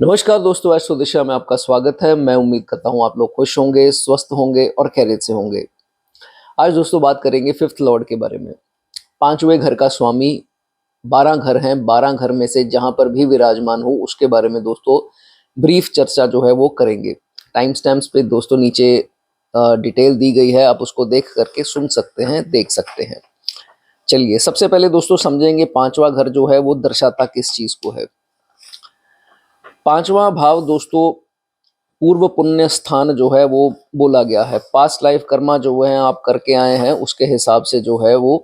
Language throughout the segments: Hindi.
नमस्कार दोस्तों, एस्ट्रो दिशा में आपका स्वागत है। मैं उम्मीद करता हूँ आप लोग खुश होंगे, स्वस्थ होंगे और खैरियत से होंगे। आज दोस्तों बात करेंगे फिफ्थ लॉर्ड के बारे में। पांचवें घर का स्वामी 12 घर हैं, 12 घर में से जहां पर भी विराजमान हो उसके बारे में दोस्तों ब्रीफ चर्चा जो है वो करेंगे। टाइम स्टैम्प्स पे दोस्तों नीचे डिटेल दी गई है, आप उसको देख करके सुन सकते हैं, देख सकते हैं। चलिए सबसे पहले दोस्तों समझेंगे पांचवा घर जो है वो दर्शाता किस चीज को है। पांचवा भाव दोस्तों पूर्व पुण्य स्थान जो है वो बोला गया है। पास्ट लाइफ कर्मा जो है आप करके आए हैं उसके हिसाब से जो है वो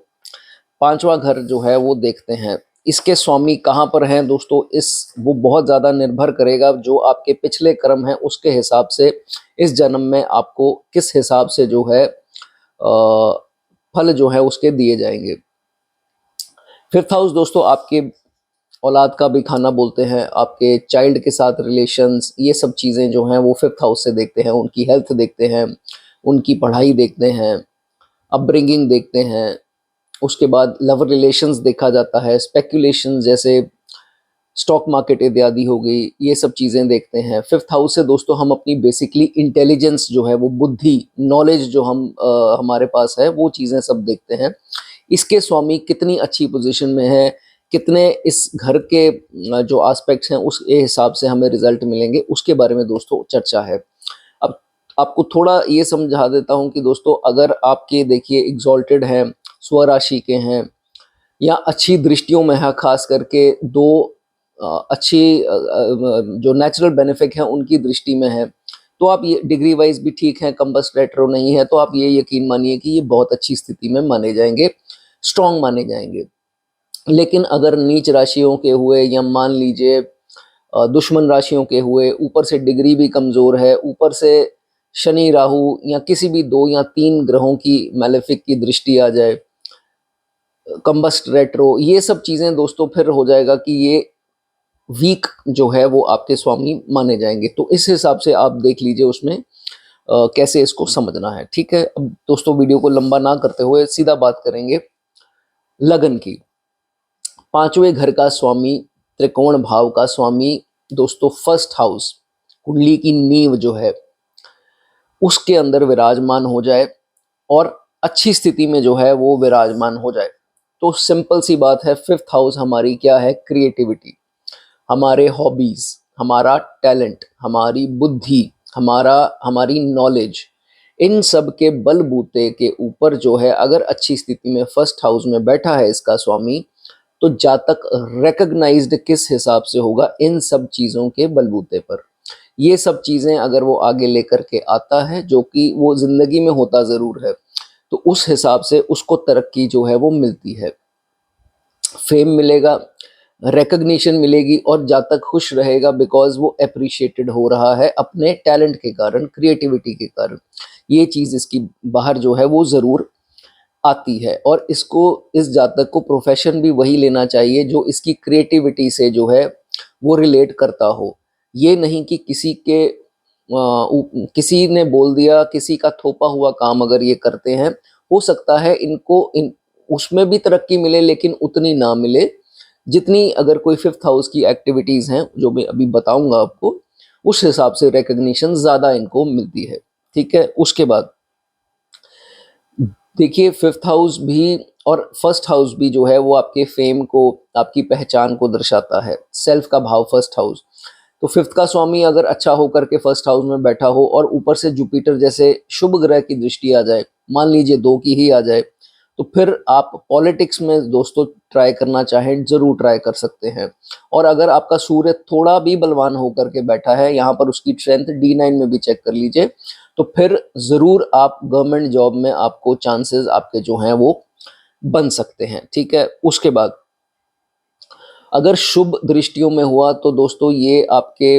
पांचवा घर जो है वो देखते हैं। इसके स्वामी कहाँ पर हैं दोस्तों, इस वो बहुत ज़्यादा निर्भर करेगा जो आपके पिछले कर्म हैं उसके हिसाब से इस जन्म में आपको किस हिसाब से जो है फल जो है उसके दिए जाएंगे। फिफ्थ हाउस दोस्तों आपके औलाद का भी खाना बोलते हैं, आपके चाइल्ड के साथ रिलेशंस, ये सब चीज़ें जो हैं वो फिफ्थ हाउस से देखते हैं। उनकी हेल्थ देखते हैं, उनकी पढ़ाई देखते हैं, अपब्रिंगिंग देखते हैं। उसके बाद लव रिलेशंस देखा जाता है, स्पेकुलेशन जैसे स्टॉक मार्केट इत्यादि हो गई, ये सब चीज़ें देखते हैं। फिफ्थ हाउस से दोस्तों हम अपनी बेसिकली इंटेलिजेंस जो है वो बुद्धि, नॉलेज जो हमारे पास है वो चीज़ें सब देखते हैं। इसके स्वामी कितनी अच्छी पोजीशन में है, कितने इस घर के जो एस्पेक्ट्स हैं उसके हिसाब से हमें रिजल्ट मिलेंगे, उसके बारे में दोस्तों चर्चा है। अब आपको थोड़ा ये समझा देता हूँ कि दोस्तों अगर आपके देखिए एग्जॉल्टेड हैं, स्वराशि के हैं या अच्छी दृष्टियों में है, खास करके दो अच्छी जो नेचुरल बेनिफिट है उनकी दृष्टि में है, तो आप ये डिग्री वाइज भी ठीक है, कंबस्ट रेट्रो नहीं है, तो आप ये यकीन मानिए कि ये बहुत अच्छी स्थिति में माने जाएंगे, स्ट्रॉन्ग माने जाएंगे। लेकिन अगर नीच राशियों के हुए या मान लीजिए दुश्मन राशियों के हुए, ऊपर से डिग्री भी कमज़ोर है, ऊपर से शनि राहु या किसी भी 2 या 3 ग्रहों की मैलेफिक की दृष्टि आ जाए, कंबस्ट रेट्रो, ये सब चीज़ें दोस्तों फिर हो जाएगा कि ये वीक जो है वो आपके स्वामी माने जाएंगे। तो इस हिसाब से आप देख लीजिए उसमें कैसे इसको समझना है। ठीक है, अब दोस्तों वीडियो को लंबा ना करते हुए सीधा बात करेंगे लगन की। पांचवें घर का स्वामी, त्रिकोण भाव का स्वामी दोस्तों फर्स्ट हाउस, कुंडली की नींव जो है उसके अंदर विराजमान हो जाए और अच्छी स्थिति में जो है वो विराजमान हो जाए, तो सिंपल सी बात है, फिफ्थ हाउस हमारी क्या है, क्रिएटिविटी, हमारे हॉबीज, हमारा टैलेंट, हमारी बुद्धि, हमारी नॉलेज, इन सब के बलबूते के ऊपर जो है अगर अच्छी स्थिति में फर्स्ट हाउस में बैठा है इसका स्वामी, तो जातक रिकग्नाइज्ड किस हिसाब से होगा, इन सब चीज़ों के बलबूते पर। ये सब चीज़ें अगर वो आगे लेकर के आता है, जो कि वो ज़िंदगी में होता ज़रूर है, तो उस हिसाब से उसको तरक्की जो है वो मिलती है, फेम मिलेगा, रिकग्निशन मिलेगी और जातक खुश रहेगा बिकॉज वो अप्रिशिएटेड हो रहा है अपने टैलेंट के कारण, क्रिएटिविटी के कारण। ये चीज़ इसकी बाहर जो है वो ज़रूर आती है और इसको, इस जातक को प्रोफेशन भी वही लेना चाहिए जो इसकी क्रिएटिविटी से जो है वो रिलेट करता हो। ये नहीं कि किसी के किसी ने बोल दिया, किसी का थोपा हुआ काम अगर ये करते हैं, हो सकता है इनको उसमें भी तरक्की मिले लेकिन उतनी ना मिले जितनी अगर कोई फिफ्थ हाउस की एक्टिविटीज़ हैं जो मैं अभी बताऊंगा आपको, उस हिसाब से रिकग्निशन ज़्यादा इनको मिलती है। ठीक है, उसके बाद देखिए फिफ्थ हाउस भी और फर्स्ट हाउस भी जो है वो आपके फेम को, आपकी पहचान को दर्शाता है, सेल्फ का भाव फर्स्ट हाउस। तो फिफ्थ का स्वामी अगर अच्छा होकर के फर्स्ट हाउस में बैठा हो और ऊपर से जुपिटर जैसे शुभ ग्रह की दृष्टि आ जाए, मान लीजिए 2 की ही आ जाए, तो फिर आप पॉलिटिक्स में दोस्तों ट्राई करना चाहें ज़रूर ट्राई कर सकते हैं। और अगर आपका सूर्य थोड़ा भी बलवान होकर के बैठा है, यहाँ पर उसकी स्ट्रेंथ D9 में भी चेक कर लीजिए, तो फिर ज़रूर आप गवर्नमेंट जॉब में आपको चांसेस आपके जो हैं वो बन सकते हैं। ठीक है, उसके बाद अगर शुभ दृष्टियों में हुआ तो दोस्तों ये आपके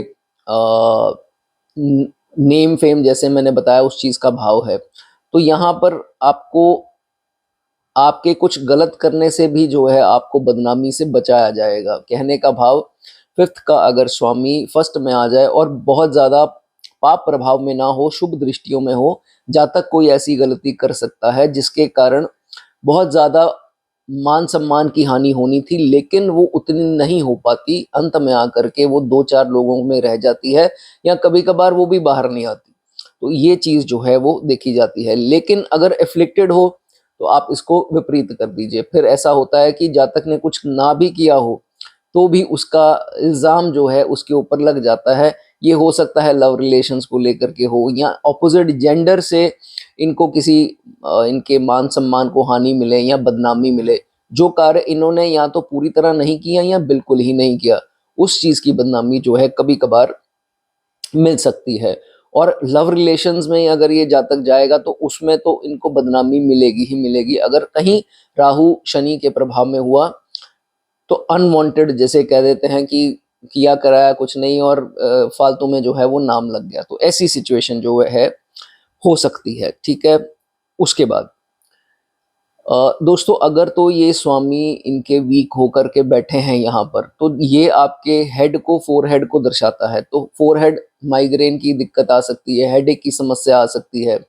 नेम फेम जैसे मैंने बताया उस चीज़ का भाव है, तो यहाँ पर आपको आपके कुछ गलत करने से भी जो है आपको बदनामी से बचाया जाएगा। कहने का भाव, फिफ्थ का अगर स्वामी फर्स्ट में आ जाए और बहुत ज़्यादा पाप प्रभाव में ना हो, शुभ दृष्टियों में हो, जातक कोई ऐसी गलती कर सकता है जिसके कारण बहुत ज़्यादा मान सम्मान की हानि होनी थी, लेकिन वो उतनी नहीं हो पाती। अंत में आकर के वो 2-4 लोगों में रह जाती है, या कभी-कभार वो भी बाहर नहीं आती। तो ये चीज़ जो है वो देखी जाती है। लेकिन अगर एफ़्लिक्टेड हो तो आप इसको विपरीत कर दीजिए। फिर ऐसा होता है कि जातक ने कुछ ना भी किया हो, तो भी उसका इल्ज़ाम जो है उसके ऊपर लग जाता है। ये हो सकता है लव रिलेशंस को लेकर के हो, या ऑपोज़िट जेंडर से इनको किसी इनके मान-सम्मान को हानि मिले या बदनामी मिले। जो कार्य इन्होंने या तो पूरी तरह नहीं किया या बिल्कुल ही नहीं किया, उस चीज़ की बदनामी जो है कभी-कभार मिल सकती है। और लव रिलेशंस में अगर ये जातक जाएगा तो उसमें तो इनको बदनामी मिलेगी ही मिलेगी। अगर कहीं राहु शनि के प्रभाव में हुआ तो अनवांटेड, जैसे कह देते हैं कि किया कराया कुछ नहीं, और फालतू में जो है वो नाम लग गया, तो ऐसी सिचुएशन जो है हो सकती है। ठीक है। उसके बाद दोस्तों, अगर तो ये स्वामी इनके वीक होकर के बैठे हैं यहाँ पर, तो ये आपके हेड को, फोरहेड को दर्शाता है। तो फोरहेड माइग्रेन की दिक्कत आ सकती है, हेडेक की समस्या आ सकती है।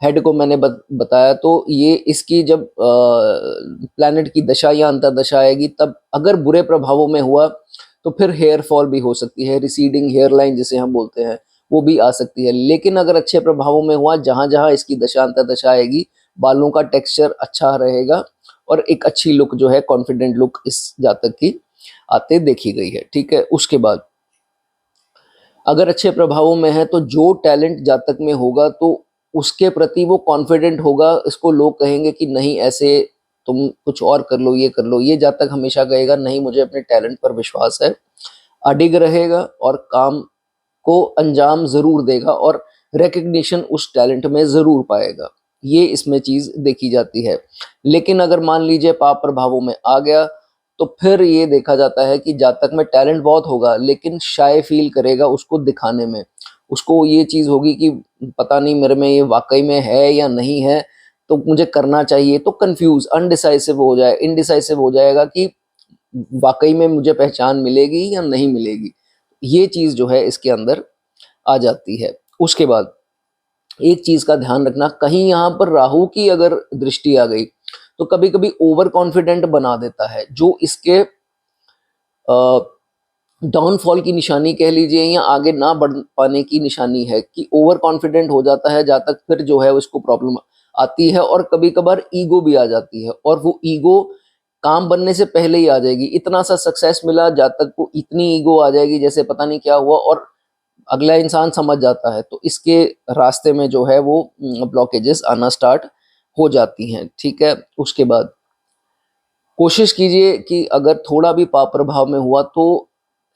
हेड को मैंने बताया, तो ये इसकी जब प्लैनेट की दशा या अंतर्दशा आएगी, तब अगर बुरे प्रभावों में हुआ तो फिर हेयर फॉल भी हो सकती है, रिसीडिंग हेयर लाइन जिसे हम बोलते हैं, वो भी आ सकती है। लेकिन अगर अच्छे प्रभावों में हुआ, जहाँ जहाँ इसकी दशा अंतर्दशा आएगी, बालों का टेक्सचर अच्छा रहेगा और एक अच्छी लुक जो है, कॉन्फिडेंट लुक इस जातक की आते देखी गई है। ठीक है। उसके बाद अगर अच्छे प्रभावों में है, तो जो टैलेंट जातक में होगा तो उसके प्रति वो कॉन्फिडेंट होगा। इसको लोग कहेंगे कि नहीं, ऐसे तुम कुछ और कर लो, ये कर लो। ये जातक हमेशा कहेगा नहीं, मुझे अपने टैलेंट पर विश्वास है। अडिग रहेगा और काम को अंजाम ज़रूर देगा, और रिकग्निशन उस टैलेंट में ज़रूर पाएगा। ये इसमें चीज़ देखी जाती है। लेकिन अगर मान लीजिए पाप प्रभावों में आ गया, तो फिर ये देखा जाता है कि जातक में टैलेंट बहुत होगा, लेकिन शाय फील करेगा उसको दिखाने में। उसको ये चीज़ होगी कि पता नहीं मेरे में ये वाक़ई में है या नहीं है, तो मुझे करना चाहिए। तो कन्फ्यूज़, अनडिसाइसिव हो जाए, इनडिसाइसिव हो जाएगा कि वाक़ई में मुझे पहचान मिलेगी या नहीं मिलेगी। ये चीज़ जो है इसके अंदर आ जाती है। उसके बाद एक चीज़ का ध्यान रखना, कहीं यहाँ पर राहु की अगर दृष्टि आ गई, तो कभी-कभी ओवर कॉन्फिडेंट बना देता है, जो इसके डाउनफॉल की निशानी कह लीजिए, या आगे ना बढ़ पाने की निशानी है कि ओवर कॉन्फिडेंट हो जाता है जातक। फिर जो है उसको प्रॉब्लम आती है, और कभी-कभार ईगो भी आ जाती है, और वो ईगो काम बनने से पहले ही आ जाएगी। इतना सा सक्सेस मिला, जातक को इतनी ईगो आ जाएगी जैसे पता नहीं क्या हुआ, और अगला इंसान समझ जाता है। तो इसके रास्ते में जो है वो ब्लॉकेजेस आना स्टार्ट हो जाती हैं। ठीक है। उसके बाद कोशिश कीजिए कि अगर थोड़ा भी पाप प्रभाव में हुआ, तो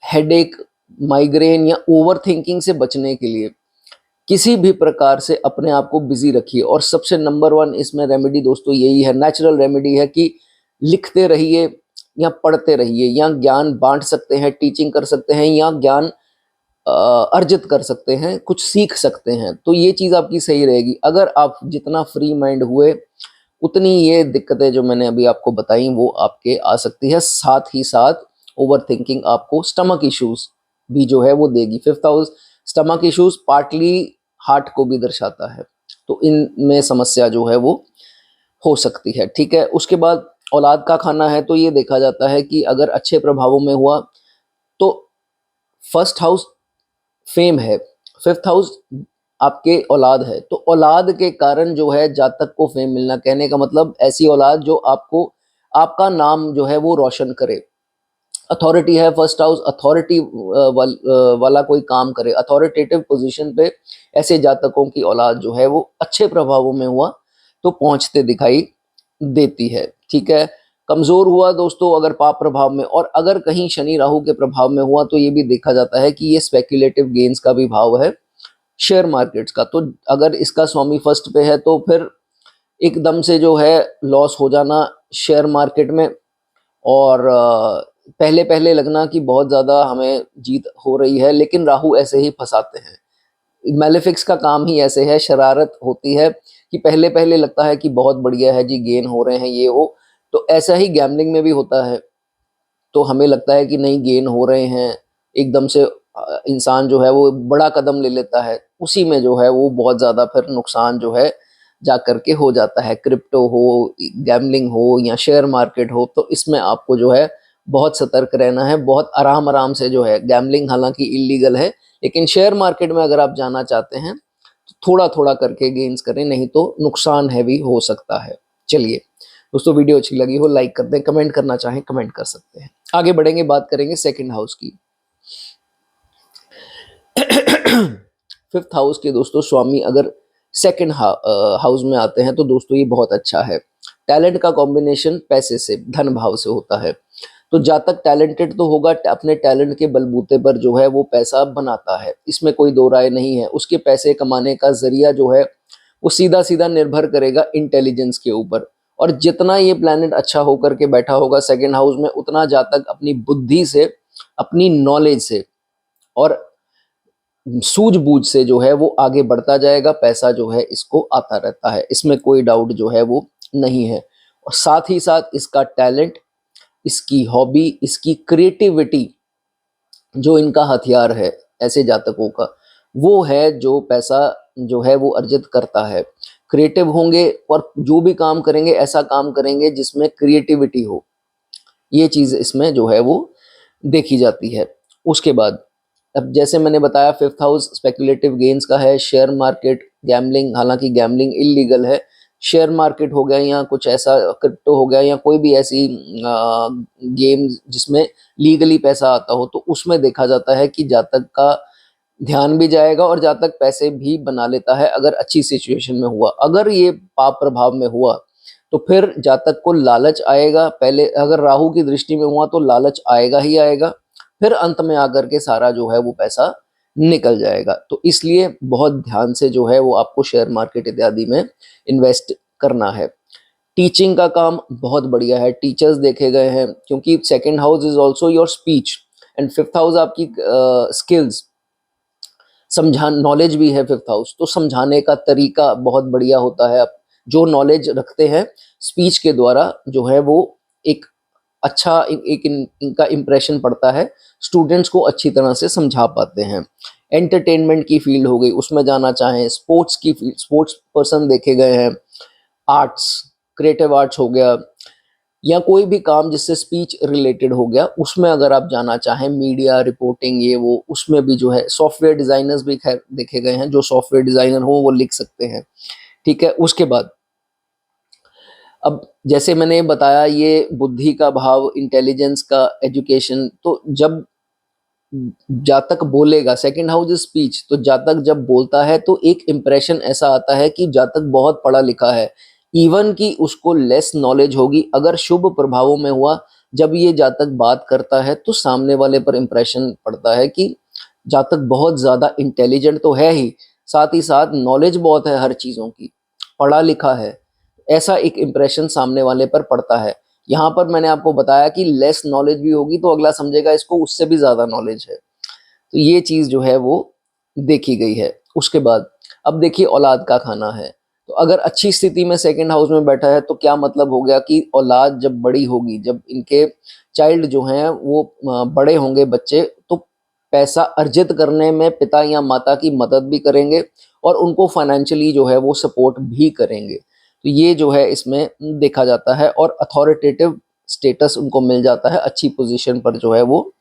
हेडेक, माइग्रेन या ओवरथिंकिंग से बचने के लिए किसी भी प्रकार से अपने आप को बिजी रखिए। और सबसे नंबर 1 इसमें रेमेडी दोस्तों यही है, नेचुरल रेमेडी है कि लिखते रहिए या पढ़ते रहिए, या ज्ञान बांट सकते हैं, टीचिंग कर सकते हैं, या ज्ञान अर्जित कर सकते हैं, कुछ सीख सकते हैं। तो ये चीज़ आपकी सही रहेगी। अगर आप जितना फ्री माइंड हुए, उतनी ये दिक्कतें जो मैंने अभी आपको बताई वो आपके आ सकती है। साथ ही साथ ओवरथिंकिंग आपको स्टमक इश्यूज भी जो है वो देगी। 5th house stomach issues partly heart को भी दर्शाता है, तो इनमें समस्या जो है वो हो सकती है। ठीक है। उसके बाद औलाद का खाना है, तो ये देखा जाता है कि अगर अच्छे प्रभावों में हुआ, तो फर्स्ट हाउस फेम है, 5th हाउस आपके औलाद है, तो औलाद के कारण जो है जातक को फेम मिलना, कहने का मतलब ऐसी औलाद जो आपको, आपका नाम जो है वो रोशन करे। अथॉरिटी है फर्स्ट हाउस, अथॉरिटी वाला कोई काम करे, अथॉरिटेटिव पोजीशन पे ऐसे जातकों की औलाद जो है वो अच्छे प्रभावों में हुआ तो पहुंचते दिखाई देती है। ठीक है। कमज़ोर हुआ दोस्तों अगर पाप प्रभाव में, और अगर कहीं शनि राहु के प्रभाव में हुआ, तो ये भी देखा जाता है कि ये स्पेक्युलेटिव गेन्स का भी भाव है, शेयर मार्केट्स का। तो अगर इसका स्वामी फर्स्ट पे है, तो फिर एकदम से जो है लॉस हो जाना शेयर मार्केट में, और पहले पहले लगना कि बहुत ज़्यादा हमें जीत हो रही है, लेकिन राहु ऐसे ही फंसाते हैं। मैलेफिक्स का काम ही ऐसे है, शरारत होती है कि पहले पहले लगता है कि बहुत बढ़िया है जी, गेन हो रहे हैं, ये हो। तो ऐसा ही गैम्बलिंग में भी होता है, तो हमें लगता है कि नहीं गेन हो रहे हैं, एकदम से इंसान जो है वो बड़ा कदम ले लेता है, उसी में जो है वो बहुत ज़्यादा फिर नुकसान जो है जा करके हो जाता है, क्रिप्टो हो, गैम्बलिंग हो या शेयर मार्केट हो, तो इसमें आपको जो है बहुत सतर्क रहना है, बहुत आराम आराम से जो है, गैम्बलिंग हालांकि इलीगल है, लेकिन शेयर मार्केट में अगर आप जाना चाहते हैं तो थोड़ा थोड़ा करके गेन्स करें, नहीं तो नुकसान हैवी हो सकता है। चलिए दोस्तों, वीडियो अच्छी लगी हो लाइक कर दें, कमेंट करना चाहें कमेंट कर सकते हैं। आगे बढ़ेंगे, बात करेंगे सेकंड हाउस की। फिफ्थ हाउस के दोस्तों स्वामी अगर सेकंड हाउस में आते हैं तो दोस्तों ये बहुत अच्छा है। टैलेंट का कॉम्बिनेशन पैसे से, धन भाव से होता है। तो जातक टैलेंटेड तो होगा, अपने टैलेंट के बलबूते पर जो है वो पैसा बनाता है, इसमें कोई दो राय नहीं है। उसके पैसे कमाने का जरिया जो है वो सीधा सीधा निर्भर करेगा इंटेलिजेंस के ऊपर। और जितना ये प्लैनेट अच्छा होकर के बैठा होगा सेकंड हाउस में, उतना जातक अपनी बुद्धि से, अपनी नॉलेज से और सूझबूझ से जो है वो आगे बढ़ता जाएगा। पैसा जो है इसको आता रहता है, इसमें कोई डाउट जो है वो नहीं है। और साथ ही साथ इसका टैलेंट, इसकी हॉबी, इसकी क्रिएटिविटी जो इनका हथियार है ऐसे जातकों का, वो है जो पैसा जो है वो अर्जित करता है। क्रिएटिव होंगे और जो भी काम करेंगे ऐसा काम करेंगे जिसमें क्रिएटिविटी हो, ये चीज़ इसमें जो है वो देखी जाती है। उसके बाद अब जैसे मैंने बताया, फिफ्थ हाउस स्पेकुलेटिव गेन्स का है, शेयर मार्केट, गैम्बलिंग, हालांकि गैम्बलिंग इलीगल है। शेयर मार्केट हो गया या कुछ ऐसा, क्रिप्टो हो गया या कोई भी ऐसी गेम जिसमें लीगली पैसा आता हो, तो उसमें देखा जाता है कि जातक का ध्यान भी जाएगा और जातक पैसे भी बना लेता है अगर अच्छी सिचुएशन में हुआ। अगर ये पाप प्रभाव में हुआ तो फिर जातक को लालच आएगा। पहले अगर राहु की दृष्टि में हुआ तो लालच आएगा ही आएगा, फिर अंत में आकर के सारा जो है वो पैसा निकल जाएगा। तो इसलिए बहुत ध्यान से जो है वो आपको शेयर मार्केट इत्यादि में इन्वेस्ट करना है। टीचिंग का काम बहुत बढ़िया है, टीचर्स देखे गए हैं, क्योंकि second house is also your speech and fifth house आपकी स्किल्स, समझा नॉलेज भी है फिफ्थ हाउस, तो समझाने का तरीका बहुत बढ़िया होता है। आप जो नॉलेज रखते हैं स्पीच के द्वारा जो है वो एक अच्छा इनका इम्प्रेशन पड़ता है, स्टूडेंट्स को अच्छी तरह से समझा पाते हैं। एंटरटेनमेंट की फील्ड हो गई, उसमें जाना चाहें, स्पोर्ट्स की फील्ड, स्पोर्ट्स पर्सन देखे गए हैं, आर्ट्स, क्रिएटिव आर्ट्स हो गया, या कोई भी काम जिससे स्पीच रिलेटेड हो गया, उसमें अगर आप जाना चाहें, मीडिया रिपोर्टिंग ये वो, उसमें भी जो है, सॉफ्टवेयर डिजाइनर्स भी खैर देखे गए हैं, जो सॉफ्टवेयर डिजाइनर हो वो लिख सकते हैं। ठीक है। उसके बाद अब जैसे मैंने बताया, ये बुद्धि का भाव, इंटेलिजेंस का, एजुकेशन, तो जब जातक बोलेगा, सेकंड हाउस इज स्पीच, तो जातक जब बोलता है तो एक इंप्रेशन ऐसा आता है कि जातक बहुत पढ़ा लिखा है, इवन कि उसको लेस नॉलेज होगी। अगर शुभ प्रभावों में हुआ, जब ये जातक बात करता है तो सामने वाले पर इंप्रेशन पड़ता है कि जातक बहुत ज़्यादा इंटेलिजेंट तो है ही, साथ ही साथ नॉलेज बहुत है हर चीज़ों की, पढ़ा लिखा है, ऐसा एक इम्प्रेशन सामने वाले पर पड़ता है। यहाँ पर मैंने आपको बताया कि लेस नॉलेज भी होगी तो अगला समझेगा इसको उससे भी ज़्यादा नॉलेज है, तो ये चीज़ जो है वो देखी गई है। उसके बाद अब देखिए, औलाद का खाना है, तो अगर अच्छी स्थिति में सेकंड हाउस में बैठा है तो क्या मतलब हो गया कि औलाद जब बड़ी होगी, जब इनके चाइल्ड जो हैं वो बड़े होंगे बच्चे, तो पैसा अर्जित करने में पिता या माता की मदद भी करेंगे और उनको फाइनेंशियली जो है वो सपोर्ट भी करेंगे। तो ये जो है इसमें देखा जाता है, और अथॉरिटेटिव स्टेटस उनको मिल जाता है, अच्छी पोजीशन पर जो है वो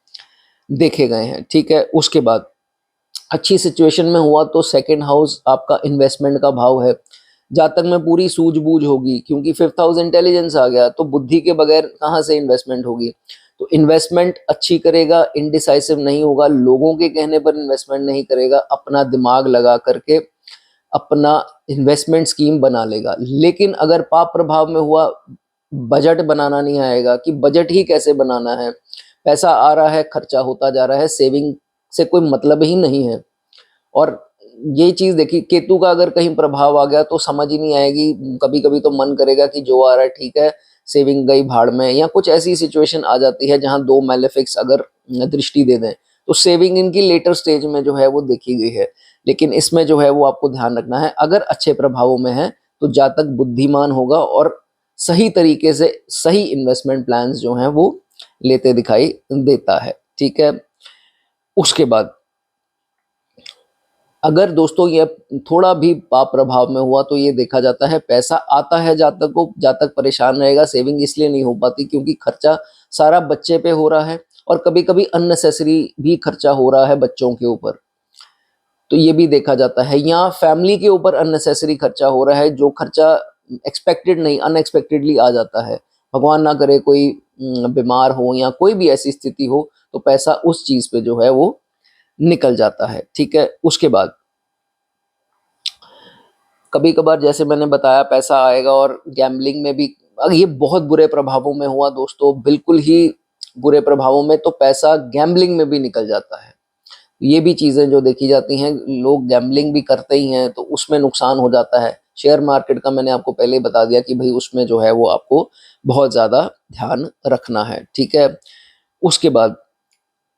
देखे गए हैं। ठीक है। उसके बाद अच्छी सिचुएशन में हुआ तो सेकंड हाउस आपका इन्वेस्टमेंट का भाव है, जातक में पूरी सूझबूझ होगी, क्योंकि फिफ्थ हाउस इंटेलिजेंस आ गया, तो बुद्धि के बगैर कहाँ से इन्वेस्टमेंट होगी। तो इन्वेस्टमेंट अच्छी करेगा, इनडिसाइसिव नहीं होगा, लोगों के कहने पर इन्वेस्टमेंट नहीं करेगा, अपना दिमाग लगा करके अपना इन्वेस्टमेंट स्कीम बना लेगा। लेकिन अगर पाप प्रभाव में हुआ, बजट बनाना नहीं आएगा कि बजट ही कैसे बनाना है, पैसा आ रहा है खर्चा होता जा रहा है, सेविंग से कोई मतलब ही नहीं है। और ये चीज़ देखिए, केतु का अगर कहीं प्रभाव आ गया तो समझ ही नहीं आएगी, कभी कभी तो मन करेगा कि जो आ रहा है ठीक है, सेविंग गई भाड़ में, या कुछ ऐसी सिचुएशन आ जाती है जहां दो मैलेफिक्स अगर दृष्टि दे दें, तो सेविंग इनकी लेटर स्टेज में जो है वो देखी गई है। लेकिन इसमें जो है वो आपको ध्यान रखना है, अगर अच्छे प्रभावों में है तो जातक बुद्धिमान होगा और सही तरीके से सही इन्वेस्टमेंट प्लान्स जो हैं वो लेते दिखाई देता है। ठीक है। उसके बाद अगर दोस्तों ये थोड़ा भी पाप प्रभाव में हुआ तो ये देखा जाता है पैसा आता है जातक को, जातक परेशान रहेगा। सेविंग इसलिए नहीं हो पाती क्योंकि खर्चा सारा बच्चे पे हो रहा है और कभी कभी अननेसेसरी भी खर्चा हो रहा है बच्चों के ऊपर, तो ये भी देखा जाता है। या फैमिली के ऊपर अननेसेसरी खर्चा हो रहा है, जो खर्चा एक्सपेक्टेड नहीं अनएक्सपेक्टेडली आ जाता है। भगवान ना करे कोई बीमार हो या कोई भी ऐसी स्थिति हो तो पैसा उस चीज पे जो है वो निकल जाता है। ठीक है, उसके बाद कभी कभार जैसे मैंने बताया पैसा आएगा और गैम्बलिंग में भी, अगर ये बहुत बुरे प्रभावों में हुआ दोस्तों, बिल्कुल ही बुरे प्रभावों में, तो पैसा गैम्बलिंग में भी निकल जाता है। ये भी चीजें जो देखी जाती हैं, लोग गैम्बलिंग भी करते ही हैं तो उसमें नुकसान हो जाता है। शेयर मार्केट का मैंने आपको पहले ही बता दिया कि भाई उसमें जो है वो आपको बहुत ज्यादा ध्यान रखना है। ठीक है, उसके बाद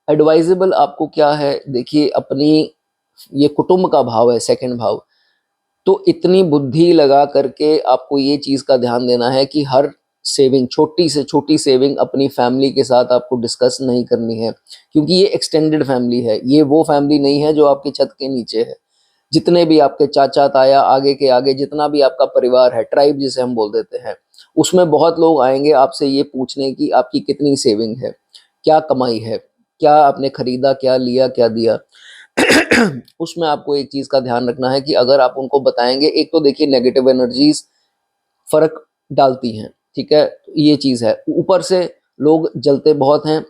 एडवाइजेबल आपको क्या है, देखिए अपनी ये कुटुंब का भाव है, सेकंड भाव, तो इतनी बुद्धि लगा करके आपको ये चीज का ध्यान देना है कि हर सेविंग, छोटी से छोटी सेविंग अपनी फैमिली के साथ आपको डिस्कस नहीं करनी है, क्योंकि ये एक्सटेंडेड फैमिली है, ये वो फैमिली नहीं है जो आपके छत के नीचे है। जितने भी आपके चाचा ताया आगे के आगे जितना भी आपका परिवार है, ट्राइब जिसे हम बोल देते हैं, उसमें बहुत लोग आएंगे आपसे ये पूछने की आपकी कितनी सेविंग है, क्या कमाई है, क्या आपने खरीदा, क्या लिया, क्या दिया। उसमें आपको एक चीज का ध्यान रखना है कि अगर आप उनको बताएंगे, एक तो देखिए नेगेटिव एनर्जीज फर्क डालती हैं। ठीक है, ये चीज है। ऊपर से लोग जलते बहुत हैं,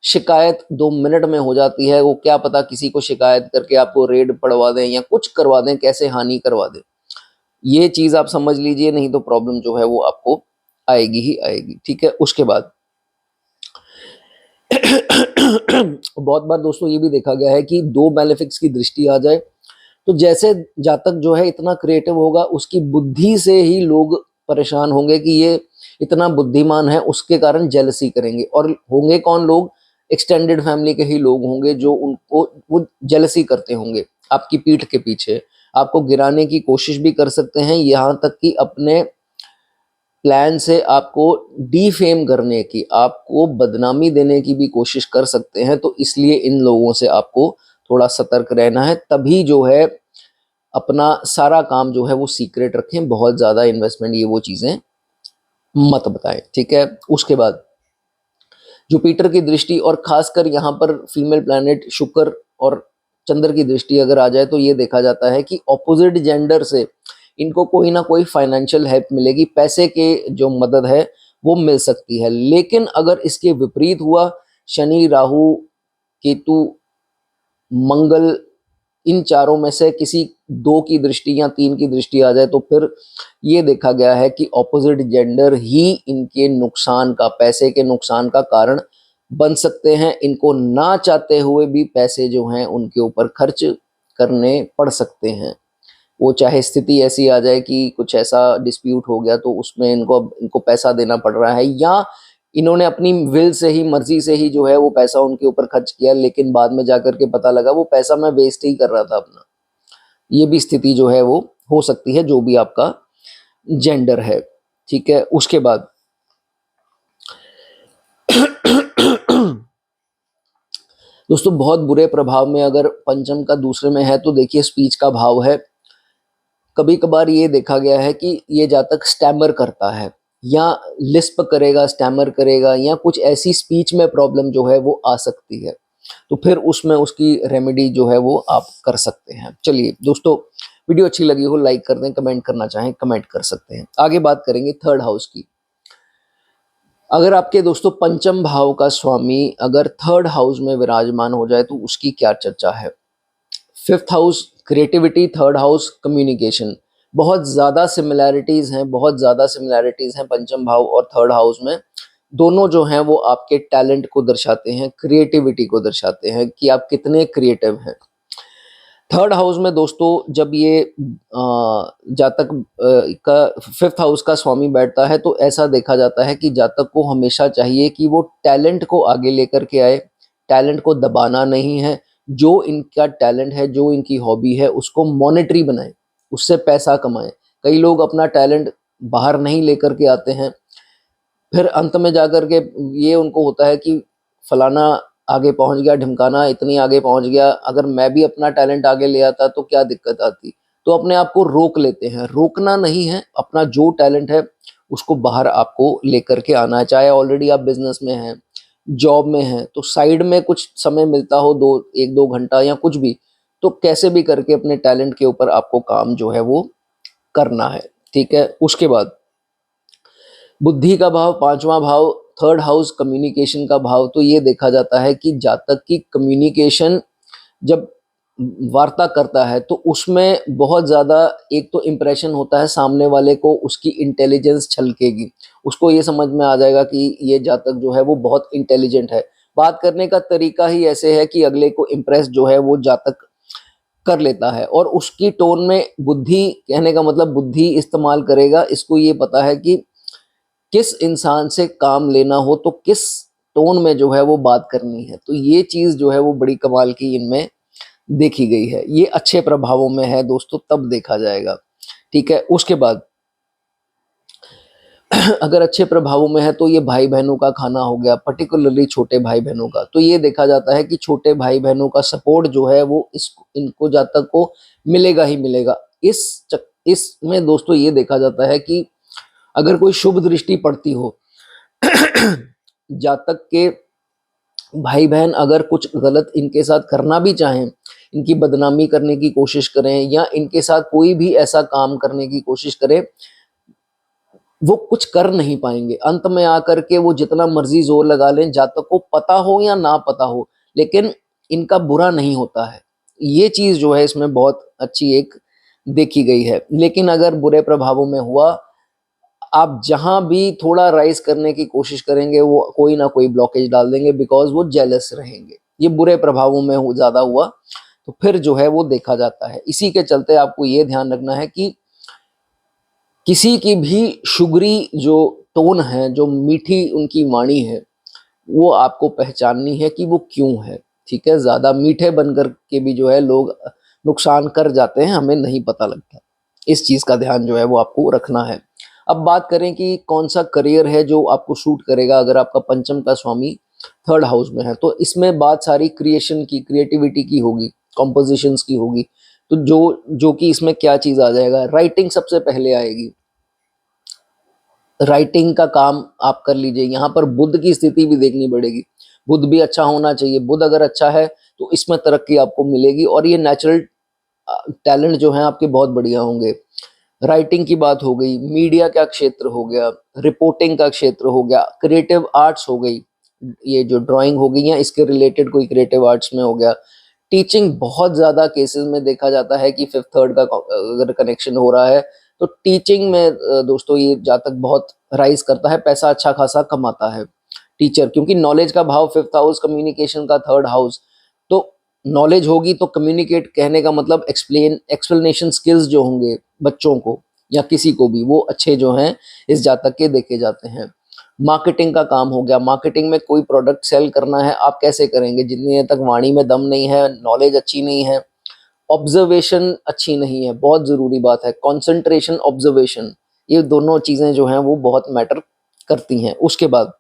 शिकायत 2 मिनट में हो जाती है, वो क्या पता किसी को शिकायत करके आपको रेड पड़वा दें या कुछ करवा दें, कैसे हानि करवा दें। ये चीज आप समझ लीजिए, नहीं तो प्रॉब्लम जो है वो आपको आएगी ही आएगी। ठीक है, उसके बाद बहुत बार दोस्तों ये भी देखा गया है कि दो मैलेफिक्स की दृष्टि आ जाए तो जैसे जातक जो है इतना क्रिएटिव होगा, उसकी बुद्धि से ही लोग परेशान होंगे कि ये इतना बुद्धिमान है, उसके कारण जेलसी करेंगे। और होंगे कौन लोग, एक्सटेंडेड फैमिली के ही लोग होंगे जो उनको वो जेलसी करते होंगे आपकी पीठ के पीछे, आपको गिराने की कोशिश भी कर सकते हैं, यहाँ तक कि अपने प्लान से आपको डीफेम करने की, आपको बदनामी देने की भी कोशिश कर सकते हैं। तो इसलिए इन लोगों से आपको थोड़ा सतर्क रहना है, तभी जो है अपना सारा काम जो है वो सीक्रेट रखें, बहुत ज़्यादा इन्वेस्टमेंट ये वो चीज़ें मत बताएं। ठीक है, उसके बाद जुपिटर की दृष्टि और खासकर यहाँ पर फीमेल प्लैनेट शुक्र और चंद्र की दृष्टि अगर आ जाए तो ये देखा जाता है कि ऑपोजिट जेंडर से इनको कोई ना कोई फाइनेंशियल हेल्प मिलेगी, पैसे के जो मदद है वो मिल सकती है। लेकिन अगर इसके विपरीत हुआ, शनि राहु केतु मंगल, इन चारों में से किसी दो की दृष्टि या तीन की दृष्टि आ जाए तो फिर ये देखा गया है कि ऑपोजिट जेंडर ही इनके नुकसान का, पैसे के नुकसान का कारण बन सकते हैं। इनको ना चाहते हुए भी पैसे जो हैं उनके ऊपर खर्च करने पड़ सकते हैं। वो चाहे स्थिति ऐसी आ जाए कि कुछ ऐसा डिस्प्यूट हो गया तो उसमें इनको पैसा देना पड़ रहा है, या इन्होंने अपनी विल से ही, मर्जी से ही जो है वो पैसा उनके ऊपर खर्च किया, लेकिन बाद में जाकर के पता लगा वो पैसा मैं वेस्ट ही कर रहा था अपना। ये भी स्थिति जो है वो हो सकती है, जो भी आपका जेंडर है। ठीक है, उसके बाद दोस्तों बहुत बुरे प्रभाव में अगर पंचम का दूसरे में है तो देखिए स्पीच का भाव है। कभी कभार ये देखा गया है कि ये जातक स्टैमर करता है या लिस्प करेगा, स्टैमर करेगा, या कुछ ऐसी स्पीच में प्रॉब्लम जो है वो आ सकती है, तो फिर उसमें उसकी रेमेडी जो है वो आप कर सकते हैं। चलिए दोस्तों, वीडियो अच्छी लगी हो लाइक कर दें, कमेंट करना चाहें कमेंट कर सकते हैं। आगे बात करेंगे थर्ड हाउस की। अगर आपके दोस्तों पंचम भाव का स्वामी अगर थर्ड हाउस में विराजमान हो जाए तो उसकी क्या चर्चा है। Fifth house creativity, third house communication, बहुत ज़्यादा सिमिलैरिटीज़ हैं, बहुत ज़्यादा सिमिलैरिटीज़ हैं पंचम भाव और थर्ड हाउस में। दोनों जो हैं वो आपके टैलेंट को दर्शाते हैं, क्रिएटिविटी को दर्शाते हैं कि आप कितने क्रिएटिव हैं। थर्ड हाउस में दोस्तों जब ये जातक का फिफ्थ हाउस का स्वामी बैठता है तो ऐसा देखा जाता है कि जातक को हमेशा चाहिए कि वो टैलेंट को आगे लेकर के आए, टैलेंट को दबाना नहीं है। जो इनका टैलेंट है, जो इनकी हॉबी है, उसको मॉनेटरी बनाए, उससे पैसा कमाएं। कई लोग अपना टैलेंट बाहर नहीं लेकर के आते हैं, फिर अंत में जाकर के ये उनको होता है कि फलाना आगे पहुंच गया, ढिमकाना इतनी आगे पहुंच गया, अगर मैं भी अपना टैलेंट आगे ले आता तो क्या दिक्कत आती। तो अपने आप को रोक लेते हैं, रोकना नहीं है, अपना जो टैलेंट है उसको बाहर आपको लेकर के आना है। चाहे ऑलरेडी आप बिजनेस में हैं, जॉब में हैं, तो साइड में कुछ समय मिलता हो, 1-2 घंटा या कुछ भी, तो कैसे भी करके अपने टैलेंट के ऊपर आपको काम जो है वो करना है। ठीक है। उसके बाद बुद्धि का भाव, पांचवा भाव, थर्ड हाउस कम्युनिकेशन का भाव। तो ये देखा जाता है कि जातक की कम्युनिकेशन जब वार्ता करता है तो उसमें बहुत ज़्यादा एक तो इम्प्रेशन होता है, सामने वाले को उसकी इंटेलिजेंस छलकेगी, उसको ये समझ में आ जाएगा कि ये जातक जो है वो बहुत इंटेलिजेंट है। बात करने का तरीका ही ऐसे है कि अगले को इम्प्रेस जो है वो जातक कर लेता है, और उसकी टोन में बुद्धि, कहने का मतलब बुद्धि इस्तेमाल करेगा। इसको ये पता है कि किस इंसान से काम लेना हो तो किस टोन में जो है वो बात करनी है। तो ये चीज़ जो है वो बड़ी कमाल की इनमें देखी गई है। ये अच्छे प्रभावों में है दोस्तों, तब देखा जाएगा। ठीक है। उसके बाद अगर अच्छे प्रभावों में है तो ये भाई बहनों का खाना हो गया, पर्टिकुलरली छोटे भाई बहनों का। तो ये देखा जाता है कि छोटे भाई बहनों का सपोर्ट जो है वो इनको जातक को मिलेगा ही मिलेगा। इसमें दोस्तों ये देखा जाता है कि अगर कोई शुभ दृष्टि पड़ती हो जातक के भाई बहन अगर कुछ गलत इनके साथ करना भी चाहें, इनकी बदनामी करने की कोशिश करें या इनके साथ कोई भी ऐसा काम करने की कोशिश करें, वो कुछ कर नहीं पाएंगे। अंत में आकर के वो जितना मर्जी जोर लगा लें, जातक को पता हो या ना पता हो, लेकिन इनका बुरा नहीं होता है। ये चीज जो है इसमें बहुत अच्छी एक देखी गई है। लेकिन अगर बुरे प्रभावों में हुआ, आप जहां भी थोड़ा राइज करने की कोशिश करेंगे वो कोई ना कोई ब्लॉकेज डाल देंगे, बिकॉज वो जेलस रहेंगे। ये बुरे प्रभावों में ज्यादा हुआ तो फिर जो है वो देखा जाता है। इसी के चलते आपको ये ध्यान रखना है कि किसी की भी शुगरी जो टोन है, जो मीठी उनकी वाणी है, वो आपको पहचाननी है कि वो क्यों है। ठीक है। ज्यादा मीठे बनकर के भी जो है लोग नुकसान कर जाते हैं, हमें नहीं पता लगता। इस चीज का ध्यान जो है वो आपको रखना है। अब बात करें कि कौन सा करियर है जो आपको सूट करेगा अगर आपका पंचम का स्वामी थर्ड हाउस में है। तो इसमें बात सारी क्रिएशन की, क्रिएटिविटी की होगी, कॉम्पोजिशंस की होगी। तो जो जो कि इसमें क्या चीज आ जाएगा, राइटिंग सबसे पहले आएगी। राइटिंग का काम आप कर लीजिए। यहाँ पर बुध की स्थिति भी देखनी पड़ेगी, बुध भी अच्छा होना चाहिए। बुध अगर अच्छा है तो इसमें तरक्की आपको मिलेगी, और ये नेचुरल टैलेंट जो है आपके बहुत बढ़िया होंगे। राइटिंग की बात हो गई, मीडिया का क्षेत्र हो गया, रिपोर्टिंग का क्षेत्र हो गया, क्रिएटिव आर्ट्स हो गई, ये जो ड्राइंग हो गई या इसके रिलेटेड कोई क्रिएटिव आर्ट्स में हो गया। टीचिंग बहुत ज़्यादा केसेस में देखा जाता है कि फिफ्थ थर्ड का अगर कनेक्शन हो रहा है तो टीचिंग में दोस्तों ये जातक बहुत राइज करता है, पैसा अच्छा खासा कमाता है टीचर, क्योंकि नॉलेज का भाव फिफ्थ हाउस, कम्युनिकेशन का थर्ड हाउस। तो नॉलेज होगी तो कम्युनिकेट, कहने का मतलब एक्सप्लेनेशन स्किल्स जो होंगे बच्चों को या किसी को भी, वो अच्छे जो हैं इस जातक के देखे जाते हैं। मार्केटिंग का काम हो गया, मार्केटिंग में कोई प्रोडक्ट सेल करना है, आप कैसे करेंगे जितनी देर तक वाणी में दम नहीं है, नॉलेज अच्छी नहीं है, ऑब्जर्वेशन अच्छी नहीं है। बहुत ज़रूरी बात है कंसंट्रेशन, ऑब्जर्वेशन, ये दोनों चीज़ें जो हैं वो बहुत मैटर करती हैं। उसके बाद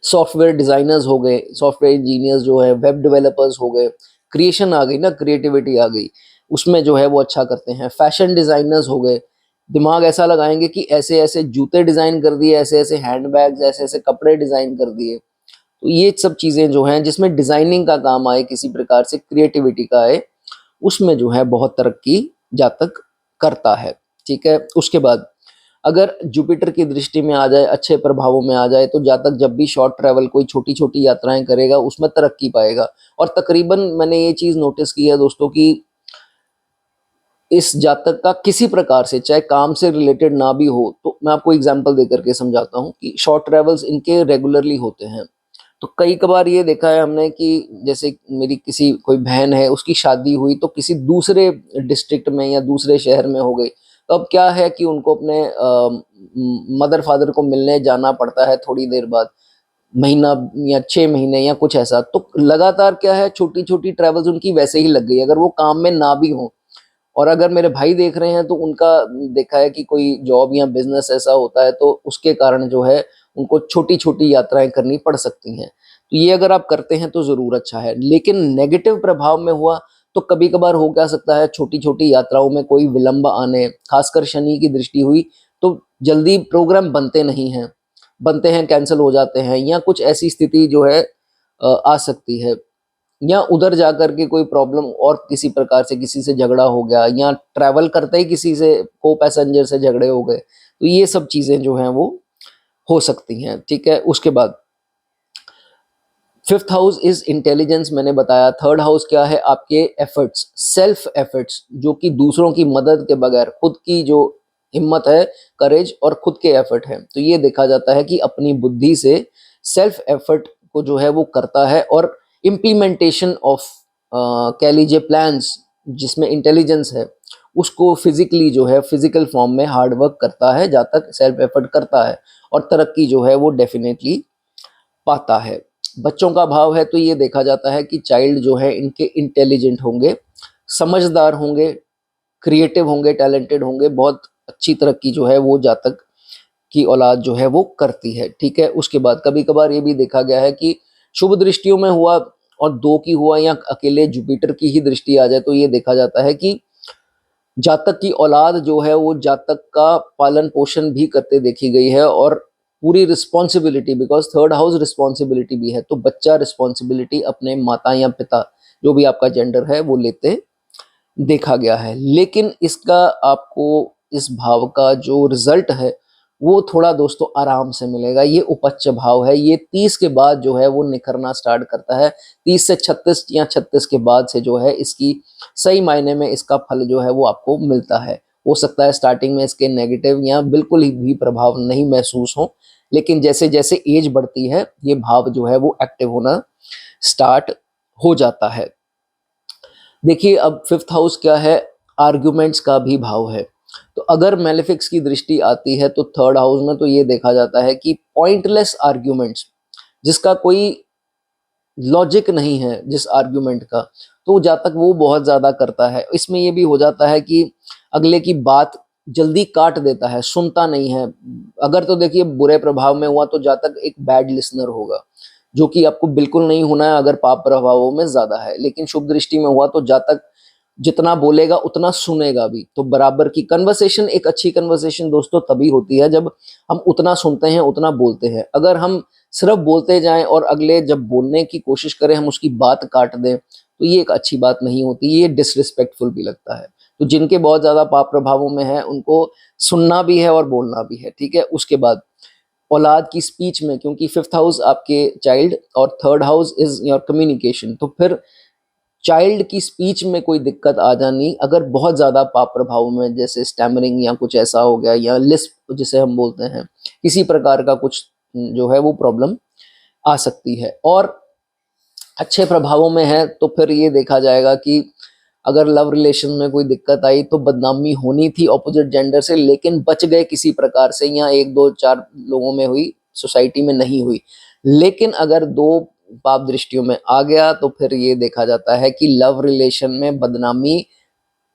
सॉफ्टवेयर डिज़ाइनर्स हो गए, सॉफ्टवेयर इंजीनियर्स जो है, वेब डेवलपर्स हो गए, क्रिएशन आ गई ना, क्रिएटिविटी आ गई, उसमें जो है वो अच्छा करते हैं। फैशन डिज़ाइनर्स हो गए, दिमाग ऐसा लगाएंगे कि ऐसे ऐसे जूते डिज़ाइन कर दिए, ऐसे ऐसे हैंडबैग्स, ऐसे ऐसे कपड़े डिज़ाइन कर दिए। तो ये सब चीज़ें जो हैं जिसमें डिज़ाइनिंग का काम आए, किसी प्रकार से क्रिएटिविटी का आए, उसमें जो है बहुत तरक्की जातक करता है। ठीक है। उसके बाद अगर जुपिटर की दृष्टि में आ जाए, अच्छे प्रभावों में आ जाए, तो जातक जब भी शॉर्ट ट्रैवल, कोई छोटी छोटी यात्राएं करेगा उसमें तरक्की पाएगा। और तकरीबन मैंने ये चीज़ नोटिस की है दोस्तों कि इस जातक का किसी प्रकार से, चाहे काम से रिलेटेड ना भी हो, तो मैं आपको एग्जांपल देकर के समझाता हूँ कि शॉर्ट ट्रैवल्स इनके रेगुलरली होते हैं। तो कई कबार ये देखा है हमने कि जैसे मेरी किसी कोई बहन है, उसकी शादी हुई तो किसी दूसरे डिस्ट्रिक्ट में या दूसरे शहर में हो गई, तो अब क्या है कि उनको अपने मदर फादर को मिलने जाना पड़ता है थोड़ी देर बाद, महीना या 6 महीने या कुछ ऐसा। तो लगातार क्या है, छोटी छोटी ट्रैवल्स उनकी वैसे ही लग गई, अगर वो काम में ना भी हो। और अगर मेरे भाई देख रहे हैं तो उनका देखा है कि कोई जॉब या बिजनेस ऐसा होता है तो उसके कारण जो है उनको छोटी छोटी यात्राएं करनी पड़ सकती हैं। तो ये अगर आप करते हैं तो ज़रूर अच्छा है। लेकिन नेगेटिव प्रभाव में हुआ तो कभी कभार हो क्या सकता है, छोटी छोटी यात्राओं में कोई विलंब आने, खासकर शनि की दृष्टि हुई तो जल्दी प्रोग्राम बनते नहीं हैं, बनते हैं कैंसिल हो जाते हैं, या कुछ ऐसी स्थिति जो है आ सकती है, या उधर जाकर के कोई प्रॉब्लम और किसी प्रकार से किसी से झगड़ा हो गया, या ट्रैवल करते ही किसी से को पैसेंजर से झगड़े हो गए, तो ये सब चीज़ें जो हैं वो हो सकती हैं। ठीक है, उसके बाद फिफ्थ हाउस इज इंटेलिजेंस, मैंने बताया। थर्ड हाउस क्या है, आपके एफर्ट्स, सेल्फ एफर्ट्स, जो कि दूसरों की मदद के बगैर खुद की जो हिम्मत है, करेज और खुद के एफर्ट है, तो ये देखा जाता है कि अपनी बुद्धि से सेल्फ एफर्ट को जो है वो करता है, और इम्प्लीमेंटेशन ऑफ कह लीजिए प्लान्स जिसमें इंटेलिजेंस है, उसको फिजिकली जो है फिजिकल फॉर्म में हार्ड वर्क करता है, जहाँ तक सेल्फ एफर्ट करता है, और तरक्की जो है वो डेफिनेटली पाता है। बच्चों का भाव है तो ये देखा जाता है कि चाइल्ड जो है इनके इंटेलिजेंट होंगे, समझदार होंगे, क्रिएटिव होंगे, टैलेंटेड होंगे, बहुत अच्छी तरक्की जो है वो जातक की औलाद जो है वो करती है। ठीक है, उसके बाद कभी कभार ये भी देखा गया है कि शुभ दृष्टियों में हुआ और दो की हुआ या अकेले जुपिटर की ही दृष्टि आ जाए तो ये देखा जाता है कि जातक की औलाद जो है वो जातक का पालन पोषण भी करते देखी गई है, और पूरी responsibility, because third house responsibility भी है, तो बच्चा रिस्पॉन्सिबिलिटी अपने माता या पिता जो भी आपका जेंडर है वो लेते देखा गया है। लेकिन इसका आपको इस भाव का जो रिजल्ट है वो थोड़ा दोस्तों आराम से मिलेगा। ये उपच्च भाव है, ये 30 के बाद जो है वो निखरना स्टार्ट करता है। 30 से 36 या 36 के बाद से जो है इसकी सही मायने में इसका फल जो है वो आपको मिलता है। हो सकता है स्टार्टिंग में इसके नेगेटिव या बिल्कुल ही भी प्रभाव नहीं महसूस हो, लेकिन जैसे जैसे एज बढ़ती है ये भाव जो है वो एक्टिव होना स्टार्ट हो जाता है। देखिए अब फिफ्थ हाउस क्या है, आर्ग्यूमेंट्स का भी भाव है। तो अगर मेलेफिक्स की दृष्टि आती है तो थर्ड हाउस में, तो ये देखा जाता है कि पॉइंटलेस आर्ग्यूमेंट्स, जिसका कोई लॉजिक नहीं है जिस आर्ग्यूमेंट का, तो जहाँ तक वो बहुत ज़्यादा करता है। इसमें ये भी हो जाता है कि अगले की बात जल्दी काट देता है, सुनता नहीं है। अगर तो देखिए बुरे प्रभाव में हुआ तो जहाँ तक एक बैड लिसनर होगा, जो कि आपको बिल्कुल नहीं होना है अगर पाप प्रभावों में ज़्यादा है। लेकिन शुभ दृष्टि में हुआ तो जहाँ तक जितना बोलेगा उतना सुनेगा भी, तो बराबर की कन्वर्सेशन, एक अच्छी कन्वर्सेशन दोस्तों तभी होती है जब हम उतना सुनते हैं उतना बोलते हैं। अगर हम सिर्फ बोलते जाएं और अगले जब बोलने की कोशिश करें हम उसकी बात काट दें, तो ये एक अच्छी बात नहीं होती, ये डिसरिस्पेक्टफुल भी लगता है। तो जिनके बहुत ज़्यादा पाप प्रभावों में है उनको सुनना भी है और बोलना भी है। ठीक है, उसके बाद औलाद की स्पीच में, क्योंकि फिफ्थ हाउस आपके चाइल्ड और third house is your communication, तो फिर चाइल्ड की स्पीच में कोई दिक्कत आ जानी अगर बहुत ज़्यादा पाप प्रभाव में, जैसे स्टैमरिंग या कुछ ऐसा हो गया, या लिस्प जिसे हम बोलते हैं, किसी प्रकार का कुछ जो है वो प्रॉब्लम आ सकती है। और अच्छे प्रभावों में है तो फिर ये देखा जाएगा कि अगर लव रिलेशन में कोई दिक्कत आई तो बदनामी होनी थी ऑपोजिट जेंडर से, लेकिन बच गए किसी प्रकार से, या एक दो चार लोगों में हुई, सोसाइटी में नहीं हुई। लेकिन अगर दो पाप दृष्टियों में आ गया तो फिर ये देखा जाता है कि लव रिलेशन में बदनामी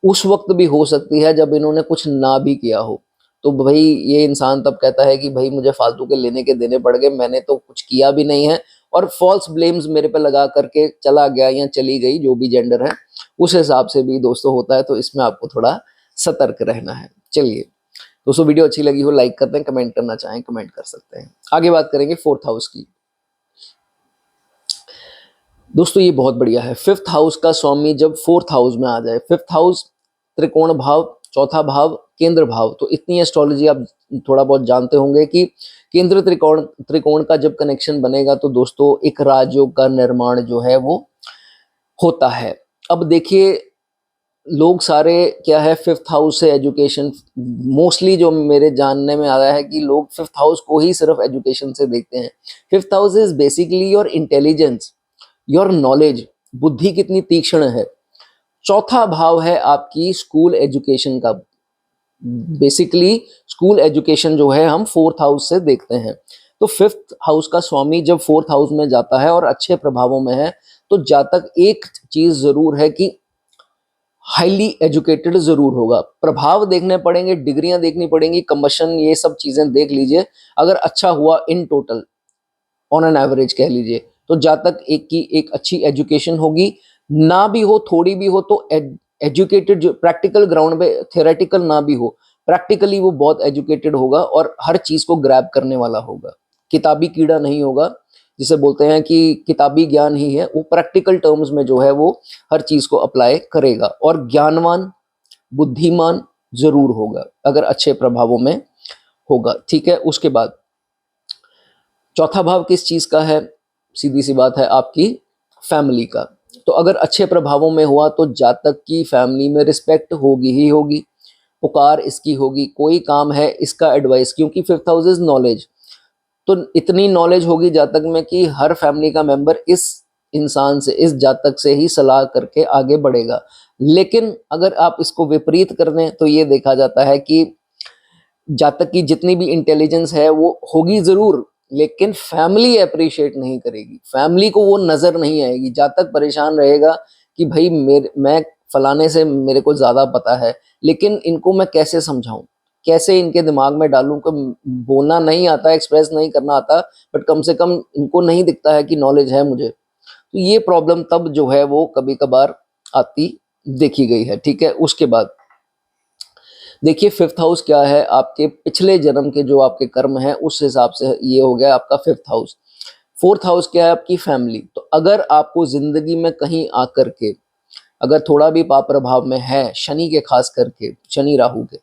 उस वक्त भी हो सकती है जब इन्होंने कुछ ना भी किया हो। तो भाई ये इंसान तब कहता है कि भाई मुझे फालतू के लेने के देने पड़ गए, मैंने तो कुछ किया भी नहीं है, और फॉल्स ब्लेम्स मेरे पे लगा करके चला गया या चली गई, जो भी जेंडर है उस हिसाब से भी दोस्तों होता है। तो इसमें आपको थोड़ा सतर्क रहना है। चलिए दोस्तों, वीडियो अच्छी लगी हो लाइक कर दें, कमेंट करना चाहें कमेंट कर सकते हैं। आगे बात करेंगे फोर्थ हाउस की। दोस्तों ये बहुत बढ़िया है, फिफ्थ हाउस का स्वामी जब फोर्थ हाउस में आ जाए। फिफ्थ हाउस त्रिकोण भाव, चौथा भाव केंद्र भाव। तो इतनी एस्ट्रोलॉजी आप थोड़ा बहुत जानते होंगे कि केंद्र त्रिकोण त्रिकोण का जब कनेक्शन बनेगा तो दोस्तों एक राजयोग का निर्माण जो है वो होता है। अब देखिए लोग सारे क्या है, फिफ्थ हाउस से एजुकेशन, मोस्टली जो मेरे जानने में आ रहा है कि लोग फिफ्थ हाउस को ही सिर्फ एजुकेशन से देखते हैं। Fifth house is basically your intelligence, your knowledge, बुद्धि कितनी तीक्ष्ण है। चौथा भाव है आपकी स्कूल एजुकेशन का, बेसिकली स्कूल एजुकेशन जो है हम फोर्थ हाउस से देखते हैं। तो फिफ्थ हाउस का स्वामी जब फोर्थ हाउस में जाता है और अच्छे प्रभावों में है तो जातक एक चीज जरूर है कि हाईली एजुकेटेड जरूर होगा। प्रभाव देखने पड़ेंगे, डिग्रियां देखनी पड़ेंगी, कम्बशन, ये सब चीजें देख लीजिए। अगर अच्छा हुआ in total on an average कह लीजिए तो जातक एक की एक अच्छी एजुकेशन होगी, ना भी हो थोड़ी भी हो तो एजुकेटेड, जो प्रैक्टिकल ग्राउंड पे, थियोरेटिकल ना भी हो, प्रैक्टिकली वो बहुत एजुकेटेड होगा और हर चीज को ग्रैब करने वाला होगा, किताबी कीड़ा नहीं होगा, जिसे बोलते हैं कि किताबी ज्ञान ही है, वो प्रैक्टिकल टर्म्स में जो है वो हर चीज को अप्लाई करेगा, और ज्ञानवान, बुद्धिमान जरूर होगा अगर अच्छे प्रभावों में होगा। ठीक है, उसके बाद चौथा भाव किस चीज का है? सीधी सी बात है, आपकी फैमिली का। तो अगर अच्छे प्रभावों में हुआ तो जातक की फैमिली में रिस्पेक्ट होगी ही होगी, पुकार इसकी होगी, कोई काम है इसका एडवाइस, क्योंकि फिफ्थ हाउस इज नॉलेज, तो इतनी नॉलेज होगी जातक में कि हर फैमिली का मेंबर इस इंसान से, इस जातक से ही सलाह करके आगे बढ़ेगा। लेकिन अगर आप इसको विपरीत कर दें तो ये देखा जाता है कि जातक की जितनी भी इंटेलिजेंस है वो होगी जरूर, लेकिन फैमिली अप्रिशिएट नहीं करेगी, फैमिली को वो नजर नहीं आएगी। जातक परेशान रहेगा कि भाई मैं फलाने से मेरे को ज्यादा पता है, लेकिन इनको मैं कैसे समझाऊं, कैसे इनके दिमाग में डालूं कि बोलना नहीं आता, एक्सप्रेस नहीं करना आता, बट कम से कम इनको नहीं दिखता है कि नॉलेज है मुझे। तो ये प्रॉब्लम तब जो है वो कभी कभार आती देखी गई है। ठीक है, उसके बाद देखिए फिफ्थ हाउस क्या है, आपके पिछले जन्म के जो आपके कर्म हैं उस हिसाब से ये हो गया आपका फिफ्थ हाउस। फोर्थ हाउस क्या है? आपकी फैमिली। तो अगर आपको जिंदगी में कहीं आकर के अगर थोड़ा भी पाप प्रभाव में है, शनि के खास करके, शनि राहु के,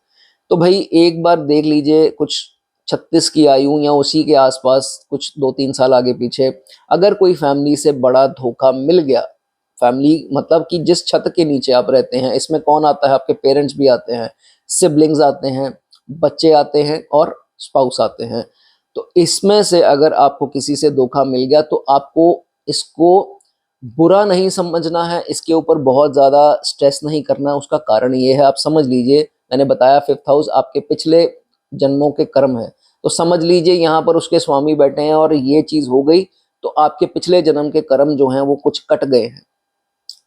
तो भाई एक बार देख लीजिए, कुछ 36 की आयु या उसी के आसपास, कुछ 2-3 साल आगे पीछे, अगर कोई फैमिली से बड़ा धोखा मिल गया, फैमिली मतलब कि जिस छत के नीचे आप रहते हैं, इसमें कौन आता है? आपके पेरेंट्स भी आते हैं, सिबलिंग्स आते हैं, बच्चे आते हैं और स्पाउस आते हैं। तो इसमें से अगर आपको किसी से धोखा मिल गया तो आपको इसको बुरा नहीं समझना है, इसके ऊपर बहुत ज़्यादा स्ट्रेस नहीं करना। उसका कारण ये है, आप समझ लीजिए, मैंने बताया फिफ्थ हाउस आपके पिछले जन्मों के कर्म है, तो समझ लीजिए यहाँ पर उसके स्वामी बैठे हैं और ये चीज़ हो गई तो आपके पिछले जन्म के कर्म जो हैं वो कुछ कट गए हैं।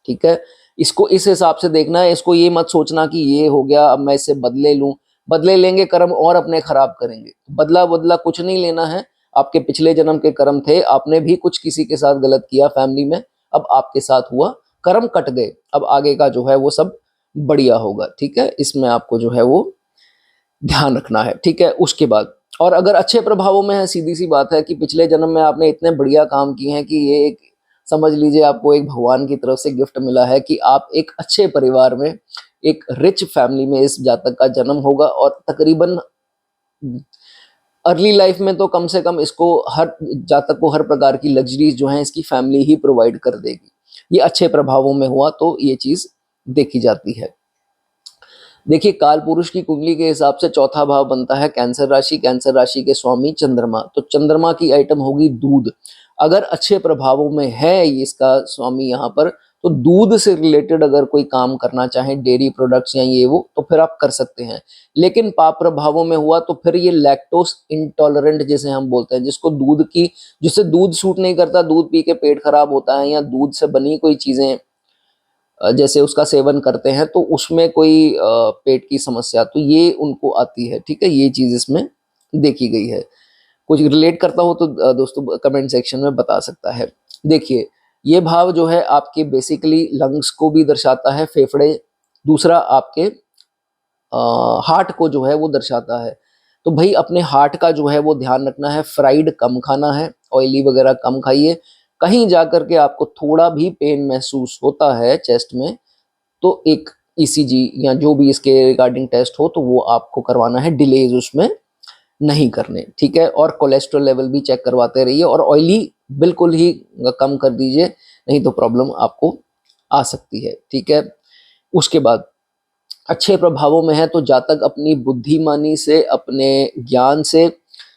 ठीक है, इसको इस हिसाब से देखना है, इसको ये मत सोचना कि ये हो गया अब मैं इससे बदले लूं, बदले लेंगे कर्म और अपने खराब करेंगे। बदला बदला कुछ नहीं लेना है, आपके पिछले जन्म के कर्म थे, आपने भी कुछ किसी के साथ गलत किया फैमिली में, अब आपके साथ हुआ, कर्म कट गए, अब आगे का जो है वो सब बढ़िया होगा। ठीक है, इसमें आपको जो है वो ध्यान रखना है। ठीक है, उसके बाद और अगर अच्छे प्रभावों में है, सीधी सी बात है कि पिछले जन्म में आपने इतने बढ़िया काम किए हैं कि ये एक, समझ लीजिए आपको एक भगवान की तरफ से गिफ्ट मिला है कि आप एक अच्छे परिवार में, एक रिच फैमिली में इस जातक का जन्म होगा, और तकरीबन अर्ली लाइफ में तो कम से कम इसको, हर जातक को हर प्रकार की लग्जरीज जो है इसकी फैमिली ही प्रोवाइड कर देगी। ये अच्छे प्रभावों में हुआ तो ये चीज देखी जाती है। देखिए काल पुरुष की कुंडली के हिसाब से चौथा भाव बनता है कैंसर राशि, कैंसर राशि के स्वामी चंद्रमा, तो चंद्रमा की आइटम होगी दूध। अगर अच्छे प्रभावों में है इसका स्वामी यहाँ पर, तो दूध से रिलेटेड अगर कोई काम करना चाहे, डेयरी प्रोडक्ट्स या ये वो, तो फिर आप कर सकते हैं। लेकिन पाप प्रभावों में हुआ तो फिर ये लैक्टोस इंटॉलरेंट जिसे हम बोलते हैं, जिसको दूध की, जिससे दूध सूट नहीं करता, दूध पी के पेट खराब होता है, या दूध से बनी कोई चीजें जैसे उसका सेवन करते हैं तो उसमें कोई पेट की समस्या, तो ये उनको आती है। ठीक है, ये चीज इसमें देखी गई है। कुछ रिलेट करता हो तो दोस्तों कमेंट सेक्शन में बता सकता है। देखिए ये भाव जो है आपके बेसिकली लंग्स को भी दर्शाता है, फेफड़े, दूसरा आपके हार्ट को जो है वो दर्शाता है। तो भाई अपने हार्ट का जो है वो ध्यान रखना है, फ्राइड कम खाना है, ऑयली वगैरह कम खाइए। कहीं जा कर के आपको थोड़ा भी पेन महसूस होता है चेस्ट में, तो एक ईसीजी या जो भी इसके रिगार्डिंग टेस्ट हो तो वो आपको करवाना है, डिलेज उसमें नहीं करने। ठीक है, और कोलेस्ट्रॉल लेवल भी चेक करवाते रहिए, और ऑयली बिल्कुल ही कम कर दीजिए, नहीं तो प्रॉब्लम आपको आ सकती है। ठीक है, उसके बाद अच्छे प्रभावों में है तो जातक अपनी बुद्धिमानी से, अपने ज्ञान से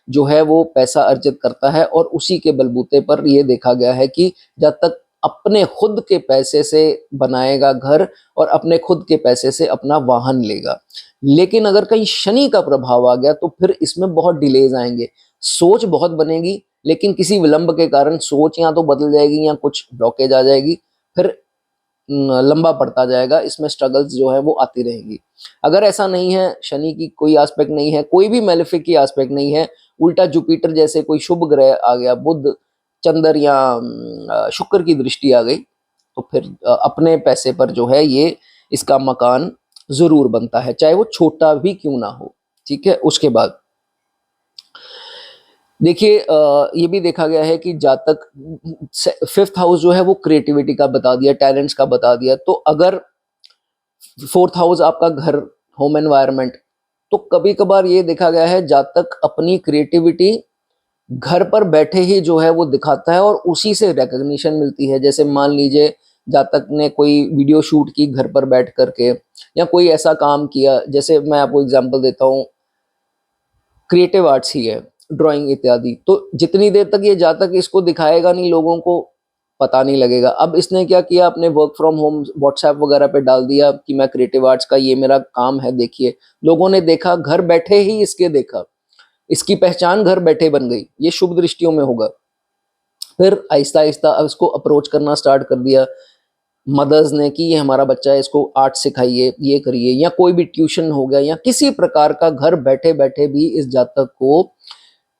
जो है वो पैसा अर्जित करता है, और उसी के बलबूते पर ये देखा गया है कि जातक अपने खुद के पैसे से बनाएगा घर और अपने खुद के पैसे से अपना वाहन लेगा। लेकिन अगर कहीं शनि का प्रभाव आ गया तो फिर इसमें बहुत डिलेज आएंगे, सोच बहुत बनेगी लेकिन किसी विलंब के कारण सोच या तो बदल जाएगी या कुछ ब्लॉकेज आ जाएगी, फिर लंबा पड़ता जाएगा, इसमें स्ट्रगल्स जो है वो आती रहेंगी। अगर ऐसा नहीं है, शनि की कोई एस्पेक्ट नहीं है, कोई भी मेलेफिक की एस्पेक्ट नहीं है, उल्टा जुपिटर जैसे कोई शुभ ग्रह आ गया, बुध, चंद्र या शुक्र की दृष्टि आ गई तो फिर अपने पैसे पर जो है ये इसका मकान जरूर बनता है, चाहे वो छोटा भी क्यों ना हो। ठीक है, उसके बाद देखिए ये भी देखा गया है कि जातक, फिफ्थ हाउस जो है वो क्रिएटिविटी का बता दिया, टैलेंट्स का बता दिया, तो अगर फोर्थ हाउस आपका घर, होम एनवायरनमेंट, तो कभी कभार ये देखा गया है जातक अपनी क्रिएटिविटी घर पर बैठे ही जो है वो दिखाता है और उसी से रिकग्निशन मिलती है। जैसे मान लीजिए जातक ने कोई वीडियो शूट की घर पर बैठ करके, या कोई ऐसा काम किया, जैसे मैं आपको एग्जांपल देता हूँ, क्रिएटिव आर्ट्स ही है, ड्राइंग इत्यादि, तो जितनी देर तक ये जातक इसको दिखाएगा नहीं लोगों को पता नहीं लगेगा। अब इसने क्या किया, अपने वर्क फ्रॉम होम व्हाट्सएप वगैरह पे डाल दिया कि मैं क्रिएटिव आर्ट्स का ये मेरा काम है, देखिए। लोगों ने देखा, घर बैठे ही इसके देखा, इसकी पहचान घर बैठे बन गई। ये शुभ दृष्टियों में होगा। फिर आहिस्ता आहिस्ता अब इसको अप्रोच करना स्टार्ट कर दिया मदर्स ने कि ये हमारा बच्चा है, इसको आर्ट सिखाइए, ये करिए, या कोई भी ट्यूशन हो गया या किसी प्रकार का, घर बैठे बैठे भी इस जातक को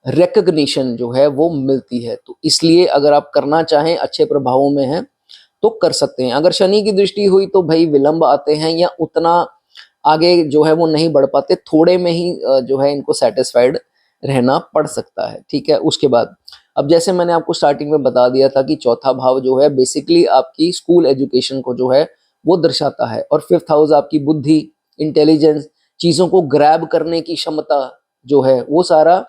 रिकग्निशन जो है वो मिलती है। तो इसलिए अगर आप करना चाहें, अच्छे प्रभावों में हैं तो कर सकते हैं। अगर शनि की दृष्टि हुई तो भाई विलंब आते हैं, या उतना आगे जो है वो नहीं बढ़ पाते, थोड़े में ही जो है इनको सेटिस्फाइड रहना पड़ सकता है। ठीक है, उसके बाद अब जैसे मैंने आपको स्टार्टिंग में बता दिया था कि चौथा भाव जो है बेसिकली आपकी स्कूल एजुकेशन को जो है वो दर्शाता है, और फिफ्थ हाउस आपकी बुद्धि, इंटेलिजेंस, चीज़ों को ग्रैब करने की क्षमता जो है वो सारा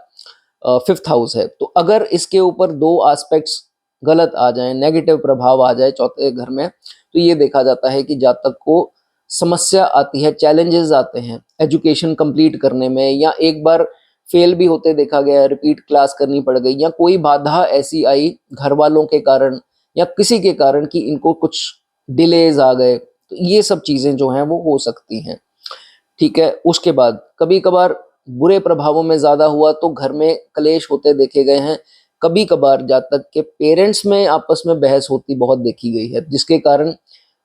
फिफ्थ हाउस है। तो अगर इसके ऊपर दो एस्पेक्ट्स गलत आ जाएं, नेगेटिव प्रभाव आ जाए चौथे घर में, तो ये देखा जाता है कि जातक को समस्या आती है, चैलेंजेस आते हैं एजुकेशन कंप्लीट करने में, या एक बार फेल भी होते देखा गया है, रिपीट क्लास करनी पड़ गई, या कोई बाधा ऐसी आई घर वालों के कारण या किसी के कारण कि इनको कुछ डिलेज आ गए, तो ये सब चीज़ें जो हैं वो हो सकती हैं। ठीक है, उसके बाद कभी कभार बुरे प्रभावों में ज्यादा हुआ तो घर में कलेश होते देखे गए हैं। कभी कभार जातक के पेरेंट्स में आपस में बहस होती बहुत देखी गई है, जिसके कारण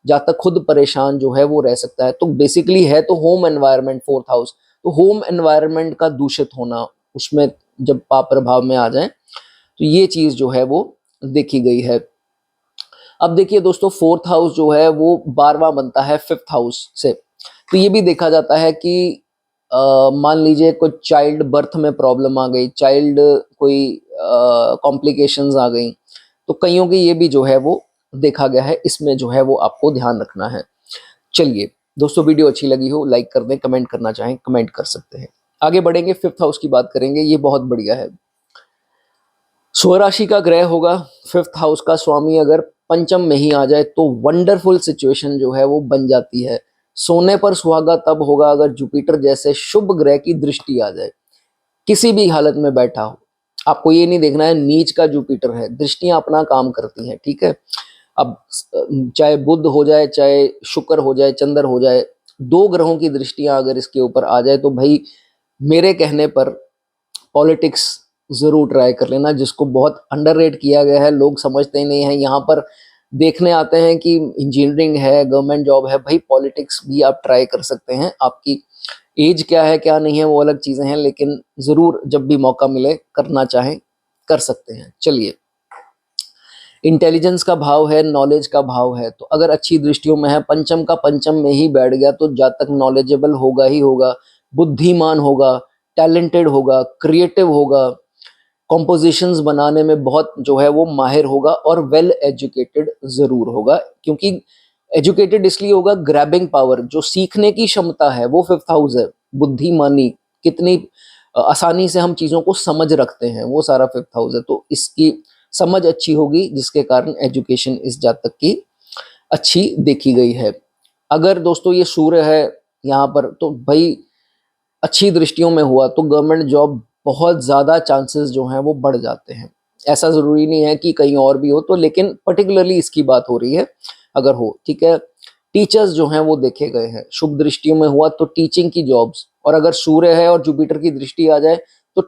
जातक खुद परेशान जो है वो रह सकता है। तो बेसिकली है तो होम एनवायरनमेंट फोर्थ हाउस, तो होम एनवायरनमेंट का दूषित होना, उसमें जब पाप प्रभाव में आ जाए तो ये चीज जो है वो देखी गई है। अब देखिए दोस्तों, फोर्थ हाउस जो है वो 12वां बनता है फिफ्थ हाउस से। तो ये भी देखा जाता है कि मान लीजिए कोई चाइल्ड बर्थ में प्रॉब्लम आ गई, चाइल्ड कोई कॉम्प्लिकेशंस आ गई, तो कईयों की ये भी जो है वो देखा गया है। इसमें जो है वो आपको ध्यान रखना है। चलिए दोस्तों, वीडियो अच्छी लगी हो लाइक कर दें, कमेंट करना चाहें कमेंट कर सकते हैं। आगे बढ़ेंगे, फिफ्थ हाउस की बात करेंगे, ये बहुत बढ़िया है। स्वराशि का ग्रह होगा फिफ्थ हाउस का स्वामी, अगर पंचम में ही आ जाए तो वंडरफुल सिचुएशन जो है वो बन जाती है। सोने पर सुहागा तब होगा अगर जुपिटर जैसे शुभ ग्रह की दृष्टि आ जाए, किसी भी हालत में बैठा हो। आपको ये नहीं देखना है नीच का जुपिटर है, दृष्टियां अपना काम करती हैं। ठीक है, अब चाहे बुध हो जाए, चाहे शुक्र हो जाए, चंद्र हो जाए, दो ग्रहों की दृष्टियां अगर इसके ऊपर आ जाए तो भाई मेरे कहने पर पॉलिटिक्स जरूर ट्राई कर लेना, जिसको बहुत अंडररेट किया गया है, लोग समझते ही नहीं है। यहाँ पर देखने आते हैं कि इंजीनियरिंग है, गवर्नमेंट जॉब है, भाई पॉलिटिक्स भी आप ट्राई कर सकते हैं। आपकी एज क्या है क्या नहीं है वो अलग चीजें हैं, लेकिन जरूर जब भी मौका मिले करना चाहें कर सकते हैं। चलिए, इंटेलिजेंस का भाव है, नॉलेज का भाव है, तो अगर अच्छी दृष्टियों में है, पंचम का पंचम में ही बैठ गया तो जातक नॉलेजेबल होगा ही होगा, बुद्धिमान होगा, टैलेंटेड होगा, क्रिएटिव होगा, कॉम्पोजिशंस बनाने में बहुत जो है वो माहिर होगा, और वेल एजुकेटेड जरूर होगा। क्योंकि एजुकेटेड इसलिए होगा, ग्रैबिंग पावर, जो सीखने की क्षमता है वो फिफ्थ हाउस है। बुद्धिमानी, कितनी आसानी से हम चीज़ों को समझ रखते हैं, वो सारा फिफ्थ हाउस है। तो इसकी समझ अच्छी होगी, जिसके कारण एजुकेशन इस जातक की अच्छी देखी गई है। अगर दोस्तों ये सूर्य है यहाँ पर, तो भाई अच्छी दृष्टियों में हुआ तो गवर्नमेंट जॉब बहुत ज़्यादा चांसेस जो हैं वो बढ़ जाते हैं। ऐसा ज़रूरी नहीं है कि कहीं और भी हो तो, लेकिन पर्टिकुलरली इसकी बात हो रही है अगर हो। ठीक है, टीचर्स जो हैं वो देखे गए हैं, शुभ दृष्टियों में हुआ तो टीचिंग की जॉब्स, और अगर सूर्य है और जुपिटर की दृष्टि आ जाए तो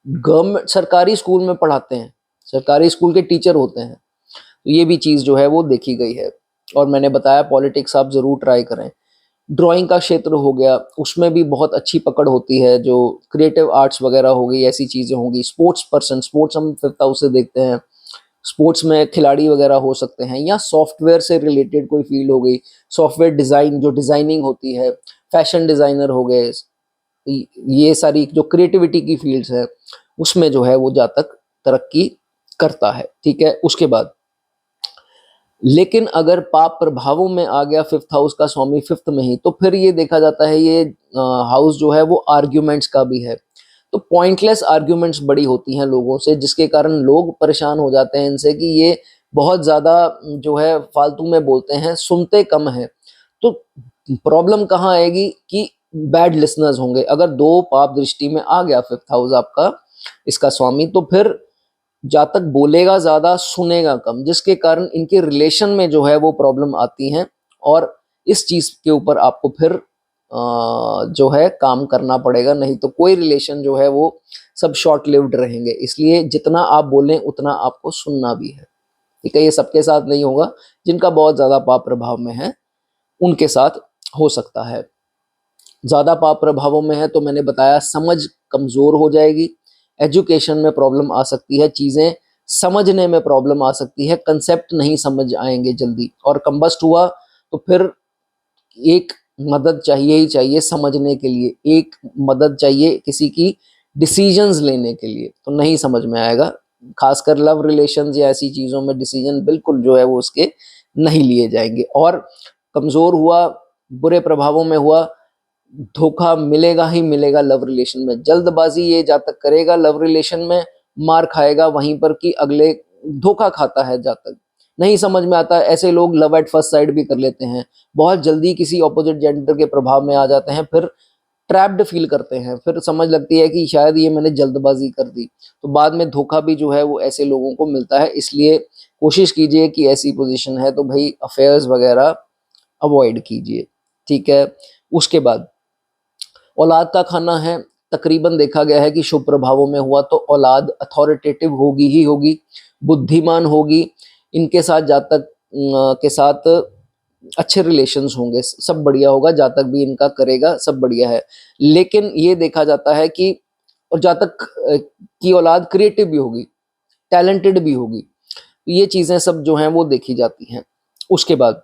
गवर्नमेंट सरकारी स्कूल में पढ़ाते हैं, सरकारी स्कूल के टीचर होते हैं, तो ये भी चीज़ जो है वो देखी गई है। और मैंने बताया पॉलिटिक्स आप ज़रूर ट्राई करें। ड्राइंग का क्षेत्र हो गया, उसमें भी बहुत अच्छी पकड़ होती है, जो क्रिएटिव आर्ट्स वगैरह हो गई, ऐसी चीज़ें होंगी। स्पोर्ट्स पर्सन, स्पोर्ट्स हम फिफ्थ हाउस से देखते हैं, स्पोर्ट्स में खिलाड़ी वगैरह हो सकते हैं, या सॉफ्टवेयर से रिलेटेड कोई फील्ड हो गई, सॉफ्टवेयर डिज़ाइन जो डिज़ाइनिंग होती है, फैशन डिज़ाइनर हो गए, ये सारी जो क्रिएटिविटी की फील्ड्स है उसमें जो है वो जातक तरक्की करता है। ठीक है, उसके बाद लेकिन अगर पाप प्रभावों में आ गया फिफ्थ हाउस का स्वामी फिफ्थ में ही, तो फिर ये देखा जाता है ये हाउस जो है वो आर्ग्यूमेंट्स का भी है। तो पॉइंटलेस आर्ग्यूमेंट्स बड़ी होती हैं लोगों से, जिसके कारण लोग परेशान हो जाते हैं इनसे कि ये बहुत ज़्यादा जो है फालतू में बोलते हैं, सुनते कम हैं। तो प्रॉब्लम कहाँ आएगी कि बैड लिसनर्स होंगे। अगर दो पाप दृष्टि में आ गया फिफ्थ हाउस आपका इसका स्वामी, तो फिर जातक बोलेगा ज़्यादा, सुनेगा कम, जिसके कारण इनके रिलेशन में जो है वो प्रॉब्लम आती हैं। और इस चीज़ के ऊपर आपको फिर जो है काम करना पड़ेगा, नहीं तो कोई रिलेशन जो है वो सब शॉर्ट लिव्ड रहेंगे। इसलिए जितना आप बोलें उतना आपको सुनना भी है। ठीक है, ये सबके साथ नहीं होगा, जिनका बहुत ज़्यादा पाप प्रभाव में है उनके साथ हो सकता है। ज़्यादा पाप प्रभावों में है तो मैंने बताया समझ कमज़ोर हो जाएगी, एजुकेशन में प्रॉब्लम आ सकती है, चीज़ें समझने में प्रॉब्लम आ सकती है, कंसेप्ट नहीं समझ आएंगे जल्दी। और कंबस्ट हुआ तो फिर एक मदद चाहिए ही चाहिए समझने के लिए, एक मदद चाहिए किसी की डिसीजंस लेने के लिए, तो नहीं समझ में आएगा। खासकर लव रिलेशंस या ऐसी चीज़ों में डिसीजन बिल्कुल जो है वो उसके नहीं लिए जाएंगे। और कमज़ोर हुआ, बुरे प्रभावों में हुआ, धोखा मिलेगा ही मिलेगा लव रिलेशन में। जल्दबाजी ये जातक करेगा लव रिलेशन में, मार खाएगा वहीं पर कि अगले धोखा खाता है जातक, नहीं समझ में आता। ऐसे लोग लव एट फर्स्ट साइड भी कर लेते हैं, बहुत जल्दी किसी ऑपोजिट जेंडर के प्रभाव में आ जाते हैं, फिर ट्रैप्ड फील करते हैं, फिर समझ लगती है कि शायद ये मैंने जल्दबाजी कर दी। तो बाद में धोखा भी जो है वो ऐसे लोगों को मिलता है। इसलिए कोशिश कीजिए कि ऐसी पोजीशन है तो भाई अफेयर्स वगैरह अवॉइड कीजिए। ठीक है, उसके बाद औलाद का खाना है। तकरीबन देखा गया है कि शुभ प्रभावों में हुआ तो औलाद अथॉरिटेटिव होगी ही होगी, बुद्धिमान होगी, इनके साथ जातक के साथ अच्छे रिलेशंस होंगे, सब बढ़िया होगा, जातक भी इनका करेगा, सब बढ़िया है। लेकिन ये देखा जाता है कि और जातक की औलाद क्रिएटिव भी होगी, टैलेंटेड भी होगी, ये चीज़ें सब जो हैं वो देखी जाती हैं। उसके बाद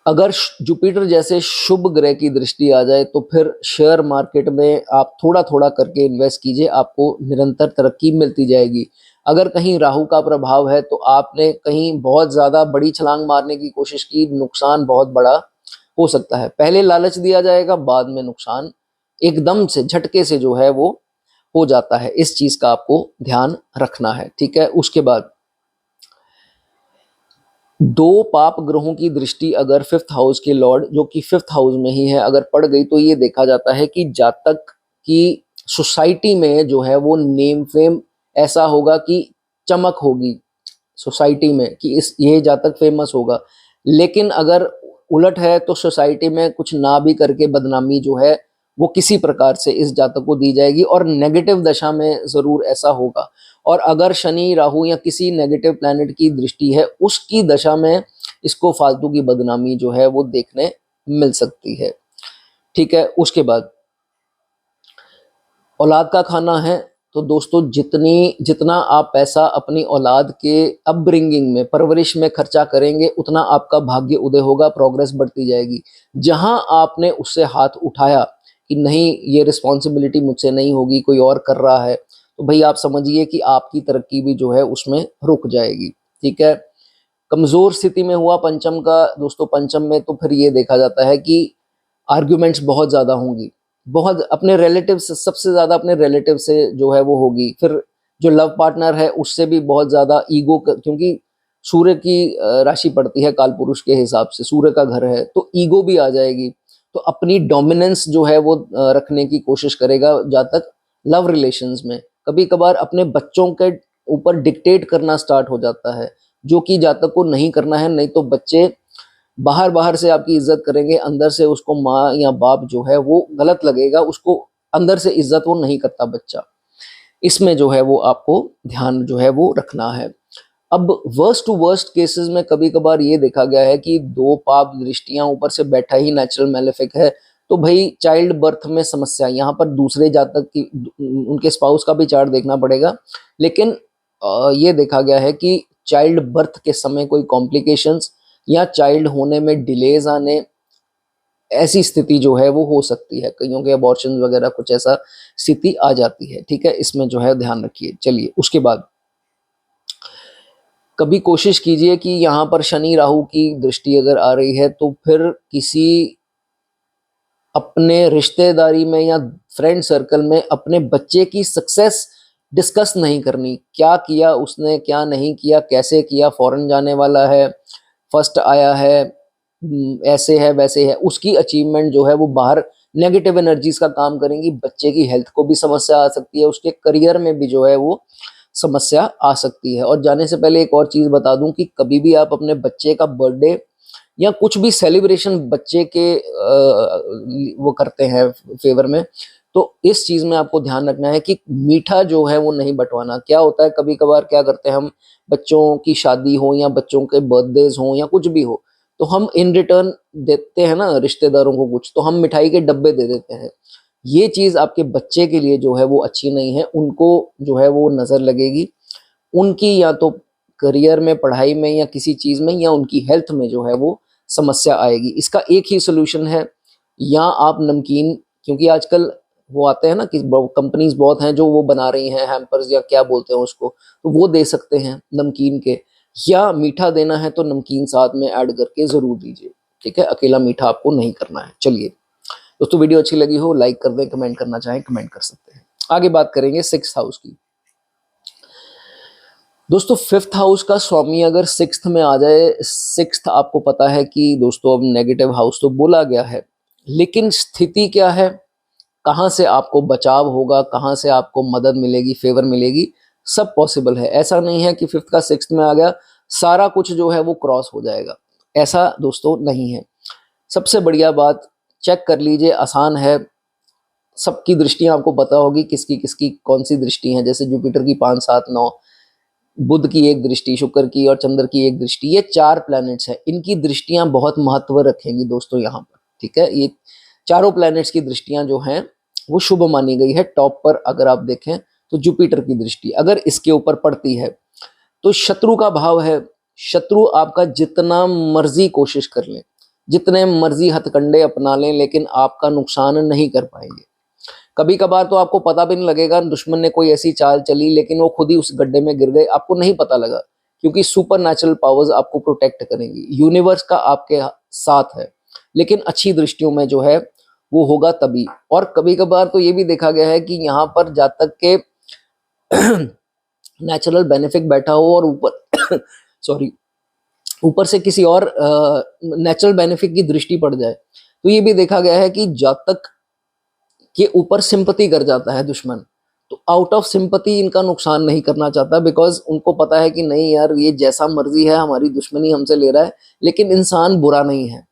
अगर जुपिटर जैसे शुभ ग्रह की दृष्टि आ जाए तो फिर शेयर मार्केट में आप थोड़ा थोड़ा करके इन्वेस्ट कीजिए, आपको निरंतर तरक्की मिलती जाएगी। अगर कहीं राहु का प्रभाव है तो आपने कहीं बहुत ज़्यादा बड़ी छलांग मारने की कोशिश की, नुकसान बहुत बड़ा हो सकता है। पहले लालच दिया जाएगा, बाद में नुकसान एकदम से झटके से जो है वो हो जाता है। इस चीज़ का आपको ध्यान रखना है। ठीक है, उसके बाद दो पाप ग्रहों की दृष्टि अगर फिफ्थ हाउस के लॉर्ड जो कि फिफ्थ हाउस में ही है अगर पड़ गई, तो ये देखा जाता है कि जातक की सोसाइटी में जो है वो नेम फेम ऐसा होगा कि चमक होगी सोसाइटी में कि इस ये जातक फेमस होगा। लेकिन अगर उलट है तो सोसाइटी में कुछ ना भी करके बदनामी जो है वो किसी प्रकार से इस जातक को दी जाएगी, और नेगेटिव दशा में ज़रूर ऐसा होगा। और अगर शनि राहु या किसी नेगेटिव प्लैनेट की दृष्टि है उसकी दशा में इसको फालतू की बदनामी जो है वो देखने मिल सकती है। ठीक है, उसके बाद औलाद का खाना है। तो दोस्तों जितना आप पैसा अपनी औलाद के अपब्रिंगिंग में, परवरिश में खर्चा करेंगे, उतना आपका भाग्य उदय होगा, प्रोग्रेस बढ़ती जाएगी। जहां आपने उससे हाथ उठाया कि नहीं ये रिस्पॉन्सिबिलिटी मुझसे नहीं होगी, कोई और कर रहा है, तो भाई आप समझिए कि आपकी तरक्की भी जो है उसमें रुक जाएगी। ठीक है, कमज़ोर स्थिति में हुआ पंचम का दोस्तों, पंचम में तो फिर ये देखा जाता है कि आर्ग्यूमेंट्स बहुत ज़्यादा होंगी, बहुत अपने रिलेटिव से, सबसे ज़्यादा अपने रिलेटिव से जो है वो होगी। फिर जो लव पार्टनर है उससे भी बहुत ज़्यादा ईगो, क्योंकि सूर्य की राशि पड़ती है काल पुरुष के हिसाब से, सूर्य का घर है, तो ईगो भी आ जाएगी। तो अपनी डोमिनेंस जो है वो रखने की कोशिश करेगा जातक लव रिलेशंस में। कभी कभार अपने बच्चों के ऊपर डिक्टेट करना स्टार्ट हो जाता है, जो कि जातक को नहीं करना है। नहीं तो बच्चे बाहर बाहर से आपकी इज्जत करेंगे, अंदर से उसको माँ या बाप जो है वो गलत लगेगा, उसको अंदर से इज्जत वो नहीं करता बच्चा। इसमें जो है वो आपको ध्यान जो है वो रखना है। अब वर्स्ट टू वर्स्ट केसेस में कभी कभार ये देखा गया है कि दो पाप दृष्टियां ऊपर से बैठा ही नेचुरल मैलेफिक है, तो भाई चाइल्ड बर्थ में समस्या। यहाँ पर दूसरे जातक की, उनके स्पाउस का भी चार्ट देखना पड़ेगा, लेकिन ये देखा गया है कि चाइल्ड बर्थ के समय कोई कॉम्प्लिकेशंस या चाइल्ड होने में डिलेज आने, ऐसी स्थिति जो है वो हो सकती है। कईयों के अबॉर्शन वगैरह कुछ ऐसा स्थिति आ जाती है, ठीक है, इसमें जो है ध्यान रखिए। चलिए उसके बाद कभी कोशिश कीजिए कि यहाँ पर शनि राहु की दृष्टि अगर आ रही है तो फिर किसी अपने रिश्तेदारी में या फ्रेंड सर्कल में अपने बच्चे की सक्सेस डिस्कस नहीं करनी। क्या किया उसने, क्या नहीं किया, कैसे किया, फॉरेन जाने वाला है, फर्स्ट आया है, ऐसे है वैसे है, उसकी अचीवमेंट जो है वो बाहर नेगेटिव एनर्जीज का काम करेंगी। बच्चे की हेल्थ को भी समस्या आ सकती है, उसके करियर में भी जो है वो समस्या आ सकती है। और जाने से पहले एक और चीज बता दूं कि कभी भी आप अपने बच्चे का बर्थडे या कुछ भी सेलिब्रेशन बच्चे के वो करते हैं फेवर में, तो इस चीज में आपको ध्यान रखना है कि मीठा जो है वो नहीं बंटवाना। क्या होता है कभी कभार क्या करते हैं हम, बच्चों की शादी हो या बच्चों के बर्थडेज हो या कुछ भी हो, तो हम इन रिटर्न देते हैं ना रिश्तेदारों को कुछ, तो हम मिठाई के डब्बे दे देते हैं। ये चीज आपके बच्चे के लिए जो है वो अच्छी नहीं है, उनको जो है वो नजर लगेगी, उनकी या तो करियर में, पढ़ाई में या किसी चीज में, या उनकी हेल्थ में जो है वो समस्या आएगी। इसका एक ही सोल्यूशन है, या आप नमकीन, क्योंकि आजकल वो आते हैं ना कि कंपनीज बहुत हैं जो वो बना रही हैं हैम्पर्स या क्या बोलते हैं उसको, तो वो दे सकते हैं नमकीन के, या मीठा देना है तो नमकीन साथ में ऐड करके जरूर दीजिए, ठीक है, अकेला मीठा आपको नहीं करना है। चलिए दोस्तों, वीडियो अच्छी लगी हो लाइक कर दें, कमेंट करना चाहें कमेंट कर सकते हैं। आगे बात करेंगे सिक्स्थ हाउस की। दोस्तों फिफ्थ हाउस का स्वामी अगर सिक्स्थ में आ जाए, सिक्स्थ आपको पता है कि दोस्तों अब नेगेटिव हाउस तो बोला गया है, लेकिन स्थिति क्या है, कहाँ से आपको बचाव होगा, कहाँ से आपको मदद मिलेगी, फेवर मिलेगी, सब पॉसिबल है। ऐसा नहीं है कि फिफ्थ का सिक्स्थ में आ गया सारा कुछ जो है वो क्रॉस हो जाएगा, ऐसा दोस्तों नहीं है। सबसे बढ़िया बात चेक कर लीजिए, आसान है, सबकी दृष्टियां आपको पता होगी किसकी किसकी कौन सी दृष्टि है। जैसे जुपिटर की 5 7 9, बुध की एक दृष्टि, शुक्र की और चंद्र की एक दृष्टि, ये 4 प्लैनेट्स हैं, इनकी दृष्टियां बहुत महत्व रखेंगी दोस्तों यहाँ पर, ठीक है। ये चारों प्लैनेट्स की दृष्टियां जो हैं वो शुभ मानी गई है। टॉप पर अगर आप देखें तो जुपिटर की दृष्टि अगर इसके ऊपर पड़ती है तो शत्रु का भाव है। शत्रु आपका जितना मर्जी कोशिश कर लें, जितने मर्जी हथकंडे अपना लें, लेकिन आपका नुकसान नहीं कर पाएंगे। कभी कभार तो आपको पता भी नहीं लगेगा दुश्मन ने कोई ऐसी चाल चली, लेकिन वो खुद ही उस गड्ढे में गिर गए, आपको नहीं पता लगा, क्योंकि सुपर नेचुरल पावर्स आपको प्रोटेक्ट करेंगी, यूनिवर्स का आपके साथ है। लेकिन अच्छी दृष्टियों में जो है वो होगा तभी। और कभी कभार तो ये भी देखा गया है कि यहाँ पर जातक के नेचुरल बेनिफिट बैठा हो और ऊपर सॉरी ऊपर से किसी और नेचुरल बेनिफिट की दृष्टि पड़ जाए, तो ये भी देखा गया है कि जातक के ऊपर सिंपैथी कर जाता है दुश्मन, तो आउट ऑफ सिंपैथी इनका नुकसान नहीं करना चाहता, बिकॉज उनको पता है कि नहीं यार ये जैसा मर्जी है, हमारी दुश्मनी हमसे ले रहा है, लेकिन इंसान बुरा नहीं है,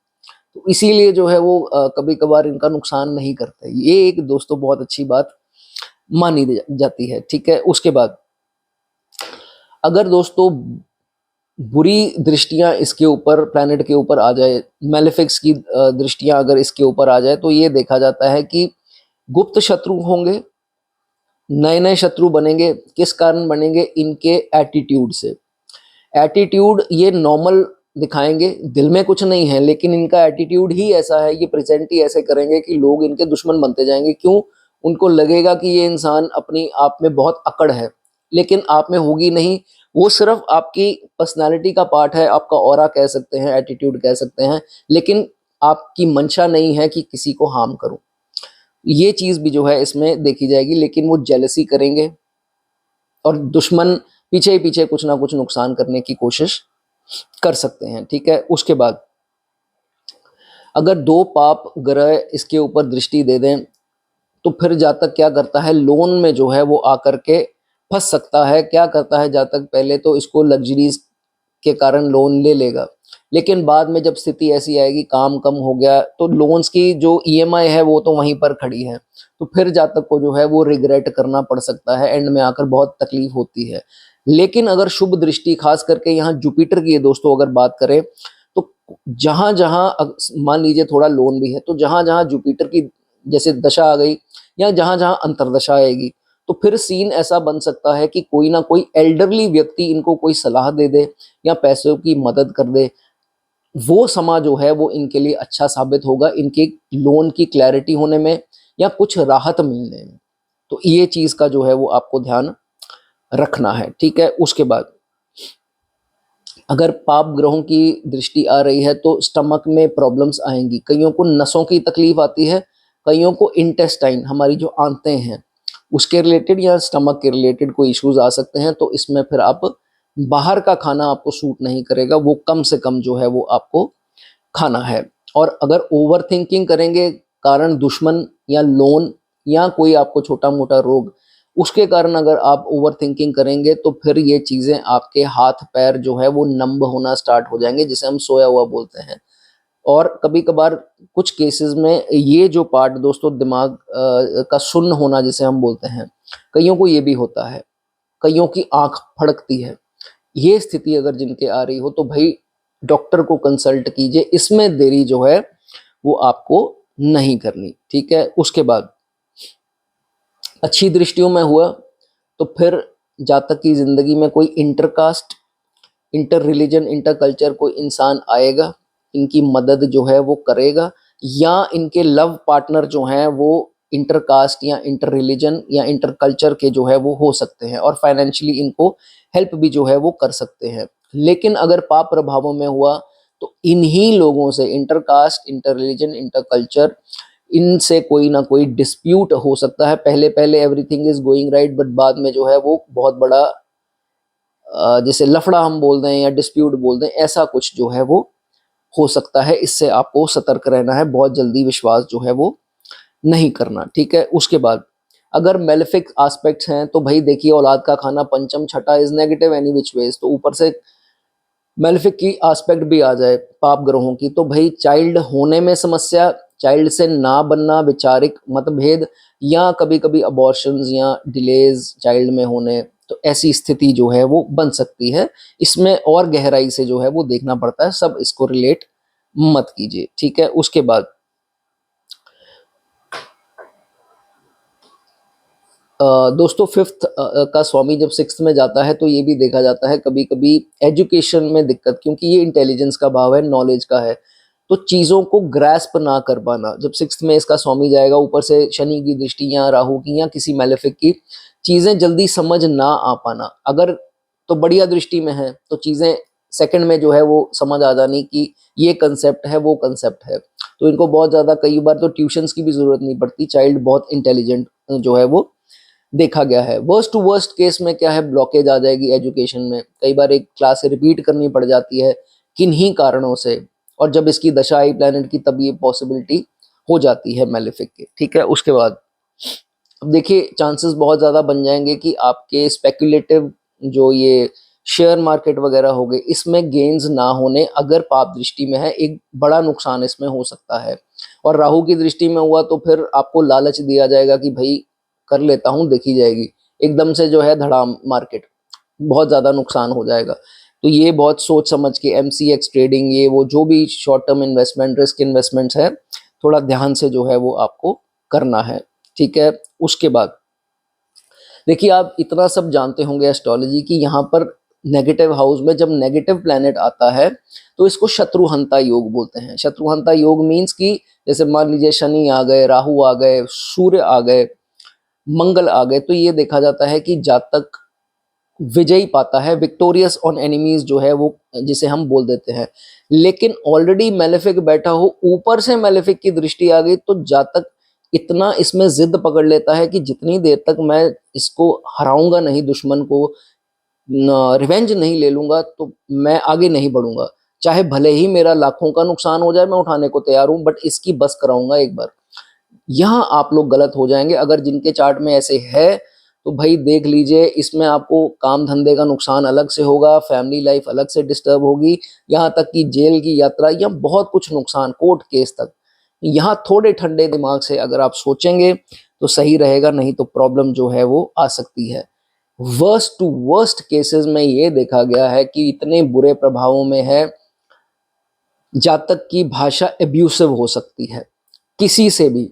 तो इसीलिए जो है वो कभी कभार इनका नुकसान नहीं करते। ये एक दोस्तों बहुत अच्छी बात मानी जाती है, ठीक है। उसके बाद अगर दोस्तों बुरी दृष्टियां इसके ऊपर प्लैनेट के ऊपर आ जाए, मेलेफिक्स की दृष्टियां अगर इसके ऊपर आ जाए, तो ये देखा जाता है कि गुप्त शत्रु होंगे, नए नए शत्रु बनेंगे। किस कारण बनेंगे, इनके एटीट्यूड से। एटीट्यूड ये नॉर्मल दिखाएंगे, दिल में कुछ नहीं है, लेकिन इनका एटीट्यूड ही ऐसा है, ये प्रेजेंट ही ऐसे करेंगे कि लोग इनके दुश्मन बनते जाएंगे। क्यों, उनको लगेगा कि ये इंसान अपनी आप में बहुत अकड़ है, लेकिन आप में होगी नहीं, वो सिर्फ आपकी पर्सनालिटी का पार्ट है, आपका ऑरा कह सकते हैं, एटीट्यूड कह सकते हैं, लेकिन आपकी मंशा नहीं है कि किसी को हार्म करूं। ये चीज भी जो है इसमें देखी जाएगी, लेकिन वो जेलसी करेंगे और दुश्मन पीछे ही पीछे कुछ ना कुछ नुकसान करने की कोशिश कर सकते हैं, ठीक है। उसके बाद अगर 2 पाप ग्रह इसके ऊपर दृष्टि दे दें, तो फिर जातक क्या करता है, लोन में जो है वो आकर के फंस सकता है। क्या करता है जातक, पहले तो इसको लग्जरीज के कारण लोन ले लेगा, लेकिन बाद में जब स्थिति ऐसी आएगी, काम कम हो गया, तो लोन्स की जो ईएमआई है वो तो वहीं पर खड़ी है, तो फिर जातक को जो है वो रिग्रेट करना पड़ सकता है, एंड में आकर बहुत तकलीफ होती है। लेकिन अगर शुभ दृष्टि खास करके यहाँ जुपिटर की है दोस्तों अगर बात करें, तो जहां जहां मान लीजिए थोड़ा लोन भी है, तो जहां जहां जुपिटर की जैसे दशा आ गई या जहां जहां अंतरदशा आएगी, तो फिर सीन ऐसा बन सकता है कि कोई ना कोई एल्डरली व्यक्ति इनको कोई सलाह दे दे या पैसों की मदद कर दे। वो समा जो है वो इनके लिए अच्छा साबित होगा, इनके लोन की क्लैरिटी होने में या कुछ राहत मिलने में। तो ये चीज़ का जो है वो आपको ध्यान रखना है, ठीक है। उसके बाद अगर पाप ग्रहों की दृष्टि आ रही है तो स्टमक में प्रॉब्लम्स आएंगी, कईयों को नसों की तकलीफ आती है, कईयों को इंटेस्टाइन हमारी जो आंतें हैं उसके रिलेटेड या स्टमक के रिलेटेड कोई इश्यूज आ सकते हैं। तो इसमें फिर आप बाहर का खाना आपको सूट नहीं करेगा, वो कम से कम जो है वो आपको खाना है। और अगर ओवर थिंकिंग करेंगे कारण दुश्मन या लोन या कोई आपको छोटा मोटा रोग, उसके कारण अगर आप ओवर थिंकिंग करेंगे तो फिर ये चीज़ें आपके हाथ पैर जो है वो नंब होना स्टार्ट हो जाएंगे, जिसे हम सोया हुआ बोलते हैं। और कभी कभार कुछ केसेस में ये जो पार्ट दोस्तों दिमाग का सुन्न होना जिसे हम बोलते हैं, कईयों को ये भी होता है, कईयों की आंख फड़कती है। ये स्थिति अगर जिनके आ रही हो तो भाई डॉक्टर को कंसल्ट कीजिए, इसमें देरी जो है वो आपको नहीं करनी, ठीक है। उसके बाद अच्छी दृष्टियों में हुआ तो फिर जातक की जिंदगी में कोई intercaste, inter religion, inter culture कोई इंसान आएगा, इनकी मदद जो है वो करेगा, या इनके लव पार्टनर जो हैं वो इंटरकास्ट या इंटर रिलीजन या इंटर कल्चर के जो है वो हो सकते हैं और फाइनेंशियली इनको हेल्प भी जो है वो कर सकते हैं। लेकिन अगर पाप प्रभावों में हुआ तो इन्हीं लोगों से, intercaste, inter religion, inter culture, इनसे कोई ना कोई डिस्प्यूट हो सकता है। पहले पहले everything is going right, but बाद में जो है वो बहुत बड़ा जैसे लफड़ा हम बोल दें या डिस्प्यूट बोल दें, ऐसा कुछ जो है वो हो सकता है। इससे आपको सतर्क रहना है, बहुत जल्दी विश्वास जो है वो नहीं करना, ठीक है। उसके बाद अगर मेलेफिक एस्पेक्ट्स हैं तो भाई देखिए, औलाद का खाना पंचम छठा is negative any which ways, तो ऊपर से मेलेफिक की एस्पेक्ट भी आ जाए पाप ग्रहों की तो भाई चाइल्ड होने में समस्या, चाइल्ड से ना बनना, वैचारिक मतभेद, या कभी कभी अबॉर्शंस या डिलेज चाइल्ड में होने, तो ऐसी स्थिति जो है वो बन सकती है। इसमें और गहराई से जो है वो देखना पड़ता है, सब इसको रिलेट मत कीजिए, ठीक है। उसके बाद दोस्तों फिफ्थ का स्वामी जब सिक्स्थ में जाता है तो ये भी देखा जाता है कभी कभी एजुकेशन में दिक्कत, क्योंकि ये इंटेलिजेंस का भाव है, नॉलेज का है, तो चीज़ों को ग्रैस्प ना कर पाना। जब सिक्स्थ में इसका स्वामी जाएगा, ऊपर से शनि की दृष्टि या राहु की या किसी मेलेफिक की, चीज़ें जल्दी समझ ना आ पाना। अगर तो बढ़िया दृष्टि में है तो चीज़ें सेकंड में जो है वो समझ आ जानी कि ये कंसेप्ट है, वो कंसेप्ट है। तो इनको बहुत ज़्यादा कई बार तो ट्यूशन्स की भी ज़रूरत नहीं पड़ती, चाइल्ड बहुत इंटेलिजेंट जो है वो देखा गया है। वर्स्ट टू वर्स्ट केस में क्या है, ब्लॉकेज आ जाएगी एजुकेशन में, कई बार एक क्लास रिपीट करनी पड़ जाती है किन्हीं कारणों से, और जब इसकी दशा आई प्लैनेट की तब ये पॉसिबिलिटी हो जाती है मेलेफिक के, ठीक है। उसके बाद अब देखिए चांसेस बहुत ज़्यादा बन जाएंगे कि आपके स्पेकुलेटिव जो ये शेयर मार्केट वगैरह हो गए, इसमें गेन्स ना होने, अगर पाप दृष्टि में है एक बड़ा नुकसान इसमें हो सकता है। और राहु की दृष्टि में हुआ तो फिर आपको लालच दिया जाएगा कि भाई कर लेता हूँ, देखी जाएगी, एकदम से जो है धड़ाम मार्केट, बहुत ज़्यादा नुकसान हो जाएगा। तो ये बहुत सोच समझ के MCX ट्रेडिंग, ये वो जो भी short term investment, risk investments है, थोड़ा ध्यान से जो है वो आपको करना है, ठीक है। उसके बाद देखिए आप इतना सब जानते होंगे एस्ट्रोलॉजी की, यहाँ पर नेगेटिव हाउस में जब नेगेटिव प्लैनेट आता है तो इसको शत्रुहंता योग बोलते हैं। शत्रुहंता योग मीन्स कि जैसे मान लीजिए शनि आ गए, राहु आ गए, सूर्य आ गए, मंगल आ गए, तो ये देखा जाता है कि जातक विजयी पाता है, विक्टोरियस ऑन एनिमीज जो है वो जिसे हम बोल देते हैं। लेकिन ऑलरेडी मेलेफिक बैठा हो, ऊपर से मेलेफिक की दृष्टि आ गई, तो जातक इतना इसमें जिद पकड़ लेता है कि जितनी देर तक मैं इसको हराऊंगा नहीं, दुश्मन को रिवेंज नहीं ले लूंगा, तो मैं आगे नहीं बढ़ूंगा। चाहे भले ही मेरा लाखों का नुकसान हो जाए, मैं उठाने को तैयार हूं, बट इसकी बस कराऊंगा एक बार। यहाँ आप लोग गलत हो जाएंगे। अगर जिनके चार्ट में ऐसे है तो भाई देख लीजिए, इसमें आपको काम धंधे का नुकसान अलग से होगा, फैमिली लाइफ अलग से डिस्टर्ब होगी, यहाँ तक कि जेल की यात्रा या बहुत कुछ नुकसान, कोर्ट केस तक। यहाँ थोड़े ठंडे दिमाग से अगर आप सोचेंगे तो सही रहेगा, नहीं तो प्रॉब्लम जो है वो आ सकती है। वर्स्ट टू वर्स्ट केसेस में ये देखा गया है कि इतने बुरे प्रभावों में है, जातक की भाषा एब्यूसिव हो सकती है किसी से भी,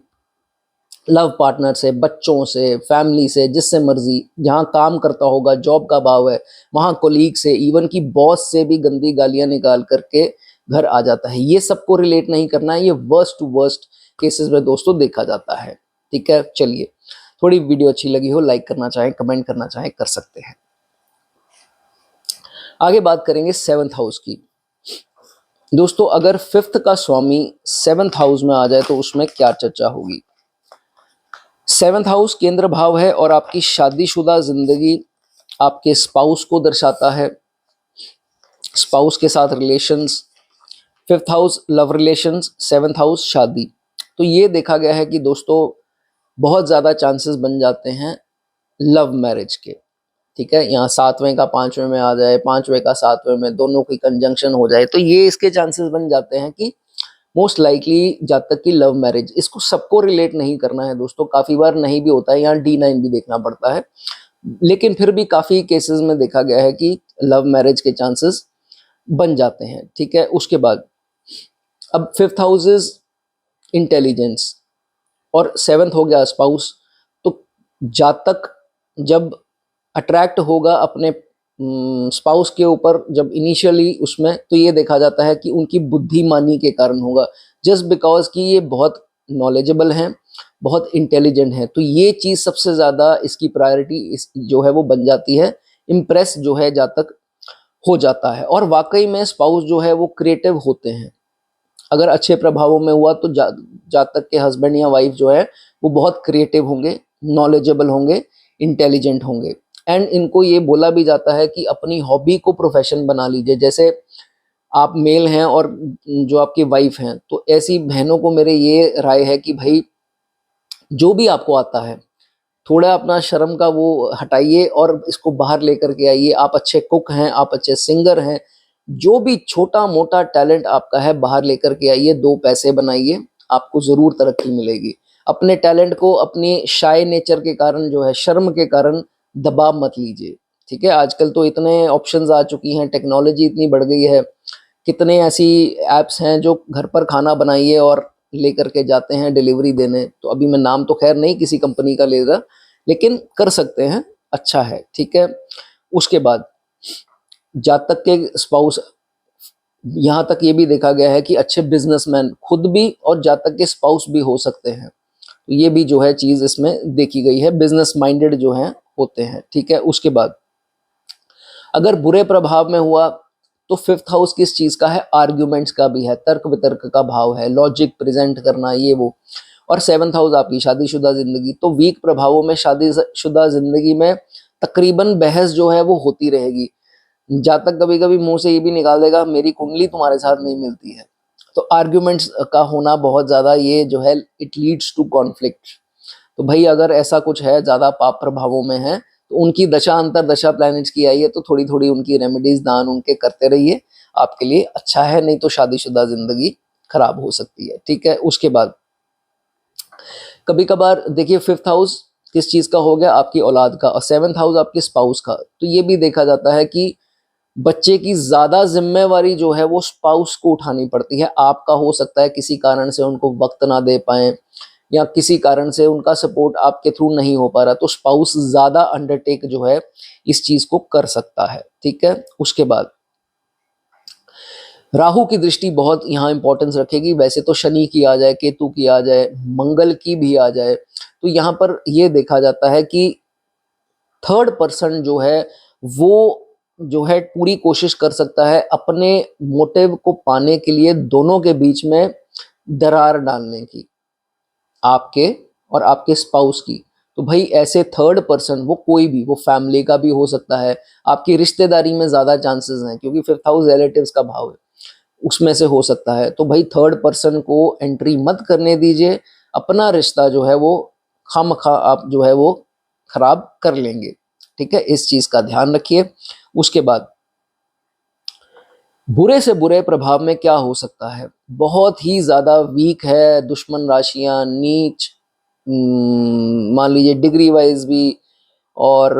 लव पार्टनर से, बच्चों से, फैमिली से, जिससे मर्जी, जहाँ काम करता होगा, जॉब का भाव है, वहाँ कोलीग से, इवन की बॉस से भी गंदी गालियां निकाल करके घर आ जाता है। ये सबको रिलेट नहीं करना है, ये वर्स्ट टू वर्स्ट केसेस में दोस्तों देखा जाता है। ठीक है, चलिए, थोड़ी वीडियो अच्छी लगी हो, लाइक करना चाहें, कमेंट करना चाहें, कर सकते हैं। आगे बात करेंगे 7th हाउस की। दोस्तों, अगर 5th का स्वामी 7th हाउस में आ जाए तो उसमें क्या चर्चा होगी। 7th हाउस केंद्र भाव है और आपकी शादीशुदा जिंदगी, आपके स्पाउस को दर्शाता है, स्पाउस के साथ relations. 5th house love relations, 7th house शादी। तो ये देखा गया है कि दोस्तों बहुत ज़्यादा चांसेस बन जाते हैं लव मैरिज के। ठीक है, यहाँ 7वें का 5वें में आ जाए, 5वें का 7वें में, दोनों की कंजंक्शन हो जाए, तो ये इसके चांसेस बन जाते हैं कि मोस्ट लाइकली जातक की लव मैरिज। इसको सबको रिलेट नहीं करना है दोस्तों, काफ़ी बार नहीं भी होता है, यहाँ D9 भी देखना पड़ता है, लेकिन फिर भी काफ़ी केसेस में देखा गया है कि लव मैरिज के चांसेस बन जाते हैं। ठीक है, उसके बाद अब 5th हाउस इज इंटेलिजेंस और 7th हो गया स्पाउस। तो जातक जब अट्रैक्ट होगा अपने स्पाउस के ऊपर, जब इनिशियली उसमें, तो ये देखा जाता है कि उनकी बुद्धिमानी के कारण होगा, जस्ट बिकॉज कि ये बहुत नॉलेजेबल हैं, बहुत इंटेलिजेंट हैं। तो ये चीज़ सबसे ज़्यादा इसकी प्रायोरिटी इस जो है वो बन जाती है, इम्प्रेस जो है जातक हो जाता है। और वाकई में स्पाउस जो है वो क्रिएटिव होते हैं। अगर अच्छे प्रभावों में हुआ तो जातक के हस्बैंड या वाइफ जो है वो बहुत क्रिएटिव होंगे, नॉलेजेबल होंगे, इंटेलिजेंट होंगे। एंड इनको ये बोला भी जाता है कि अपनी हॉबी को प्रोफेशन बना लीजिए। जैसे आप मेल हैं और जो आपकी वाइफ हैं, तो ऐसी बहनों को मेरे ये राय है कि भाई जो भी आपको आता है, थोड़ा अपना शर्म का वो हटाइए और इसको बाहर लेकर के आइए। आप अच्छे कुक हैं, आप अच्छे सिंगर हैं, जो भी छोटा मोटा टैलेंट आपका है बाहर लेकर के आइए, 2 पैसे बनाइए, आपको ज़रूर तरक्की मिलेगी। अपने टैलेंट को अपनी शाय नेचर के कारण जो है, शर्म के कारण दबा मत लीजिए। ठीक है, आजकल तो इतने ऑप्शंस आ चुकी हैं, टेक्नोलॉजी इतनी बढ़ गई है, कितने ऐसी ऐप्स हैं जो घर पर खाना बनाइए और लेकर के जाते हैं डिलीवरी देने। तो अभी मैं नाम तो खैर नहीं किसी कंपनी का ले रहा, लेकिन कर सकते हैं, अच्छा है। ठीक है, उसके बाद जातक के स्पाउस, यहाँ तक ये भी देखा गया है कि अच्छे बिजनेसमैन खुद भी और जातक के स्पाउस भी हो सकते हैं। तो ये भी जो है चीज़ इसमें देखी गई है, बिजनेस माइंडेड जो हैं होते हैं। ठीक है, उसके बाद अगर बुरे प्रभाव में हुआ तो 5th हाउस किस चीज़ का है, आर्ग्यूमेंट्स का भी है, तर्क वितर्क का भाव है, लॉजिक प्रेजेंट करना, ये वो। और 7th हाउस आपकी शादीशुदा जिंदगी। तो वीक प्रभावों में शादीशुदा जिंदगी में तकरीबन बहस जो है वो होती रहेगी। जातक कभी कभी मुंह से ये भी निकाल देगा, मेरी कुंडली तुम्हारे साथ नहीं मिलती है। तो आर्ग्यूमेंट्स का होना बहुत ज़्यादा, ये जो है इट लीड्स टू कॉन्फ्लिक्ट। तो भाई अगर ऐसा कुछ है, ज़्यादा पाप प्रभावों में है, तो उनकी दशा अंतर दशा प्लैनेट्स की आई है, तो थोड़ी थोड़ी उनकी रेमेडीज दान उनके करते रहिए, आपके लिए अच्छा है, नहीं तो शादीशुदा जिंदगी खराब हो सकती है। ठीक है, उसके बाद कभी कभार देखिए 5th हाउस किस चीज़ का हो गया, आपकी औलाद का, और 7th हाउस आपके स्पाउस का। तो ये भी देखा जाता है कि बच्चे की ज़्यादा जिम्मेवारी जो है वो स्पाउस को उठानी पड़ती है। आपका हो सकता है किसी कारण से उनको वक्त ना दे पाएँ, या किसी कारण से उनका सपोर्ट आपके थ्रू नहीं हो पा रहा, तो स्पाउस ज़्यादा अंडरटेक जो है इस चीज़ को कर सकता है। ठीक है, उसके बाद राहु की दृष्टि बहुत यहाँ इंपॉर्टेंस रखेगी। वैसे तो शनि की आ जाए, केतु की आ जाए, मंगल की भी आ जाए, तो यहाँ पर ये देखा जाता है कि थर्ड पर्सन जो है वो जो है पूरी कोशिश कर सकता है अपने मोटिव को पाने के लिए दोनों के बीच में दरार डालने की, आपके और आपके स्पाउस की। तो भाई ऐसे थर्ड पर्सन, वो कोई भी, वो फैमिली का भी हो सकता है, आपकी रिश्तेदारी में ज़्यादा चांसेस हैं क्योंकि 5th हाउस रिलेटिव्स का भाव है, उसमें से हो सकता है। तो भाई थर्ड पर्सन को एंट्री मत करने दीजिए, अपना रिश्ता जो है वो खामखा आप जो है वो खराब कर लेंगे। ठीक है, इस चीज़ का ध्यान रखिए। उसके बाद बुरे से बुरे प्रभाव में क्या हो सकता है, बहुत ही ज़्यादा वीक है, दुश्मन राशियां, नीच, मान लीजिए डिग्री वाइज भी, और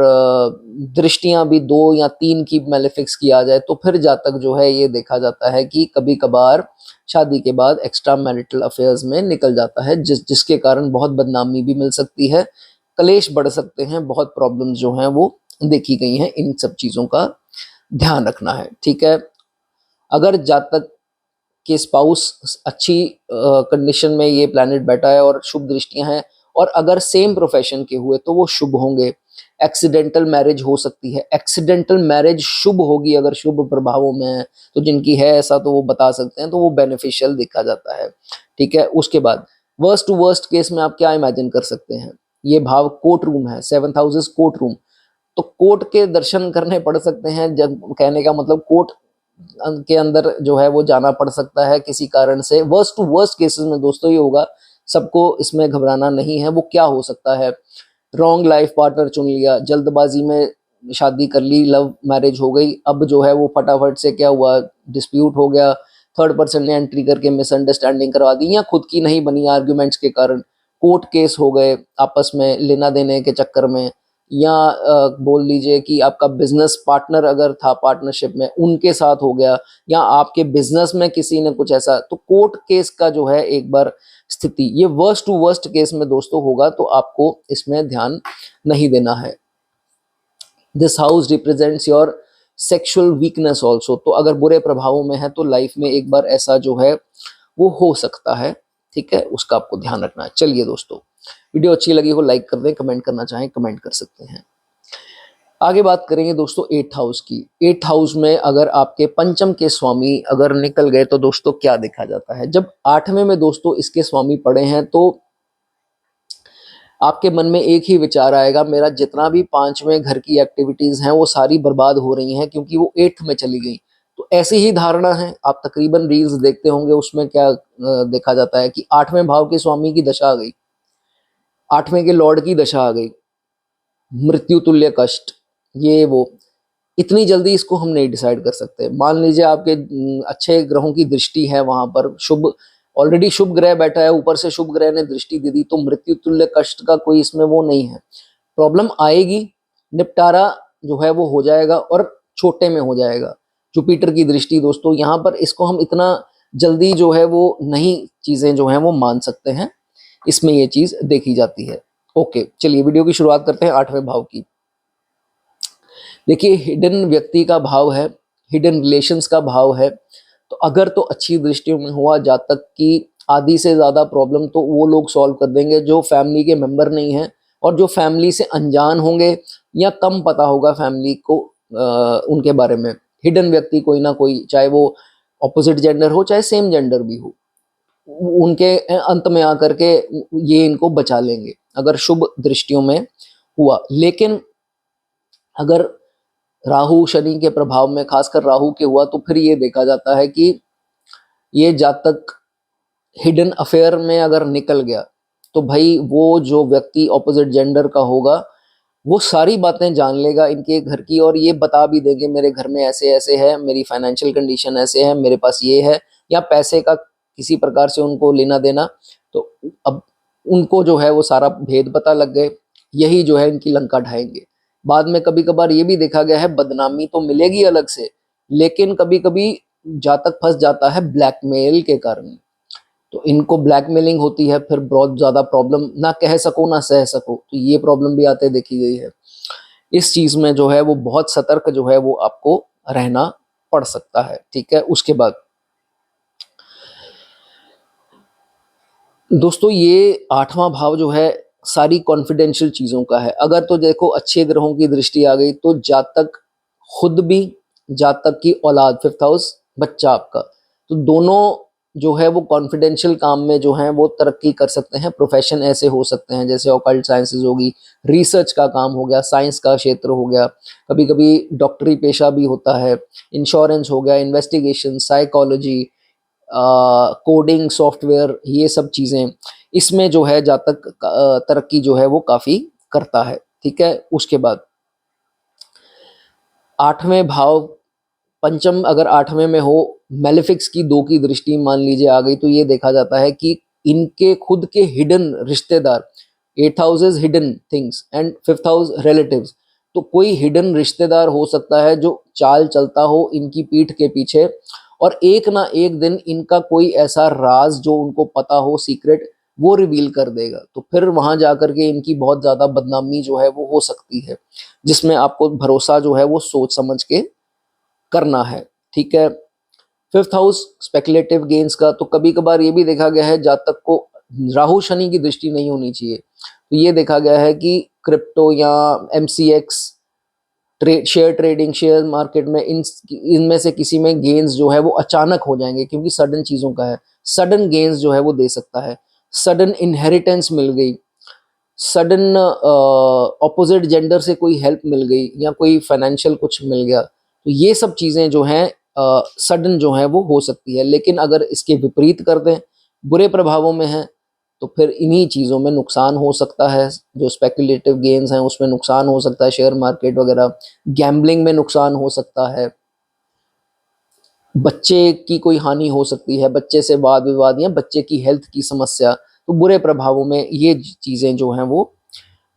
दृष्टियां भी 2 या 3 की मैलेफिक्स किया जाए तो फिर जातक जो है ये देखा जाता है कि कभी कभार शादी के बाद एक्स्ट्रा मैरिटल अफेयर्स में निकल जाता है, जिसके कारण बहुत बदनामी भी मिल सकती है, कलेश बढ़ सकते हैं, बहुत प्रॉब्लम्स जो हैं वो देखी गई हैं। इन सब चीज़ों का ध्यान रखना है, ठीक है। अगर जातक के स्पाउस अच्छी कंडीशन में ये प्लैनेट बैठा है और शुभ दृष्टियां हैं, और अगर सेम प्रोफेशन के हुए तो वो शुभ होंगे। एक्सीडेंटल मैरिज हो सकती है, एक्सीडेंटल मैरिज शुभ होगी अगर शुभ प्रभावों में है, तो जिनकी है ऐसा तो वो बता सकते हैं, तो वो बेनिफिशियल देखा जाता है, ठीक है। उसके बाद वर्स्ट टू वर्स्ट केस में आप क्या इमेजिन कर सकते हैं, ये भाव कोर्ट रूम है, 7th house is court room, तो कोर्ट के दर्शन करने पड़ सकते हैं। जब कहने का मतलब कोर्ट के अंदर जो है वो जाना पड़ सकता है किसी कारण से। वर्स्ट टू वर्स्ट केसेस में दोस्तों ये होगा, सबको इसमें घबराना नहीं है। वो क्या हो सकता है, रॉन्ग लाइफ पार्टनर चुन लिया, जल्दबाजी में शादी कर ली, लव मैरिज हो गई, अब जो है वो फटाफट से क्या हुआ, डिस्प्यूट हो गया, थर्ड पर्सन ने एंट्री करके मिसअंडरस्टैंडिंग करवा दी, या खुद की नहीं बनी आर्ग्यूमेंट्स के कारण कोर्ट केस हो गए आपस में लेना देने के चक्कर में, या बोल लीजिए कि आपका बिजनेस पार्टनर अगर था पार्टनरशिप में उनके साथ हो गया, या आपके बिजनेस में किसी ने कुछ ऐसा, तो कोर्ट केस का जो है एक बार स्थिति, ये वर्स्ट टू वर्स्ट केस में दोस्तों होगा, तो आपको इसमें ध्यान नहीं देना है। This house represents your sexual weakness also, तो अगर बुरे प्रभावों में है तो लाइफ में एक बार ऐसा जो है वो हो सकता है, ठीक है, उसका आपको ध्यान रखना है। चलिए दोस्तों, वीडियो अच्छी लगी हो लाइक कर दें, कमेंट करना चाहें कमेंट कर सकते हैं। आगे बात करेंगे दोस्तों 8th हाउस की। 8th हाउस में अगर आपके पंचम के स्वामी अगर निकल गए तो दोस्तों क्या देखा जाता है, जब 8वें में दोस्तों इसके स्वामी पड़े हैं तो आपके मन में एक ही विचार आएगा, मेरा जितना भी 5वें घर की एक्टिविटीज हैं वो सारी बर्बाद हो रही हैं क्योंकि वो 8th में चली गई। तो ऐसी ही धारणा है, आप तकरीबन रील्स देखते होंगे, उसमें क्या देखा जाता है कि 8वें भाव के स्वामी की दशा आ गई, 8वें के लॉर्ड की दशा आ गई, मृत्यु तुल्य कष्ट, ये वो। इतनी जल्दी इसको हम नहीं डिसाइड कर सकते। मान लीजिए आपके अच्छे ग्रहों की दृष्टि है, वहां पर शुभ ऑलरेडी शुभ ग्रह बैठा है, ऊपर से शुभ ग्रह ने दृष्टि दे दी, तो मृत्यु तुल्य कष्ट का कोई इसमें वो नहीं है। प्रॉब्लम आएगी, निपटारा जो है वो हो जाएगा और छोटे में हो जाएगा। जुपिटर की दृष्टि दोस्तों यहाँ पर, इसको हम इतना जल्दी जो है वो नहीं चीजें जो है वो मान सकते हैं, इसमें ये चीज देखी जाती है। ओके, चलिए वीडियो की शुरुआत करते हैं 8वें भाव की। देखिए, हिडन व्यक्ति का भाव है, हिडन रिलेशंस का भाव है, तो अगर तो अच्छी दृष्टियों में हुआ जातक की आधी से ज़्यादा प्रॉब्लम तो वो लोग सॉल्व कर देंगे जो फैमिली के मेंबर नहीं हैं, और जो फैमिली से अनजान होंगे या कम पता होगा फैमिली को उनके बारे में। हिडन व्यक्ति कोई ना कोई, चाहे वो ऑपोजिट जेंडर हो चाहे सेम जेंडर भी हो, उनके अंत में आकर के ये इनको बचा लेंगे अगर शुभ दृष्टियों में हुआ। लेकिन अगर राहु शनि के प्रभाव में, खासकर राहु के हुआ, तो फिर ये देखा जाता है कि ये जातक हिडन अफेयर में अगर निकल गया तो भाई वो जो व्यक्ति ऑपोजिट जेंडर का होगा वो सारी बातें जान लेगा इनके घर की, और ये बता भी देंगे मेरे घर में ऐसे ऐसे है, मेरी फाइनेंशियल कंडीशन ऐसे है, मेरे पास ये है, या पैसे का किसी प्रकार से उनको लेना देना, तो अब उनको जो है वो सारा भेद पता लग गए, यही जो है इनकी लंका ढाएंगे। बाद में कभी कभार ये भी देखा गया है, बदनामी तो मिलेगी अलग से, लेकिन कभी कभी जातक फंस जाता है ब्लैकमेल के कारण, तो इनको ब्लैकमेलिंग होती है, फिर बहुत ज्यादा प्रॉब्लम, ना कह सको ना सह सको, तो ये प्रॉब्लम भी आते देखी गई है। इस चीज में जो है वो बहुत सतर्क जो है वो आपको रहना पड़ सकता है, ठीक है। उसके बाद दोस्तों ये 8वां भाव जो है सारी कॉन्फिडेंशियल चीजों का है। अगर तो देखो अच्छे ग्रहों की दृष्टि आ गई तो जातक खुद भी, जातक की औलाद, 5th हाउस बच्चा आपका, तो दोनों जो है वो कॉन्फिडेंशियल काम में जो है वो तरक्की कर सकते हैं। प्रोफेशन ऐसे हो सकते हैं जैसे ऑकल्ट साइंसेज होगी, रिसर्च का काम हो गया, साइंस का क्षेत्र हो गया, कभी कभी डॉक्टरी पेशा भी होता है, इंश्योरेंस हो गया, इन्वेस्टिगेशन, साइकोलॉजी, कोडिंग, सॉफ्टवेयर, ये सब चीज़ें, इसमें जो है जातक तरक्की जो है वो काफ़ी करता है, ठीक है। उसके बाद 8वें भाव, पंचम अगर 8वें में हो, मेलेफिक्स की 2 की दृष्टि मान लीजिए आ गई, तो ये देखा जाता है कि इनके खुद के हिडन रिश्तेदार eight house is hidden things and fifth house relatives. तो कोई हिडन रिश्तेदार हो सकता है जो चाल चलता हो इनकी पीठ के पीछे, और एक ना एक दिन इनका कोई ऐसा राज जो उनको पता हो, सीक्रेट, वो रिवील कर देगा। तो फिर वहां जाकर के इनकी बहुत ज्यादा बदनामी जो है वो हो सकती है, जिसमें आपको भरोसा जो है वो सोच समझ के करना है। ठीक है। फिफ्थ हाउस स्पेकुलेटिव गेन्स का, तो कभी कभार ये भी देखा गया है जातक को राहु शनि की दृष्टि नहीं होनी चाहिए। तो ये देखा गया है कि क्रिप्टो या MCX share trading, share market में इनमें से किसी में गेन्स जो है वो अचानक हो जाएंगे, क्योंकि सडन चीजों का है। सडन गेन्स जो है वो दे सकता है। सडन इनहेरिटेंस मिल गई, सडन ऑपोजिट जेंडर से कोई हेल्प मिल गई, या कोई फाइनेंशियल कुछ मिल गया, तो ये सब चीजें जो हैं सडन जो है वो हो सकती है। लेकिन अगर इसके विपरीत कर दें, बुरे प्रभावों में है, तो फिर इन्हीं चीज़ों में नुकसान हो सकता है। जो स्पेकुलेटिव गेन्स हैं उसमें नुकसान हो सकता है, शेयर मार्केट वगैरह, गैम्बलिंग में नुकसान हो सकता है, बच्चे की कोई हानि हो सकती है, बच्चे से वाद विवाद या बच्चे की हेल्थ की समस्या। तो बुरे प्रभावों में ये चीज़ें जो हैं वो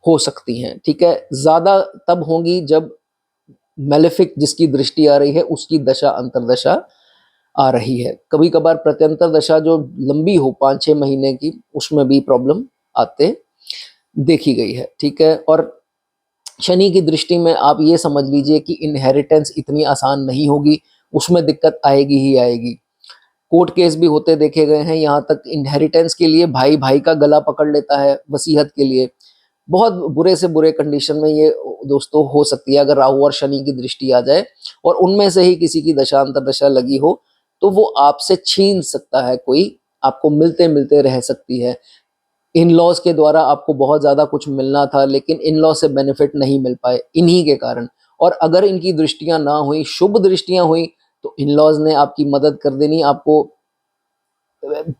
हो सकती हैं। ठीक है। ज़्यादा तब होंगी जब मेलेफिक जिसकी दृष्टि आ रही है उसकी दशा अंतरदशा आ रही है। कभी कभार प्रत्यंतर दशा जो लंबी हो 5-6 महीने की, उसमें भी प्रॉब्लम आते देखी गई है। ठीक है। और शनि की दृष्टि में आप ये समझ लीजिए कि इनहेरिटेंस इतनी आसान नहीं होगी, उसमें दिक्कत आएगी ही आएगी। कोर्ट केस भी होते देखे गए हैं, यहाँ तक इनहेरिटेंस के लिए भाई भाई का गला पकड़ लेता है वसीयत के लिए। बहुत बुरे से बुरे कंडीशन में ये दोस्तों हो सकती है अगर राहु और शनि की दृष्टि आ जाए, और उनमें से ही किसी की दशा अंतरदशा लगी हो, तो वो आपसे छीन सकता है, कोई आपको मिलते मिलते रह सकती है। इन लॉज के द्वारा आपको बहुत ज़्यादा कुछ मिलना था, लेकिन इन लॉ से बेनिफिट नहीं मिल पाए इन्हीं के कारण। और अगर इनकी दृष्टियां ना हुई, शुभ दृष्टियां हुई, तो इन लॉज ने आपकी मदद कर देनी, आपको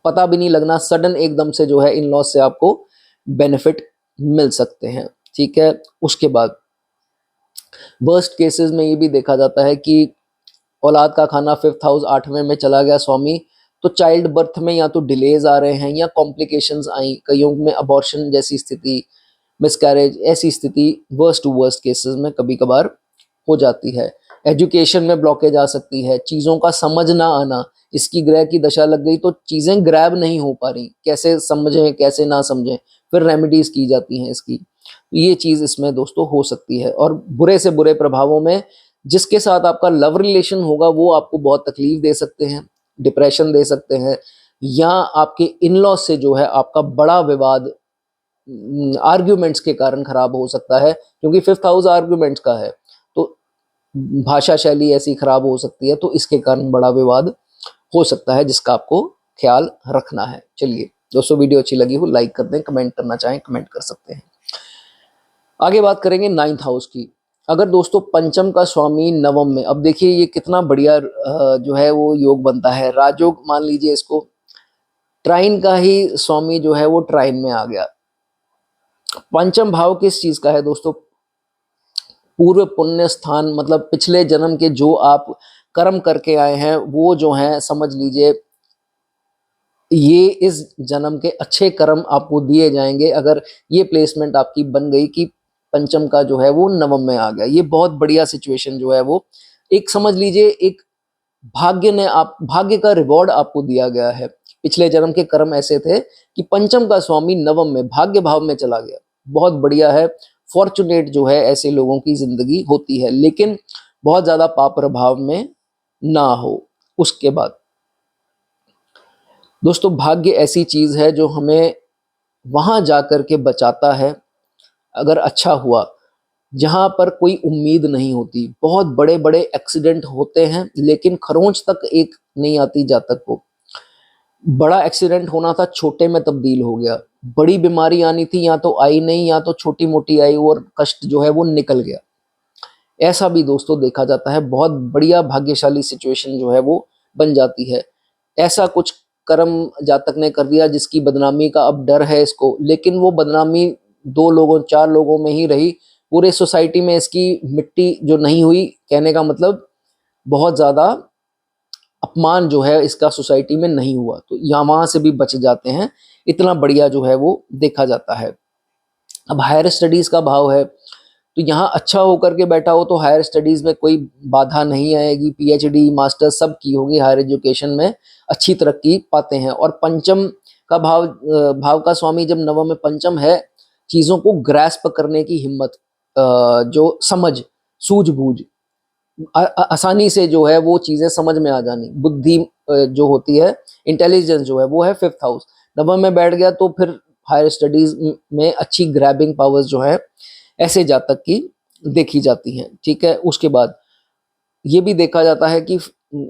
पता भी नहीं लगना, सडन एकदम से जो है इन लॉज से आपको बेनिफिट मिल सकते हैं। ठीक है। उसके बाद वर्स्ट केसेस में ये भी देखा जाता है कि औलाद का खाना फिफ्थ हाउस 8वें में चला गया स्वामी, तो चाइल्ड बर्थ में या तो डिलेज आ रहे हैं या कॉम्प्लिकेशंस आई, कईयों में अबॉर्शन जैसी स्थिति, मिसकैरेज, ऐसी स्थिति वर्स्ट टू वर्स्ट केसेस में कभी कभार हो जाती है। एजुकेशन में ब्लॉकेज आ सकती है, चीज़ों का समझ ना आना, इसकी ग्रह की दशा लग गई तो चीज़ें ग्रैब नहीं हो पा रही, कैसे समझें कैसे ना समझें, फिर रेमेडीज की जाती हैं इसकी। तो ये चीज़ इसमें दोस्तों हो सकती है। और बुरे से बुरे प्रभावों में जिसके साथ आपका लव रिलेशन होगा वो आपको बहुत तकलीफ दे सकते हैं, डिप्रेशन दे सकते हैं, या आपके इन लॉ से जो है आपका बड़ा विवाद आर्ग्यूमेंट्स के कारण खराब हो सकता है, क्योंकि फिफ्थ हाउस आर्ग्यूमेंट्स का है। तो भाषा शैली ऐसी खराब हो सकती है, तो इसके कारण बड़ा विवाद हो सकता है, जिसका आपको ख्याल रखना है। चलिए दोस्तों, वीडियो अच्छी लगी हो लाइक कर दें, कमेंट करना चाहें कमेंट कर सकते हैं। आगे बात करेंगे नाइन्थ हाउस की। अगर दोस्तों पंचम का स्वामी नवम में, अब देखिए ये कितना बढ़िया जो है वो योग बनता है, राजयोग मान लीजिए इसको, ट्राइन का ही स्वामी जो है वो ट्राइन में आ गया। पंचम भाव किस चीज का है दोस्तों? पूर्व पुण्य स्थान, मतलब पिछले जन्म के जो आप कर्म करके आए हैं वो जो है समझ लीजिए ये इस जन्म के अच्छे कर्म आपको दिए जाएंगे, अगर ये प्लेसमेंट आपकी बन गई कि पंचम का जो है वो नवम में आ गया। ये बहुत बढ़िया सिचुएशन जो है वो एक समझ लीजिए एक भाग्य का रिवॉर्ड आपको दिया गया है। पिछले जन्म के कर्म ऐसे थे कि पंचम का स्वामी नवम में भाग्य भाव में चला गया, बहुत बढ़िया है। फॉर्चुनेट जो है ऐसे लोगों की जिंदगी होती है, लेकिन बहुत ज्यादा पाप प्रभाव में ना हो। उसके बाद दोस्तों भाग्य ऐसी चीज है जो हमें वहां जाकर के बचाता है, अगर अच्छा हुआ, जहां पर कोई उम्मीद नहीं होती। बहुत बड़े बड़े एक्सीडेंट होते हैं लेकिन खरोंच तक एक नहीं आती जातक को। बड़ा एक्सीडेंट होना था, छोटे में तब्दील हो गया। बड़ी बीमारी आनी थी, या तो आई नहीं या तो छोटी मोटी आई, और कष्ट जो है वो निकल गया। ऐसा भी दोस्तों देखा जाता है, बहुत बढ़िया भाग्यशाली सिचुएशन जो है वो बन जाती है। ऐसा कुछ कर्म जातक ने कर दिया जिसकी बदनामी का अब डर है इसको, लेकिन वो बदनामी 2 लोगों 4 लोगों में ही रही, पूरे सोसाइटी में इसकी मिट्टी जो नहीं हुई। कहने का मतलब बहुत ज्यादा अपमान जो है इसका सोसाइटी में नहीं हुआ, तो यहाँ वहां से भी बच जाते हैं। इतना बढ़िया जो है वो देखा जाता है। अब हायर स्टडीज़ का भाव है, तो यहाँ अच्छा होकर के बैठा हो तो हायर स्टडीज़ में कोई बाधा नहीं आएगी, पीएचडी मास्टर सब की होगी, हायर एजुकेशन में अच्छी तरक्की पाते हैं। और पंचम का भाव का स्वामी जब नवम में पंचम है, चीज़ों को ग्रैस्प करने की हिम्मत, जो समझ सूझबूझ, आसानी से जो है वो चीज़ें समझ में आ जानी, बुद्धि जो होती है, इंटेलिजेंस जो है वो है फिफ्थ हाउस। नवम में बैठ गया तो फिर हायर स्टडीज में अच्छी ग्रैबिंग पावर्स जो है ऐसे जातक की देखी जाती हैं। ठीक है, उसके बाद ये भी देखा जाता है कि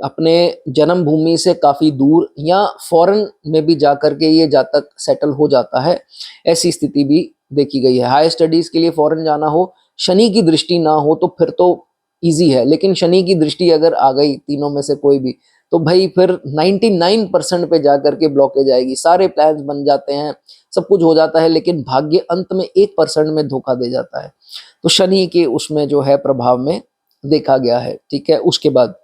अपने जन्मभूमि से काफ़ी दूर या फॉरेन में भी जा कर के ये जातक सेटल हो जाता है, ऐसी स्थिति भी देखी गई है। हायर स्टडीज़ के लिए फॉरेन जाना हो, शनि की दृष्टि ना हो तो फिर तो ईजी है, लेकिन शनि की दृष्टि अगर आ गई तीनों में से कोई भी, तो भाई फिर 99% पे जा कर के ब्लॉकेज आएगी, सारे प्लान्स बन जाते हैं, सब कुछ हो जाता है, लेकिन भाग्य अंत में 1% में धोखा दे जाता है। तो शनि के उसमें जो है प्रभाव में देखा गया है। ठीक है, उसके बाद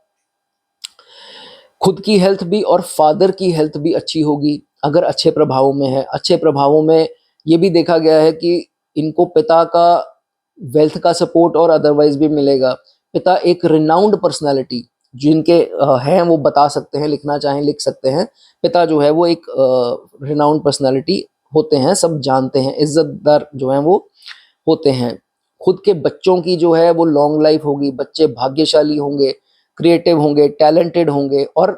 खुद की हेल्थ भी और फादर की हेल्थ भी अच्छी होगी अगर अच्छे प्रभावों में है। अच्छे प्रभावों में ये भी देखा गया है कि इनको पिता का वेल्थ का सपोर्ट और अदरवाइज भी मिलेगा। पिता एक रिनाउंड पर्सनालिटी जिनके हैं वो बता सकते हैं, लिखना चाहें लिख सकते हैं। पिता जो है वो एक रिनाउंड पर्सनालिटी होते हैं, सब जानते हैं, इज्जतदार जो हैं वो होते हैं। खुद के बच्चों की जो है वो लॉन्ग लाइफ होगी, बच्चे भाग्यशाली होंगे, क्रिएटिव होंगे, टैलेंटेड होंगे, और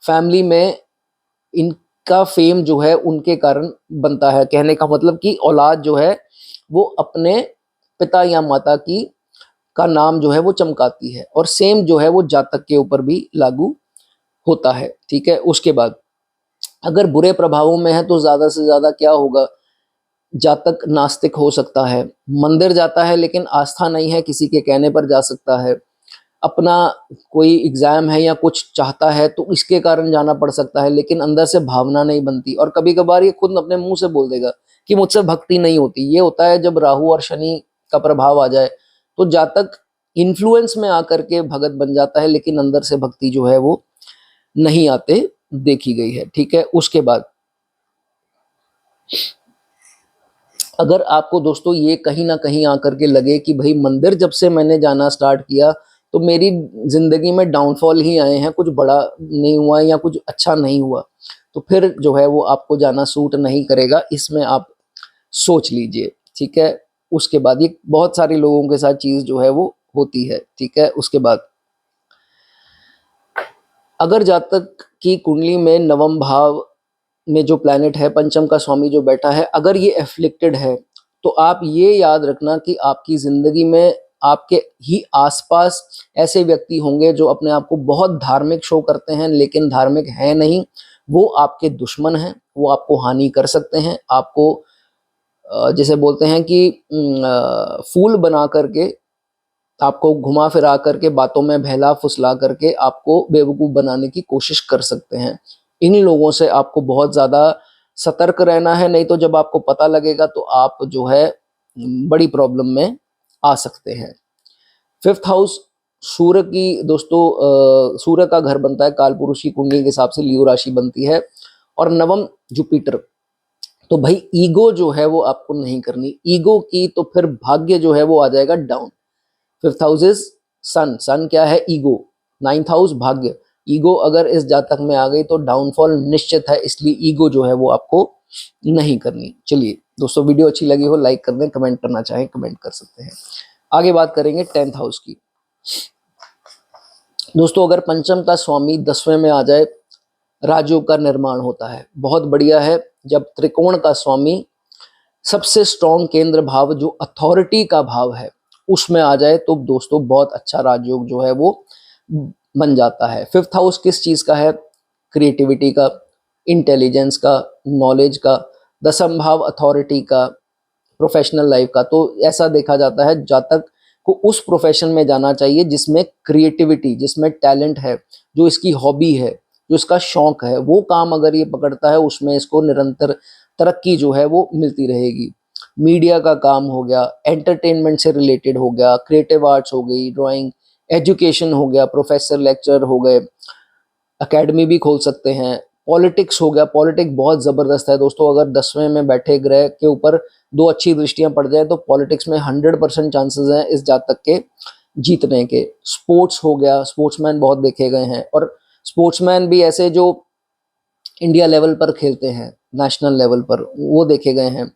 फैमिली में इनका फेम जो है उनके कारण बनता है। कहने का मतलब कि औलाद जो है वो अपने पिता या माता की का नाम जो है वो चमकाती है, और सेम जो है वो जातक के ऊपर भी लागू होता है। ठीक है, उसके बाद अगर बुरे प्रभावों में है तो ज़्यादा से ज़्यादा क्या होगा, जातक नास्तिक हो सकता है, मंदिर जाता है लेकिन आस्था नहीं है, किसी के कहने पर जा सकता है, अपना कोई एग्ज़ाम है या कुछ चाहता है तो इसके कारण जाना पड़ सकता है, लेकिन अंदर से भावना नहीं बनती, और कभी कभार ये खुद अपने मुंह से बोल देगा कि मुझसे भक्ति नहीं होती। ये होता है जब राहु और शनि का प्रभाव आ जाए, तो जातक इन्फ्लुएंस में आकर के भगत बन जाता है, लेकिन अंदर से भक्ति जो है वो नहीं आते देखी गई है। ठीक है, उसके बाद अगर आपको दोस्तों ये कहीं ना कहीं आकर के लगे कि भाई मंदिर जब से मैंने जाना स्टार्ट किया तो मेरी ज़िंदगी में डाउनफॉल ही आए हैं, कुछ बड़ा नहीं हुआ या कुछ अच्छा नहीं हुआ, तो फिर जो है वो आपको जाना सूट नहीं करेगा, इसमें आप सोच लीजिए। ठीक है, उसके बाद ये बहुत सारे लोगों के साथ चीज़ जो है वो होती है। ठीक है, उसके बाद अगर जातक की कुंडली में नवम भाव में जो प्लैनेट है, पंचम का स्वामी जो बैठा है, अगर ये एफ्लिक्टेड है, तो आप ये याद रखना कि आपकी ज़िंदगी में आपके ही आसपास ऐसे व्यक्ति होंगे जो अपने आप को बहुत धार्मिक शो करते हैं लेकिन धार्मिक हैं नहीं, वो आपके दुश्मन हैं, वो आपको हानि कर सकते हैं, आपको जैसे बोलते हैं कि फूल बना करके आपको घुमा फिरा करके बातों में बहला फुसला करके आपको बेवकूफ़ बनाने की कोशिश कर सकते हैं। इन लोगों से आपको बहुत ज़्यादा सतर्क रहना है, नहीं तो जब आपको पता लगेगा तो आप जो है बड़ी प्रॉब्लम में आ सकते हैं। फिफ्थ हाउस सूर्य की दोस्तों, सूर्य का घर बनता है, कालपुरुष की कुंडली के हिसाब से लियो राशि बनती है, और नवम जुपिटर। तो भाई ईगो जो है वो आपको नहीं करनी, ईगो की तो फिर भाग्य जो है वो आ जाएगा डाउन। फिफ्थ हाउस इज सन, सन क्या है, ईगो। नाइन्थ हाउस भाग्य, ईगो अगर इस जातक में आ गई तो डाउनफॉल निश्चित है, इसलिए ईगो जो है वो आपको नहीं करनी। चलिए दोस्तों, वीडियो अच्छी लगी हो लाइक कर दें, कमेंट करना चाहें कमेंट कर सकते हैं। आगे बात करेंगे टेंथ हाउस की। दोस्तों अगर पंचम का स्वामी 10वें में आ जाए, राजयोग का निर्माण होता है, बहुत बढ़िया है। जब त्रिकोण का स्वामी सबसे स्ट्रॉन्ग केंद्र भाव जो अथॉरिटी का भाव है उसमें आ जाए तो दोस्तों बहुत अच्छा राजयोग जो है वो बन जाता है। फिफ्थ हाउस किस चीज़ का है, क्रिएटिविटी का, इंटेलिजेंस का, नॉलेज का, दसम भाव अथॉरिटी का, प्रोफेशनल लाइफ का। तो ऐसा देखा जाता है जातक को उस प्रोफेशन में जाना चाहिए जिसमें क्रिएटिविटी, जिसमें टैलेंट है, जो इसकी हॉबी है, जो इसका शौक है, वो काम अगर ये पकड़ता है उसमें इसको निरंतर तरक्की जो है वो मिलती रहेगी। मीडिया का काम हो गया, एंटरटेनमेंट से रिलेटेड हो गया, क्रिएटिव आर्ट्स हो गई, ड्राइंग, एजुकेशन हो गया, प्रोफेसर लेक्चरर हो गए, एकेडमी भी खोल सकते हैं, पॉलिटिक्स हो गया, पॉलिटिक्स बहुत ज़बरदस्त है दोस्तों। अगर 10वें में बैठे ग्रह के ऊपर 2 अच्छी दृष्टियां पड़ जाए तो पॉलिटिक्स में 100% चांसेस हैं इस जातक के जीतने के। स्पोर्ट्स हो गया, स्पोर्ट्समैन बहुत देखे गए हैं, और स्पोर्ट्समैन भी ऐसे जो इंडिया लेवल पर खेलते हैं, नेशनल लेवल पर, वो देखे गए हैं।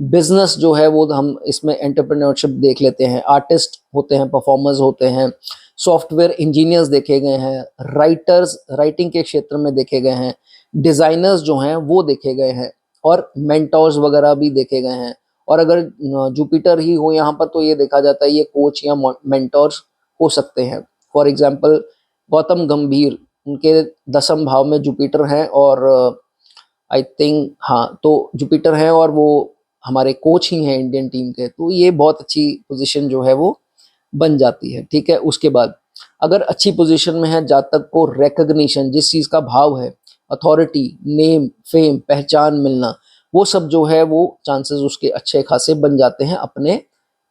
बिजनेस जो है वो हम इसमें एंटरप्रेन्योरशिप देख लेते हैं, आर्टिस्ट होते हैं, परफॉर्मर्स होते हैं, सॉफ्टवेयर इंजीनियर्स देखे गए हैं, राइटर्स राइटिंग के क्षेत्र में देखे गए हैं, डिज़ाइनर्स जो हैं वो देखे गए हैं, और मेंटोर्स वगैरह भी देखे गए हैं। और अगर जुपिटर ही हो यहाँ पर तो ये देखा जाता है ये कोच या मेंटोर्स हो सकते हैं। फॉर एग्जांपल गौतम गंभीर, उनके 10वें भाव में जुपिटर हैं, और आई थिंक हाँ, तो जुपिटर हैं और वो हमारे कोच ही हैं इंडियन टीम के, तो ये बहुत अच्छी पोजीशन जो है वो बन जाती है। ठीक है, उसके बाद अगर अच्छी पोजीशन में है जातक को रिकग्निशन, जिस चीज़ का भाव है, अथॉरिटी, नेम, फेम, पहचान मिलना, वो सब जो है वो चांसेस उसके अच्छे खासे बन जाते हैं अपने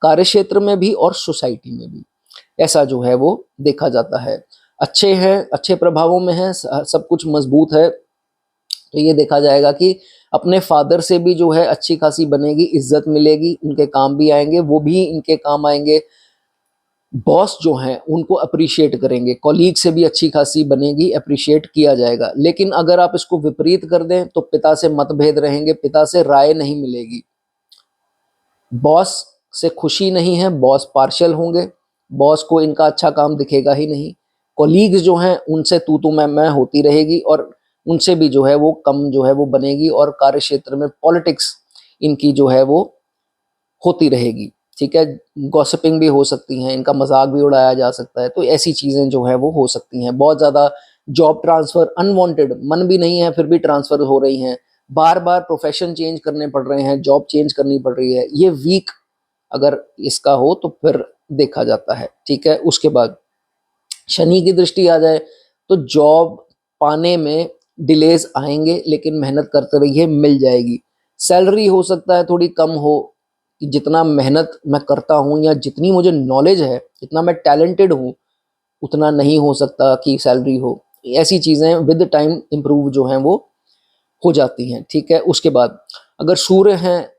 कार्य क्षेत्र में भी और सोसाइटी में भी। ऐसा जो है वो देखा जाता है। अच्छे हैं, अच्छे प्रभावों में है, सब कुछ मजबूत है, तो ये देखा जाएगा कि अपने फादर से भी जो है अच्छी खासी बनेगी, इज्जत मिलेगी, उनके काम भी आएंगे, वो भी इनके काम आएंगे। बॉस जो हैं उनको अप्रिशिएट करेंगे, कॉलीग से भी अच्छी खासी बनेगी, अप्रिशिएट किया जाएगा। लेकिन अगर आप इसको विपरीत कर दें तो पिता से मतभेद रहेंगे, पिता से राय नहीं मिलेगी, बॉस से खुशी नहीं है, बॉस पार्शियल होंगे, बॉस को इनका अच्छा काम दिखेगा ही नहीं। कॉलीग्स जो हैं उनसे तू मैं होती रहेगी, और उनसे भी जो है वो कम जो है वो बनेगी, और कार्य क्षेत्र में पॉलिटिक्स इनकी जो है वो होती रहेगी। ठीक है, गॉसिपिंग भी हो सकती हैं, इनका मजाक भी उड़ाया जा सकता है, तो ऐसी चीज़ें जो है वो हो सकती हैं। बहुत ज़्यादा जॉब ट्रांसफ़र, अनवांटेड, मन भी नहीं है फिर भी ट्रांसफ़र हो रही हैं, बार बार प्रोफेशन चेंज करने पड़ रहे हैं, जॉब चेंज करनी पड़ रही है, ये वीक अगर इसका हो तो फिर देखा जाता है। ठीक है, उसके बाद शनि की दृष्टि आ जाए तो जॉब पाने में डिलेज आएंगे, लेकिन मेहनत करते रहिए, मिल जाएगी। सैलरी हो सकता है थोड़ी कम हो, कि जितना मेहनत मैं करता हूँ या जितनी मुझे नॉलेज है, जितना मैं टैलेंटेड हूँ, उतना नहीं हो सकता कि सैलरी हो। ऐसी चीज़ें विद टाइम इम्प्रूव जो हैं वो हो जाती हैं। ठीक है, उसके बाद अगर सूर्य हैं,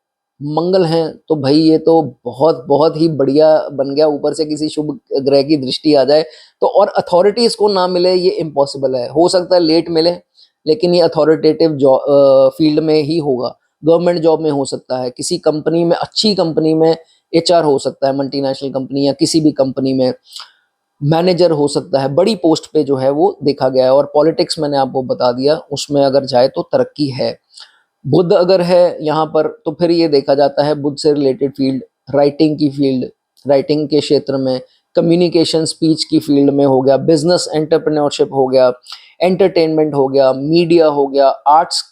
मंगल हैं, तो भाई ये तो बहुत बहुत ही बढ़िया बन गया। ऊपर से किसी शुभ ग्रह की दृष्टि आ जाए तो, और अथॉरिटी इसको ना मिले ये इम्पॉसिबल है। हो सकता है लेट मिले, लेकिन ये अथॉरिटेटिव फील्ड में ही होगा। गवर्नमेंट जॉब में हो सकता है, किसी कंपनी में, अच्छी कंपनी में एचआर हो सकता है, मल्टीनेशनल कंपनी या किसी भी कंपनी में मैनेजर हो सकता है, बड़ी पोस्ट पे जो है वो देखा गया है। और पॉलिटिक्स मैंने आपको बता दिया, उसमें अगर जाए तो तरक्की है। बुध अगर है यहाँ पर तो फिर ये देखा जाता है बुध से रिलेटेड फील्ड, राइटिंग की फील्ड, राइटिंग के क्षेत्र में, कम्युनिकेशन स्पीच की फील्ड में हो गया, बिजनेस एंटरप्रेन्योरशिप हो गया, एंटरटेनमेंट हो गया, मीडिया हो गया, आर्ट्स,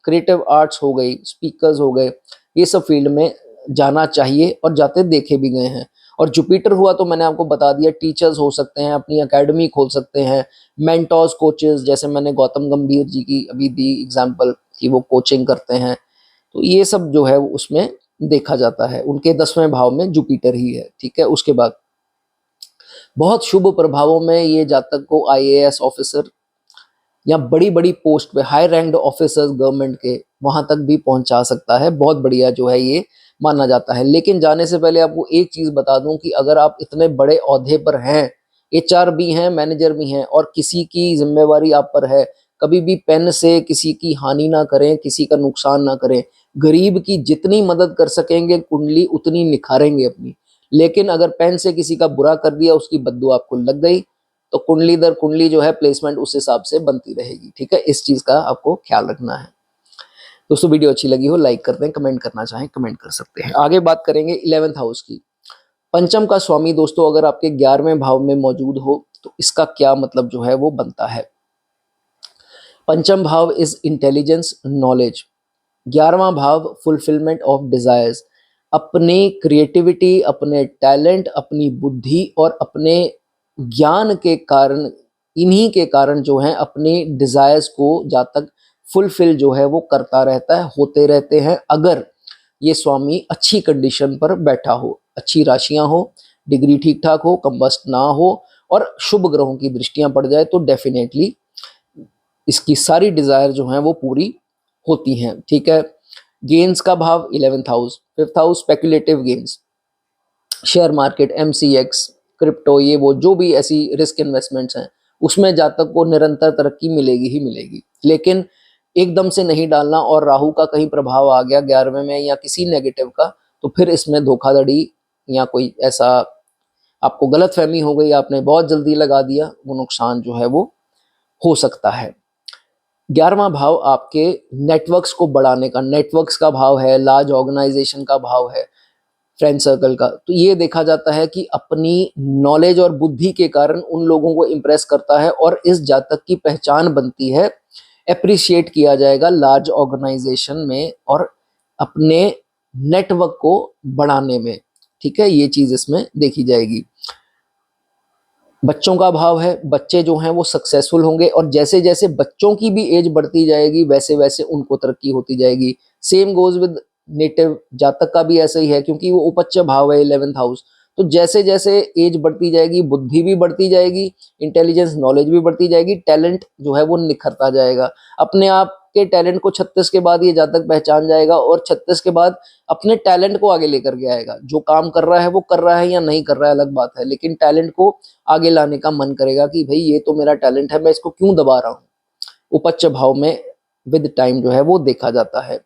क्रिएटिव आर्ट्स हो गई, स्पीकर्स हो गए, ये सब फील्ड में जाना चाहिए, और जाते देखे भी गए हैं। और जुपिटर हुआ तो मैंने आपको बता दिया, टीचर्स हो सकते हैं, अपनी एकेडमी खोल सकते हैं, मेंटोर्स, कोचेस, जैसे मैंने गौतम गंभीर जी की अभी दी एग्जांपल कि वो कोचिंग करते हैं, तो ये सब जो है उसमें देखा जाता है। उनके 10वें भाव में जुपिटर ही है। ठीक है, उसके बाद बहुत शुभ प्रभावों में ये जातक को आईएएस ऑफिसर या बड़ी बड़ी पोस्ट पे, हाई रैंक्ड ऑफिसर्स गवर्नमेंट के, वहां तक भी पहुंचा सकता है। बहुत बढ़िया जो है ये माना जाता है। लेकिन जाने से पहले आपको एक चीज बता दूं कि अगर आप इतने बड़े ओहदे पर हैं, एचआर भी हैं, मैनेजर भी हैं, और किसी की जिम्मेवारी आप पर है, कभी भी पेन से किसी की हानि ना करें, किसी का नुकसान ना करें। गरीब की जितनी मदद कर सकेंगे कुंडली उतनी निखारेंगे अपनी। लेकिन अगर पेन से किसी का बुरा कर दिया, उसकी बद्दुआ आपको लग गई, तो कुंडली दर कुंडली जो है प्लेसमेंट उस हिसाब से बनती रहेगी। ठीक है, इस चीज का आपको ख्याल रखना है। दोस्तों वीडियो अच्छी लगी हो लाइक कर दें, कमेंट करना चाहें कमेंट कर सकते हैं। आगे बात करेंगे 11th हाउस की। पंचम का स्वामी दोस्तों अगर आपके 11वें भाव में मौजूद हो तो इसका क्या मतलब जो है वो बनता है। पंचम भाव इज इंटेलिजेंस, नॉलेज। 11वां भाव फुलफिलमेंट ऑफ डिजायर्स, अपनी क्रिएटिविटी, अपने टैलेंट, अपनी बुद्धि और अपने ज्ञान के कारण, इन्हीं के कारण जो है अपने डिजायर्स को जातक फुलफिल जो है वो करता रहता है, होते रहते हैं। अगर ये स्वामी अच्छी कंडीशन पर बैठा हो, अच्छी राशियां हो, डिग्री ठीक ठाक हो, कंबस्ट ना हो, और शुभ ग्रहों की दृष्टियां पड़ जाए तो डेफिनेटली इसकी सारी डिज़ायर जो हैं वो पूरी होती हैं, ठीक है। गेन्स का भाव 11th house, 5th house speculative gains, share market, MCX, crypto, ये वो जो भी ऐसी रिस्क इन्वेस्टमेंट्स हैं उसमें जातक को निरंतर तरक्की मिलेगी ही मिलेगी, लेकिन एकदम से नहीं डालना। और राहु का कहीं प्रभाव आ गया 11वें में या किसी नेगेटिव का, तो फिर इसमें धोखाधड़ी या कोई ऐसा आपको गलतफहमी हो गई, आपने बहुत जल्दी लगा दिया, वो नुकसान जो है वो हो सकता है। 11वां भाव आपके नेटवर्क्स को बढ़ाने का, नेटवर्क्स का भाव है, लार्ज ऑर्गेनाइजेशन का भाव है, फ्रेंड सर्कल का। तो ये देखा जाता है कि अपनी नॉलेज और बुद्धि के कारण उन लोगों को इम्प्रेस करता है और इस जातक की पहचान बनती है, एप्रिशिएट किया जाएगा लार्ज ऑर्गेनाइजेशन में और अपने नेटवर्क को बढ़ाने में, ठीक है। ये चीज़ इसमें देखी जाएगी। बच्चों का भाव है, बच्चे जो हैं वो सक्सेसफुल होंगे और जैसे जैसे बच्चों की भी एज बढ़ती जाएगी वैसे वैसे उनको तरक्की होती जाएगी। सेम गोज विद नेटिव जातक का भी ऐसा ही है, क्योंकि वो उपच्च भाव है 11th हाउस। तो जैसे जैसे एज बढ़ती जाएगी बुद्धि भी बढ़ती जाएगी, इंटेलिजेंस नॉलेज भी बढ़ती जाएगी, टैलेंट जो है वो निखरता जाएगा। अपने आप के टैलेंट को 36 के बाद ये जातक पहचान जाएगा और 36 के बाद अपने टैलेंट को आगे लेकर के आएगा। जो काम कर रहा है वो कर रहा है या नहीं कर रहा है अलग बात है, लेकिन टैलेंट को आगे लाने का मन करेगा कि भाई ये तो मेरा टैलेंट है, मैं इसको क्यों दबा रहा हूँ। उपच्च भाव में विद टाइम जो है वो देखा जाता है।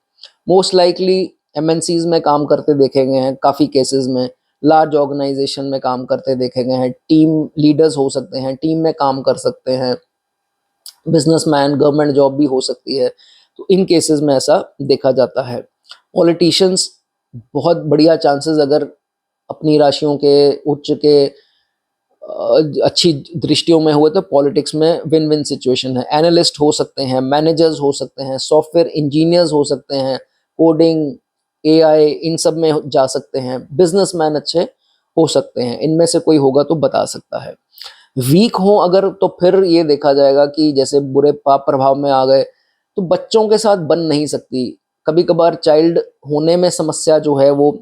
मोस्ट लाइकली एमएनसीज में काम करते देखे गए हैं काफ़ी केसेस में, लार्ज ऑर्गेनाइजेशन में काम करते देखे गए हैं, टीम लीडर्स हो सकते हैं, टीम में काम कर सकते हैं, बिजनेसमैन, गवर्नमेंट जॉब भी हो सकती है। तो इन केसेस में ऐसा देखा जाता है। पॉलिटिशियंस बहुत बढ़िया चांसेस अगर अपनी राशियों के उच्च के अच्छी दृष्टियों में हुए तो पॉलिटिक्स में विन विन सिचुएशन है। एनालिस्ट हो सकते हैं, मैनेजर्स हो सकते हैं, सॉफ्टवेयर इंजीनियर्स हो सकते हैं, कोडिंग, एआई, इन सब में जा सकते हैं, बिजनेसमैन अच्छे हो सकते हैं। इनमें से कोई होगा तो बता सकता है। वीक हो अगर तो फिर ये देखा जाएगा कि जैसे बुरे पाप प्रभाव में आ गए तो बच्चों के साथ बन नहीं सकती। कभी कभार चाइल्ड होने में समस्या जो है वो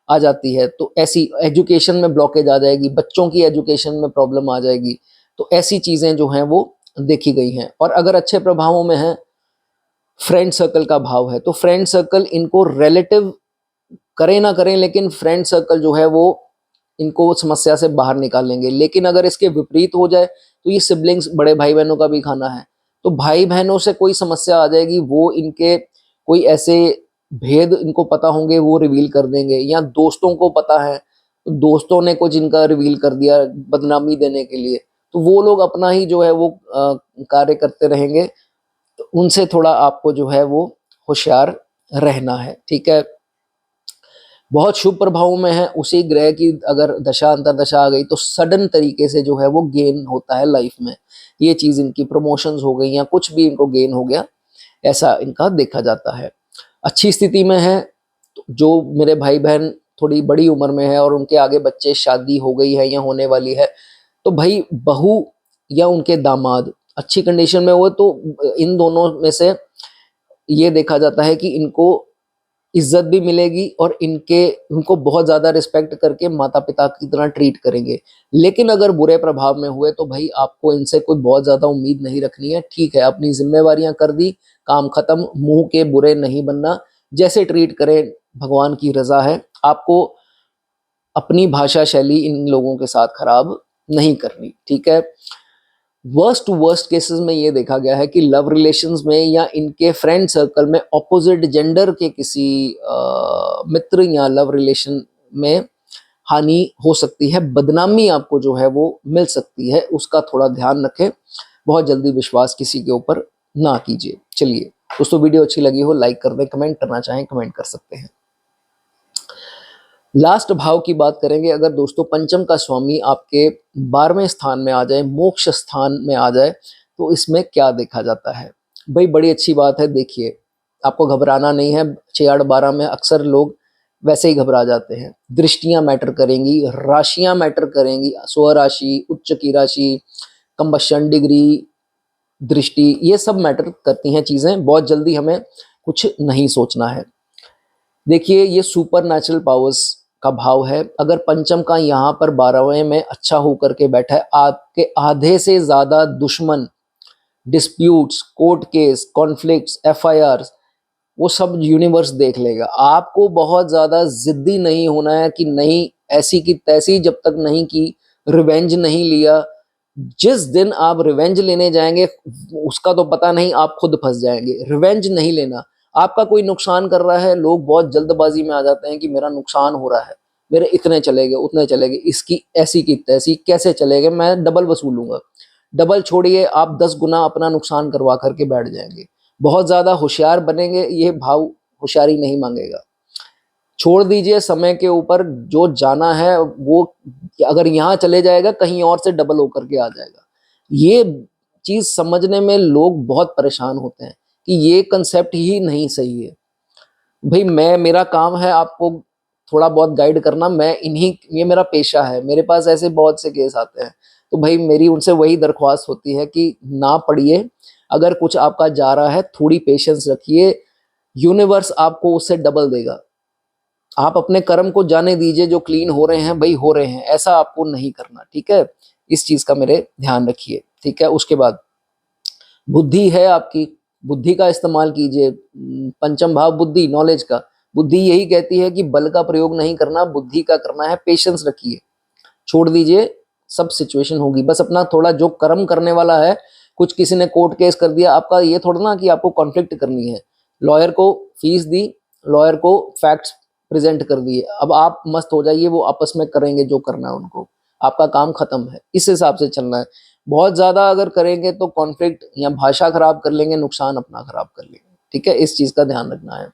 आ जाती है, तो ऐसी एजुकेशन में ब्लॉकेज आ जाएगी, बच्चों की एजुकेशन में प्रॉब्लम आ जाएगी। तो ऐसी चीज़ें जो हैं वो देखी गई हैं। और अगर अच्छे प्रभावों में है, फ्रेंड सर्कल का भाव है, तो फ्रेंड सर्कल इनको रिलेटिव करें ना करें लेकिन फ्रेंड सर्कल जो है वो इनको समस्या से बाहर निकालेंगे। लेकिन अगर इसके विपरीत हो जाए तो ये सिबलिंग्स, बड़े भाई बहनों का भी खाना है, तो भाई बहनों से कोई समस्या आ जाएगी, वो इनके कोई ऐसे भेद इनको पता होंगे वो रिवील कर देंगे, या दोस्तों को पता है तो दोस्तों ने कुछ इनका रिवील कर दिया बदनामी देने के लिए, तो वो लोग अपना ही जो है वो कार्य करते रहेंगे। तो उनसे थोड़ा आपको जो है वो होशियार रहना है, ठीक है। बहुत शुभ प्रभावों में है, उसी ग्रह की अगर दशा अंतरदशा आ गई तो सडन तरीके से जो है वो गेन होता है लाइफ में। ये चीज़ इनकी प्रमोशंस हो गई या कुछ भी इनको गेन हो गया, ऐसा इनका देखा जाता है। अच्छी स्थिति में है तो जो मेरे भाई बहन थोड़ी बड़ी उम्र में है और उनके आगे बच्चे, शादी हो गई है या होने वाली है, तो भाई बहू या उनके दामाद अच्छी कंडीशन में हुए तो इन दोनों में से ये देखा जाता है कि इनको इज्जत भी मिलेगी और उनको बहुत ज़्यादा रिस्पेक्ट करके माता पिता की तरह ट्रीट करेंगे। लेकिन अगर बुरे प्रभाव में हुए तो भाई आपको इनसे कोई बहुत ज़्यादा उम्मीद नहीं रखनी है, ठीक है। अपनी जिम्मेवारियां कर दी, काम खत्म, मुंह के बुरे नहीं बनना, जैसे ट्रीट करें भगवान की रजा है। आपको अपनी भाषा शैली इन लोगों के साथ खराब नहीं करनी, ठीक है। वर्स्ट टू वर्स्ट केसेस में ये देखा गया है कि लव रिलेशंस में या इनके फ्रेंड सर्कल में ऑपोजिट जेंडर के किसी मित्र या लव रिलेशन में हानि हो सकती है, बदनामी आपको जो है वो मिल सकती है, उसका थोड़ा ध्यान रखें। बहुत जल्दी विश्वास किसी के ऊपर ना कीजिए। चलिए दोस्तों, वीडियो अच्छी लगी हो लाइक कर दें, कमेंट करना चाहें कमेंट कर सकते हैं। लास्ट भाव की बात करेंगे। अगर दोस्तों पंचम का स्वामी आपके 12वें स्थान में आ जाए, मोक्ष स्थान में आ जाए, तो इसमें क्या देखा जाता है भाई? बड़ी अच्छी बात है। देखिए, आपको घबराना नहीं है। 6-8-12 में अक्सर लोग वैसे ही घबरा जाते हैं। दृष्टियां मैटर करेंगी, राशियां मैटर करेंगी, स्वराशि, उच्च की राशि, कंबशन डिग्री, दृष्टि, ये सब मैटर करती हैं चीज़ें। बहुत जल्दी हमें कुछ नहीं सोचना है। देखिए, ये सुपर नेचुरल पावर्स का भाव है। अगर पंचम का यहाँ पर 12वें में अच्छा होकर के बैठा है, आपके आधे से ज़्यादा दुश्मन disputes, court case, conflicts, FIR, वो सब यूनिवर्स देख लेगा। आपको बहुत ज्यादा जिद्दी नहीं होना है कि नहीं ऐसी की तैसी, जब तक नहीं की रिवेंज नहीं लिया। जिस दिन आप रिवेंज लेने जाएंगे उसका तो पता नहीं, आप खुद फंस जाएंगे। रिवेंज नहीं लेना। आपका कोई नुकसान कर रहा है, लोग बहुत जल्दबाजी में आ जाते हैं कि मेरा नुकसान हो रहा है, मेरे इतने चले गए, उतने चले गए, इसकी ऐसी की तैसी, कैसे चले गए, मैं डबल वसूलूंगा। डबल छोड़िए, आप 10 गुना अपना नुकसान करवा करके बैठ जाएंगे। बहुत ज्यादा होशियार बनेंगे, ये भाव होशियारी नहीं मांगेगा। छोड़ दीजिए समय के ऊपर, जो जाना है वो अगर यहाँ चले जाएगा कहीं और से डबल होकर के आ जाएगा। ये चीज समझने में लोग बहुत परेशान होते हैं कि ये कंसेप्ट ही नहीं सही है। भाई मेरा काम है आपको थोड़ा बहुत गाइड करना, मैं इन्हीं, ये मेरा पेशा है, मेरे पास ऐसे बहुत से केस आते हैं। तो भाई मेरी उनसे वही दरख्वास्त होती है कि ना पढ़िए, अगर कुछ आपका जा रहा है थोड़ी पेशेंस रखिए, यूनिवर्स आपको उससे डबल देगा। आप अपने कर्म को जाने दीजिए, जो क्लीन हो रहे हैं भाई हो रहे हैं, ऐसा आपको नहीं करना, ठीक है। इस चीज का मेरे ध्यान रखिए, ठीक है। उसके बाद बुद्धि है आपकी, बुद्धि का इस्तेमाल कीजिए। पंचम भाव बुद्धि, नॉलेज का। बुद्धि यही कहती है कि बल का प्रयोग नहीं करना, बुद्धि का करना है, पेशेंस रखिए, छोड़ दीजिए, सब सिचुएशन होगी। बस अपना थोड़ा जो कर्म करने वाला है, कुछ किसी ने कोर्ट केस कर दिया, आपका ये थोड़ा ना कि आपको कॉन्फ्लिक्ट करनी है। लॉयर को फीस दी, लॉयर को फैक्ट्स प्रेजेंट कर दिए, अब आप मस्त हो जाइए, वो आपस में करेंगे जो करना है उनको, आपका काम खत्म है। इस हिसाब से चलना है। बहुत ज्यादा अगर करेंगे तो कॉन्फ्लिक्ट या भाषा खराब कर लेंगे, नुकसान अपना खराब कर लेंगे, ठीक है। इस चीज का ध्यान रखना है।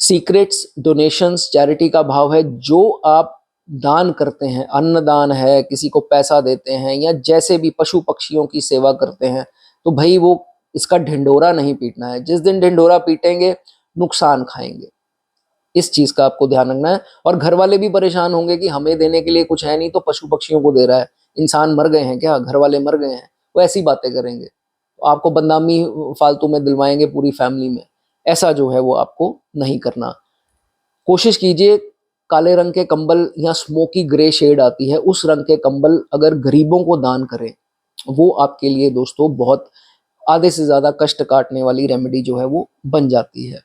सीक्रेट्स, डोनेशंस, चैरिटी का भाव है, जो आप दान करते हैं, अन्नदान है, किसी को पैसा देते हैं, या जैसे भी पशु पक्षियों की सेवा करते हैं, तो भाई वो इसका ढिंढोरा नहीं पीटना है। जिस दिन ढिंढोरा पीटेंगे नुकसान खाएंगे। इस चीज का आपको ध्यान रखना है। और घर वाले भी परेशान होंगे कि हमें देने के लिए कुछ है नहीं तो पशु पक्षियों को दे रहा है, इंसान मर गए हैं क्या, घर वाले मर गए हैं, वो ऐसी बातें करेंगे, तो आपको बदनामी फालतू में दिलवाएंगे पूरी फैमिली में। ऐसा जो है वो आपको नहीं करना। कोशिश कीजिए काले रंग के कंबल या स्मोकी ग्रे शेड आती है, उस रंग के कंबल अगर गरीबों को दान करें, वो आपके लिए दोस्तों बहुत आधे से ज्यादा कष्ट काटने वाली रेमेडी जो है वो बन जाती है।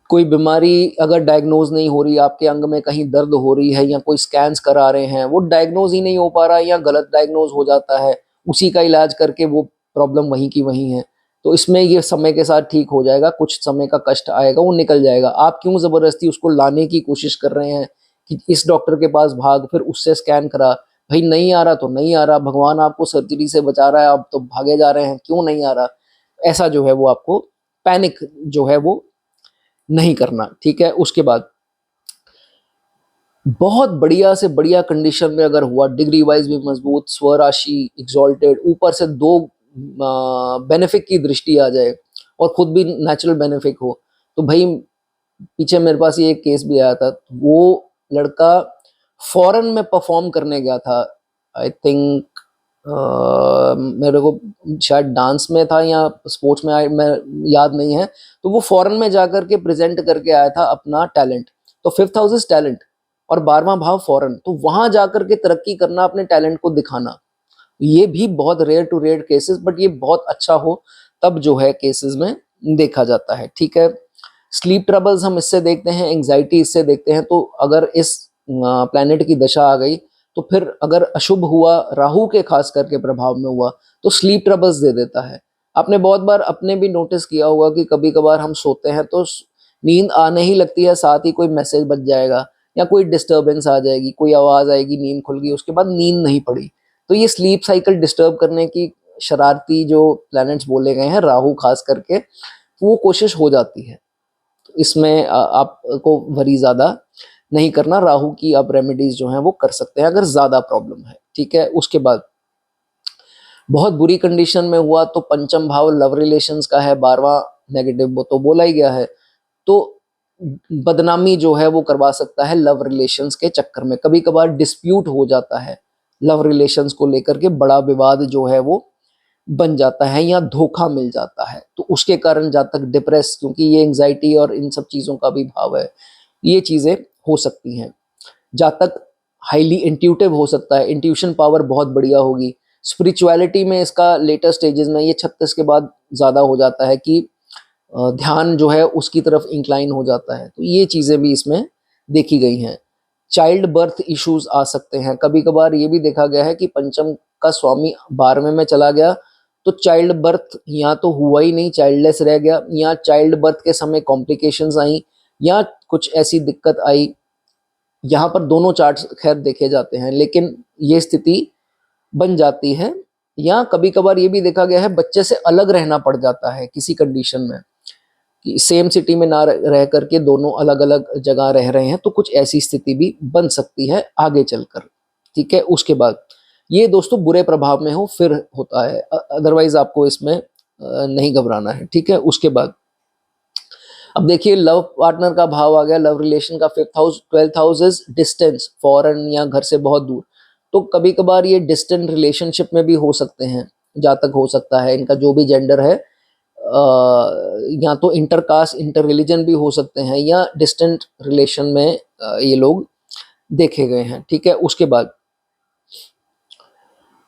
कोई बीमारी अगर डायग्नोज नहीं हो रही, आपके अंग में कहीं दर्द हो रही है, या कोई स्कैन्स करा रहे हैं वो डायग्नोज ही नहीं हो पा रहा है, या गलत डायग्नोज हो जाता है, उसी का इलाज करके वो प्रॉब्लम वहीं की वहीं है, तो इसमें ये समय के साथ ठीक हो जाएगा। कुछ समय का कष्ट आएगा, वो निकल जाएगा। आप क्यों जबरदस्ती उसको लाने की कोशिश कर रहे हैं कि इस डॉक्टर के पास भाग, फिर उससे स्कैन करा, भाई नहीं आ रहा तो नहीं आ रहा, भगवान आपको सर्जरी से बचा रहा है, आप तो भागे जा रहे हैं, क्यों नहीं आ रहा। ऐसा जो है वो आपको पैनिक जो है वो नहीं करना, ठीक है। उसके बाद बहुत बढ़िया से बढ़िया कंडीशन में अगर हुआ, डिग्री वाइज भी मजबूत, स्वराशि एग्जॉल्टेड, ऊपर से दो बेनिफिक की दृष्टि आ जाए और खुद भी नेचुरल बेनिफिक हो, तो भाई पीछे मेरे पास ये एक केस भी आया था। वो लड़का फॉरेन में परफॉर्म करने गया था, आई थिंक मेरे को शायद डांस में था या स्पोर्ट्स में, मैं याद नहीं है। तो वो फॉरेन में जाकर के प्रेजेंट करके आया था अपना टैलेंट। तो 5th हाउस इज टैलेंट और 12वां भाव फॉरेन, तो वहां जाकर के तरक्की करना, अपने टैलेंट को दिखाना, ये भी बहुत rare to rare cases, but ये बहुत अच्छा हो तब जो है केसेस में देखा जाता है, ठीक है। स्लीप ट्रबल्स हम इससे देखते हैं, एंजाइटी इससे देखते हैं। तो अगर इस प्लैनेट की दशा आ गई, तो फिर अगर अशुभ हुआ, राहु के खास करके प्रभाव में हुआ, तो स्लीप ट्रबल्स दे देता है। आपने बहुत बार अपने भी नोटिस किया होगा कि कभी कभार हम सोते हैं तो नींद आने ही लगती है, साथ ही कोई मैसेज बज जाएगा या कोई डिस्टर्बेंस आ जाएगी, कोई आवाज आएगी, नींद खुल गई, उसके बाद नींद नहीं पड़ी। तो ये स्लीप साइकिल डिस्टर्ब करने की शरारती जो प्लैनेट्स बोले गए हैं, राहु खास करके, वो कोशिश हो जाती है। तो इसमें आपको वरी ज्यादा नहीं करना। राहु की आप रेमेडीज जो हैं वो कर सकते हैं अगर ज्यादा प्रॉब्लम है, ठीक है। उसके बाद बहुत बुरी कंडीशन में हुआ तो पंचम भाव लव रिलेशंस का है, 12वां नेगेटिव, वो तो बोला ही गया है। तो बदनामी जो है वो करवा सकता है लव रिलेशंस के चक्कर में। कभी कभार डिस्प्यूट हो जाता है लव रिलेशंस को लेकर के, बड़ा विवाद जो है वो बन जाता है या धोखा मिल जाता है, तो उसके कारण जातक डिप्रेस, क्योंकि ये एंजाइटी और इन सब चीजों का भी भाव है, ये चीजें हो सकती हैं। जातक हाईली इंट्यूटिव हो सकता है, इंट्यूशन पावर बहुत बढ़िया होगी, स्पिरिचुअलिटी में इसका लेटर स्टेजेस में ये 36 के बाद ज़्यादा हो जाता है कि ध्यान जो है उसकी तरफ इंक्लाइन हो जाता है। तो ये चीज़ें भी इसमें देखी गई हैं। चाइल्ड बर्थ इश्यूज आ सकते हैं। कभी कभार ये भी देखा गया है कि पंचम का स्वामी 12वें में चला गया तो चाइल्ड बर्थ या तो हुआ ही नहीं, चाइल्डलेस रह गया, या चाइल्ड बर्थ के समय कॉम्प्लिकेशंस आई, या कुछ ऐसी दिक्कत आई। यहाँ पर दोनों चार्ट्स खैर देखे जाते हैं, लेकिन ये स्थिति बन जाती है। या कभी कभार ये भी देखा गया है बच्चे से अलग रहना पड़ जाता है किसी कंडीशन में, कि सेम सिटी में ना रह करके दोनों अलग अलग जगह रह रहे हैं, तो कुछ ऐसी स्थिति भी बन सकती है आगे चलकर। ठीक है, उसके बाद ये दोस्तों बुरे प्रभाव में हो फिर होता है, अदरवाइज आपको इसमें नहीं घबराना है। ठीक है, उसके बाद अब देखिए लव पार्टनर का भाव आ गया, लव रिलेशन का 5th house. 12th house is distance, foreign या घर से बहुत दूर। तो कभी कभार ये डिस्टेंट रिलेशनशिप में भी हो सकते हैं, जहाँ तक हो सकता है इनका जो भी जेंडर है, या तो इंटरकास्ट इंटर रिलीजन भी हो सकते हैं, या डिस्टेंट रिलेशन में ये लोग देखे गए हैं। ठीक है, उसके बाद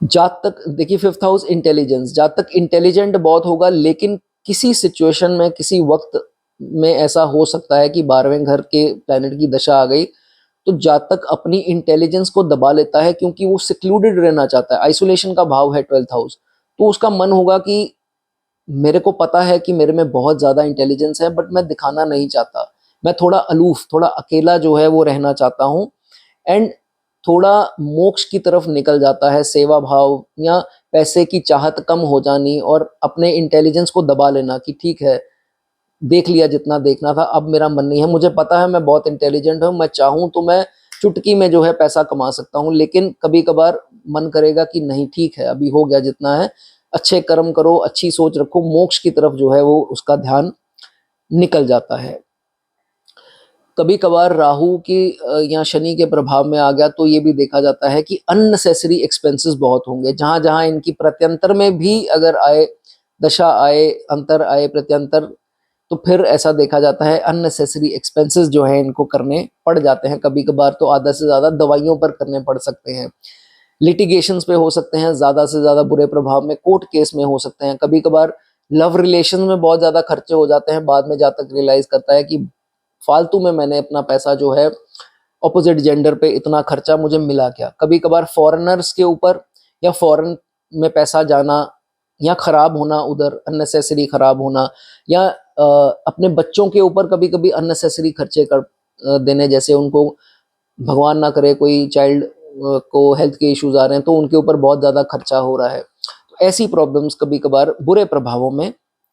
जहाँ तक देखिए 5th हाउस इंटेलिजेंस, जहाँ तक इंटेलिजेंट बहुत होगा, लेकिन किसी सिचुएशन में किसी वक्त में ऐसा हो सकता है कि 12वें घर के प्लैनेट की दशा आ गई तो जातक अपनी इंटेलिजेंस को दबा लेता है, क्योंकि वो सिक्लूडेड रहना चाहता है। आइसोलेशन का भाव है 12th हाउस, तो उसका मन होगा कि मेरे को पता है कि मेरे में बहुत ज़्यादा इंटेलिजेंस है, बट मैं दिखाना नहीं चाहता, मैं थोड़ा अलूफ, थोड़ा अकेला जो है वो रहना चाहता हूँ। एंड थोड़ा मोक्ष की तरफ निकल जाता है, सेवा भाव या पैसे की चाहत कम हो जानी और अपने इंटेलिजेंस को दबा लेना कि ठीक है, देख लिया जितना देखना था, अब मेरा मन नहीं है, मुझे पता है मैं बहुत इंटेलिजेंट हूँ, मैं चाहूँ तो मैं चुटकी में जो है पैसा कमा सकता हूँ, लेकिन कभी कभार मन करेगा कि नहीं ठीक है, अभी हो गया जितना है, अच्छे कर्म करो, अच्छी सोच रखो, मोक्ष की तरफ जो है वो उसका ध्यान निकल जाता है। कभी कभार राहु की या शनि के प्रभाव में आ गया तो ये भी देखा जाता है कि अननेसेसरी एक्सपेंसेस बहुत होंगे। जहां जहां इनकी प्रत्यंतर में भी अगर आए, दशा आए, अंतर आए, प्रत्यंतर, तो फिर ऐसा देखा जाता है अननेसेसरी एक्सपेंसेस जो है इनको करने पड़ जाते हैं। कभी कभार तो आधा से ज़्यादा दवाइयों पर करने पड़ सकते हैं, लिटिगेशंस पे हो सकते हैं, ज़्यादा से ज़्यादा बुरे प्रभाव में कोर्ट केस में हो सकते हैं। कभी कभार लव रिलेशन में बहुत ज़्यादा खर्चे हो जाते हैं, बाद में जातक रियलाइज करता है कि फालतू में मैंने अपना पैसा जो है ऑपोजिट जेंडर पे इतना खर्चा, मुझे मिला क्या। कभी कभार फॉरेनर्स के ऊपर या फॉरेन में पैसा जाना या खराब होना, उधर अननेसेसरी खराब होना, या अपने बच्चों के ऊपर कभी कभी अननेसेसरी खर्चे कर देने, जैसे उनको भगवान ना करे कोई चाइल्ड को हेल्थ के इश्यूज आ रहे हैं तो उनके ऊपर बहुत ज़्यादा खर्चा हो रहा है। तो ऐसी प्रॉब्लम्स कभी कभार बुरे प्रभावों में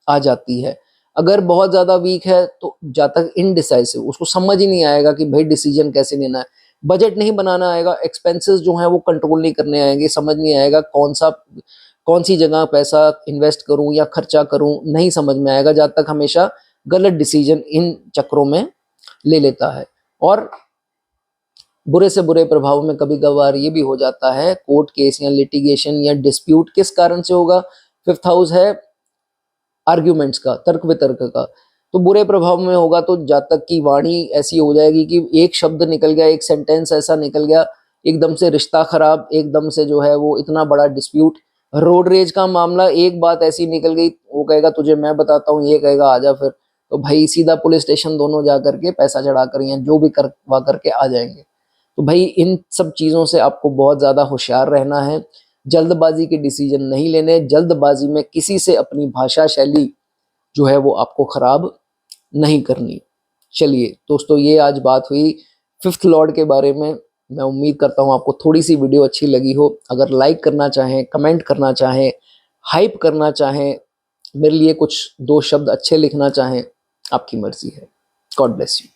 आ जाती है। अगर बहुत ज़्यादा वीक है तो जातक इनडिसाइसिव, उसको समझ ही नहीं आएगा कि भाई डिसीजन कैसे लेना है, बजट नहीं बनाना आएगा, एक्सपेंसेस जो हैं वो कंट्रोल नहीं करने आएंगे, समझ नहीं आएगा कौन सी जगह पैसा इन्वेस्ट करूं या खर्चा करूं, नहीं समझ में आएगा। जातक हमेशा गलत डिसीजन इन चक्रों में ले लेता है। और बुरे से बुरे प्रभाव में कभी कभार ये भी हो जाता है, कोर्ट केस या लिटिगेशन या डिस्प्यूट किस कारण से होगा। 5th हाउस है आर्ग्यूमेंट्स का, तर्क वितर्क का, तो बुरे प्रभाव में होगा तो जातक की वाणी ऐसी हो जाएगी कि एक शब्द निकल गया, एक सेंटेंस ऐसा निकल गया, एकदम से रिश्ता खराब, एकदम से जो है वो इतना बड़ा डिस्प्यूट, रोड रेज का मामला, एक बात ऐसी निकल गई, वो कहेगा तुझे मैं बताता हूँ, ये कहेगा आजा फिर, तो भाई सीधा पुलिस स्टेशन दोनों जा करके पैसा चढ़ा कर या जो भी करवा करके आ जाएंगे। तो भाई इन सब चीज़ों से आपको बहुत ज़्यादा होशियार रहना है, जल्दबाजी के डिसीजन नहीं लेने, जल्दबाजी में किसी से अपनी भाषा शैली जो है वो आपको खराब नहीं करनी। चलिए दोस्तों, ये आज बात हुई 5th लॉर्ड के बारे में। मैं उम्मीद करता हूँ आपको थोड़ी सी वीडियो अच्छी लगी हो। अगर लाइक करना चाहें, कमेंट करना चाहें, हाइप करना चाहें, मेरे लिए कुछ 2 शब्द अच्छे लिखना चाहें, आपकी मर्जी है। God bless you.